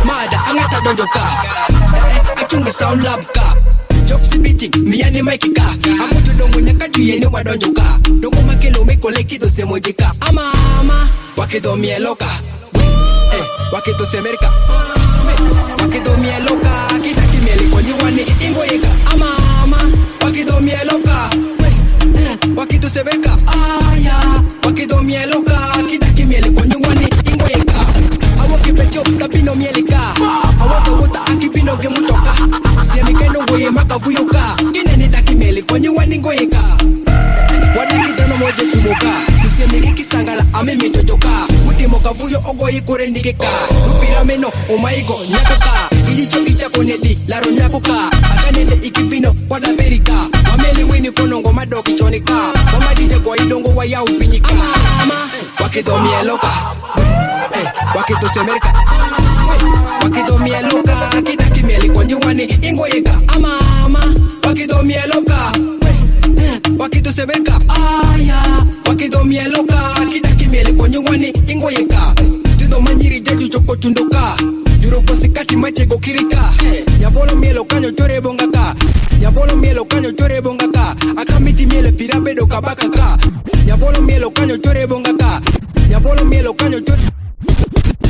Speaker 6: Mada, angata donjoka. Achungi sound labka. Joksi biti, miyani maikika. Akutu dongo nyakati yeni wadonjoka. Dongo makelo meko leki dose mojika. Ama. Wakido mieloka. Wakido semerika. Wakido mieloka. Kidaki mieli kwa nyuwani ingoyeka. Ama. Wakido mieloka. Wakido semerika. Wakido mieloka. Kidaki mieli kwa nyuwani ingoyeka. Awoki pecho tapino mielika. Awoto wota akipino gemutoka. Siemikeno goye makavuyoka. Kineni taki mieli kwa nyuwani ingoyeka. Wadiki dono moje kumoka. Kusiemiki kisangala ame mitojoka. Utimoka vuyo ogoyi kurendikeka. Lupira meno omaigo nyakoka. Ilicho ichako nedi laro nyakoka. Akanende ikipino kwa daberika. Mameli wini konongo madoki chonika. Mama dije kwa idongo wa ya upinyika. Ama wakido mieloka. Wakido semerika. Wakido mieloka. Kidaki mieli kwa nyuwani ingoyeka. Ama wakido mieloka. Wakido semerika. Wakido mieloka. Kidaki mieli kwa nyuwani ingoyeka. Tindo manjiri jaju choko tundoka. Yuroko sikati machego kirika. Nyabolo mielo kanyo chore bongaka. Nyabolo mielo kanyo chore bongaka. Akamiti miele pirabedo kabakaka. Nyabolo mielo kanyo chore bongaka. Nyabolo mielo kanyo chore.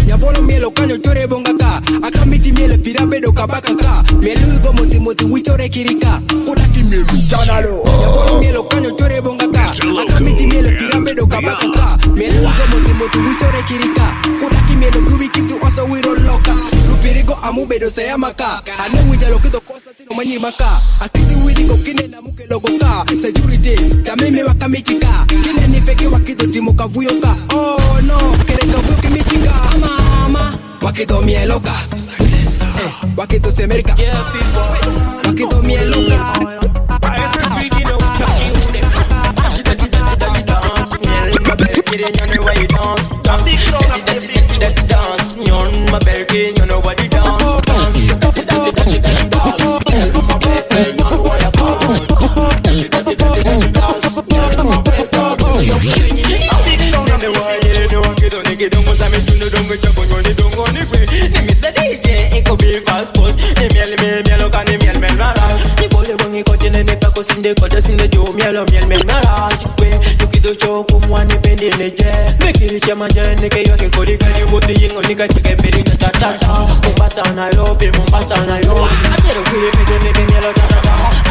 Speaker 6: Nyabolo mielo kanyo chore bongaka. Akamiti miele pirabedo kabakaka. Mielu go moti wichore kirika. Kodaki mielu JanalO. Nyabolo mielo kanyo chore bongaka. Akamiti miele pirabedo kabakaka. Mielu go moti wichore kirika. Kodaki mielo kubikitu oso wiro loka. Lupirigo amubedo sayamaka. Ane wijalo kito kosa tino manyimaka. Akiti wirigo kine na muke logoka. Security, tameme wakamichika. Kine nipeke wakito timoka vuyoka. Oh no, kereka vuyo kimichika. Ama, wakito mieloka. Wakito semerika. Wakito mieloka.
Speaker 13: Miele wa yele no kido niki dongo sami tunu dongo chako nyoni dongo nikwe. Ni Mr. DJ iko be fast post. Ni mielo ka ni miel mara. Ni bole wangi kote ne pako sinde kote sinde jo mielo miel mara. Chikwe nukido choko mwane pende neje. Nikiri chama je nike yoke kodi kani wote yingo nika chike peri kata tata. Mombasa Nairobi, Mombasa Nairobi. Ajero kiri peke nike mielo tata.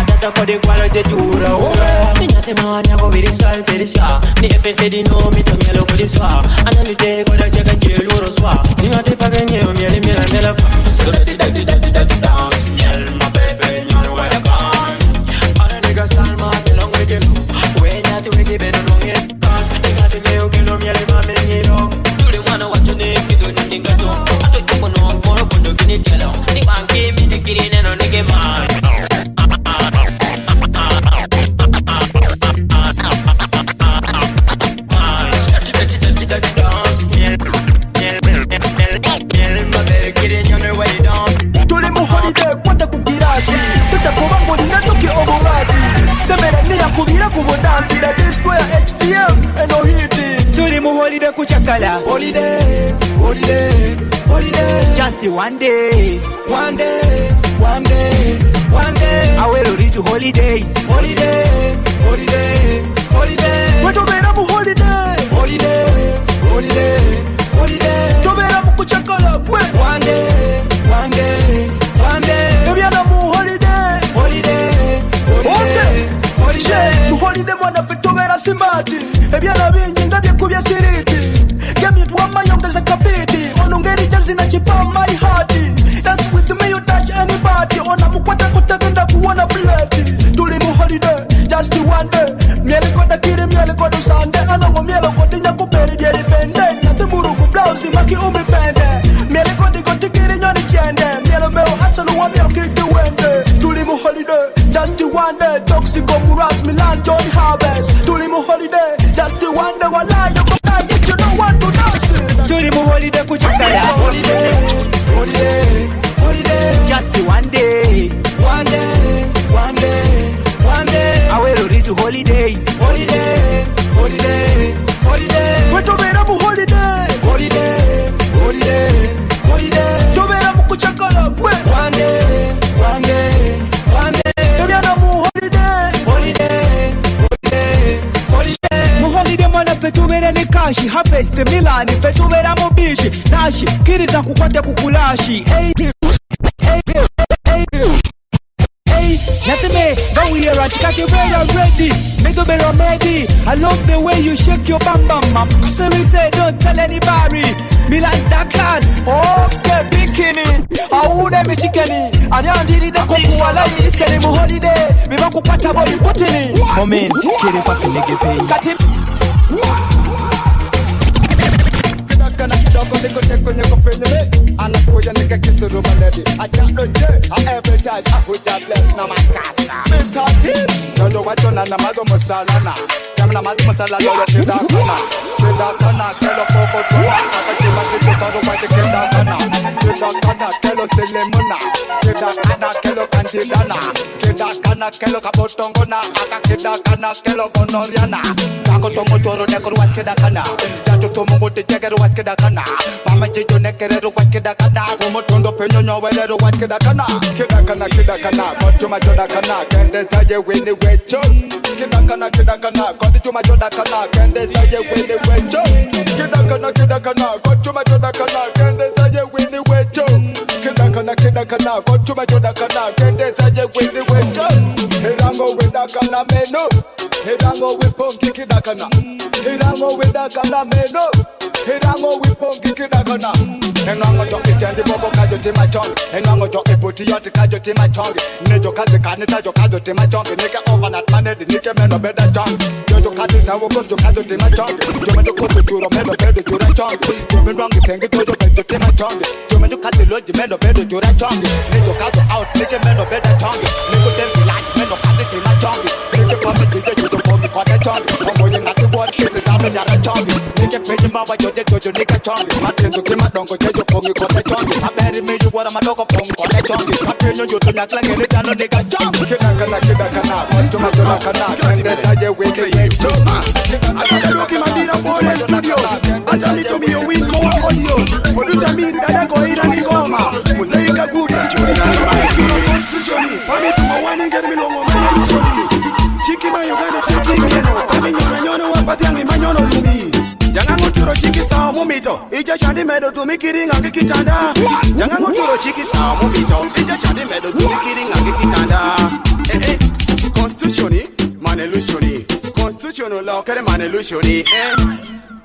Speaker 13: Atata kodi kwalo je jura ura. Minyate mawanya ko virisal perisha. Mi FF di no mi to mielo kodi swa. Analite koda cheka jelu roswa. Ningate pake nyeo miele fa. So dirty dance, miel my baby, you know where to come. All the niggas salma, belong with you. When you to wake better long it. Cause they got the mail, kill me, my man, you know. You the one what you need, you don't think I do. I don't think I know, for a good guinea jello. The man gave me the kitty and on the game man. Kuchakala holiday, holiday, holiday. Just one day, one day, one day, one day. I will reach holidays, holiday, holiday, holiday. What do we have holiday, holiday, holiday, holiday. Do we have kuchakala? One day, one day, one day. Do we have holiday, holiday, holiday, holiday. Holiday mwana fetobera simati. Ebyana bingi ngabye kubya siriti. Get one my young there's a capiti. Onungeri just in a chip on my hearty. Dance with me, you touch anybody. On a mukwata kutagenda kuona plati. Tulimu holiday, just the one day. Miele koda kiri, miele koda sande. Ana mo miele koda nyaku peri dieri pende. Nyate muruku blouse, maki umi pende. Miele koda koti kiri nyoni kiende. Miele meo atsalu wa miele kiki wende. Tulimu holiday, just the one day. Toxico Muras, Milan, Johnny Harvest. Tulimu holiday, just the one day. Wala you go die if you don't want to dance. Tulimu holiday kuchakala. Holiday, holiday, holiday. Just one day, one day, one day, one day. I will reach holidays. Holiday, holiday, holiday. We to be a holiday, holiday, holiday, holiday. To be a kuchakala. One day, one day, one day. To be a holiday, holiday, holiday, holiday. Mu holiday mwana fetubere ni kashi. Harvest Milan fetubera mu bishi. Nashi kiriza kukwate kukulashi. Hey, hey, hey, hey. Nothing me, go here, I got you ready. Make a better ready. I love the way you shake your bam bam bam. Cause we say don't tell anybody. Me like that class. Okay, bikini. I would have a chicken. And I did it. I come to a lady. Send him a holiday. We don't put a body put in it. Moment, kidding fucking nigga pain. Got him. Kana kidogo niko teko nyeko penye anakuja nika kitu rubaledi ajado je every time ahuja bless na makasa mitati ndo wacho na mago musalana kama na mago musala lolo tida kana kelo poko tuna akachima kitoro wache tida kana kelo selemuna tida kana kelo kandidana tida kana kelo kabotongona akakida kana kelo bonoriana kako tomo toro neko wache kana jato tomo bote jagero wache kana mama jijo nekero wache kana como tondo penyo nyowero wache kana kida kana kotuma joda kana kende saje wini wecho kida kana kotuma joda kana kende saje wini wecho kida kana kotuma joda kana kende saje wini wecho kida kana kotuma joda kana kende saje wini wecho hirango wenda kana meno hirango wipongi kida kana hirango wenda kana meno hirango wipongi kida kana enango jo itendi bobo kajo tema chong enango jo epoti yote kajo tema chong nejo kaze kanita jo kajo tema chong nike overnight maned nike meno beda chong jo kaze sawo ko jo kajo tema chong jo meno ko turo meno bedo jura chong jo meno rangi tengi jo bedo tema chong jo meno kaze loji meno bedo jura chong nejo kazo out nike meno beda chong niko tempi like meno kaze tema chong nike kwa mejije jo komi kwa de chong omo yenga tu what is it ame nyaka chong nike peji mawa jo nike chong matenzo kima dongo jo pongi kwa de chong aberi me you what am doko pongi kwa de chong apenyo yo to nyakla ngene tano nike chong kida kana kotuma joda kana kende saje wende wecho akakero kimadira for studios
Speaker 2: turo chiki sao mumito ija chandi medo tumi kiringa kikitanda jangango turo chiki sao mumito ija chandi medo tumi kiringa kikitanda constitutioni manelusioni constitutional law kere manelusioni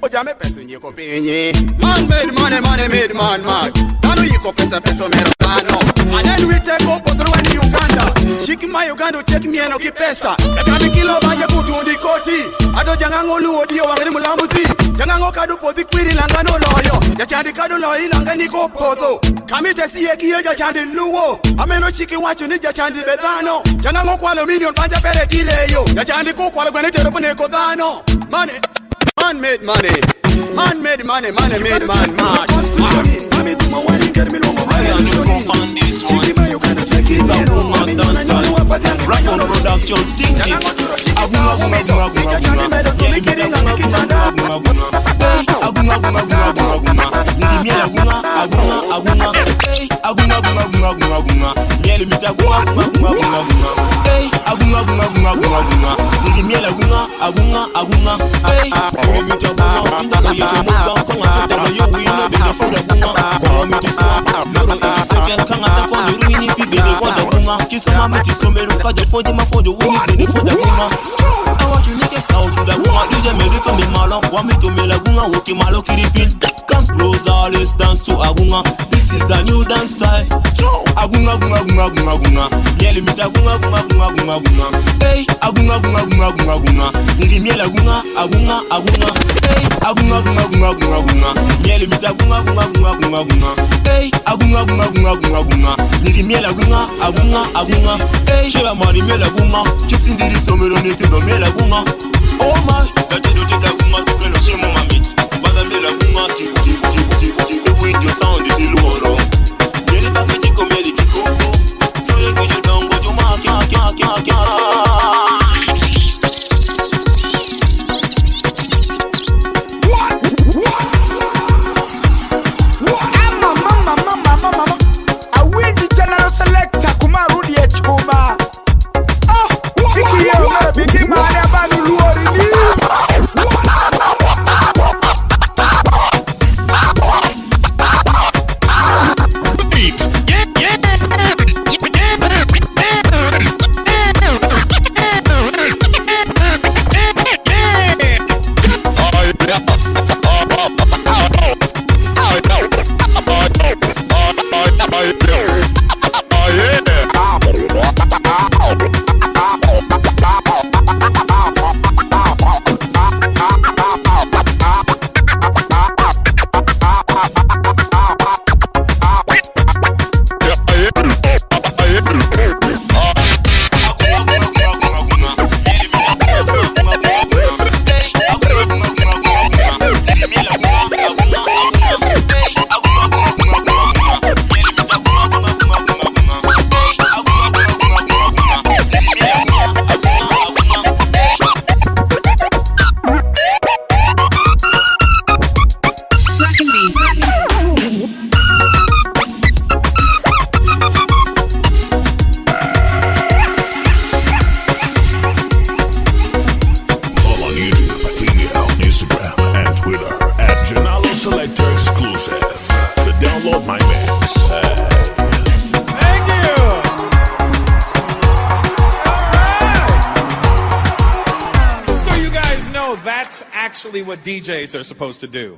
Speaker 2: ojame peso nyeko penye man made money made man mad nanu yiko pesa mero tano and then we take up through in Uganda shiki my Uganda take me eno kipesa katabi kilo banje kutundi koti ato jangango luo dio wangeni mulamuzi jangango kadu podi kwiri langano loyo ya chandi kadu loyi langani ko podo kamite siye kiyo ja chandi luo ameno chiki wacho ni ja chandi bedano jangango kwalo million banje pere tileyo ya chandi ko kwalo gwene tero pone kodano money man made money made man mad mami tuma wani get me no money chiki mayo kana cheki zero mami tuna nyoni wapa tangi rap on production thing is agunga niri miela agunga mieli mita agunga hey agunga niri miela agunga hey mieli mita agunga yete muga konga tata yo wino bega for agunga kwa miti swa loro iti second kanga ta kwa ruini bibele kwa agunga kisoma miti somero kaje foje mafojo wini bele for agunga I want you niggas out to the agunga ije medika mi malo wa mito mela agunga woki malo kiripil come Rosales dance to agunga this is a new dance style agunga mieli mita agunga hey agunga niri miela agunga hey agunga mieli mita agunga hey agunga niri miela agunga hey shela mari miela agunga kisindiri somero nete do miela agunga oh my date do te agunga to kelo shemo mamit bada miela agunga ti with your sound ti loro mieli pakeji ko mieli kikoko so ye ko je dongo jo ma kya
Speaker 19: What DJs are supposed to do.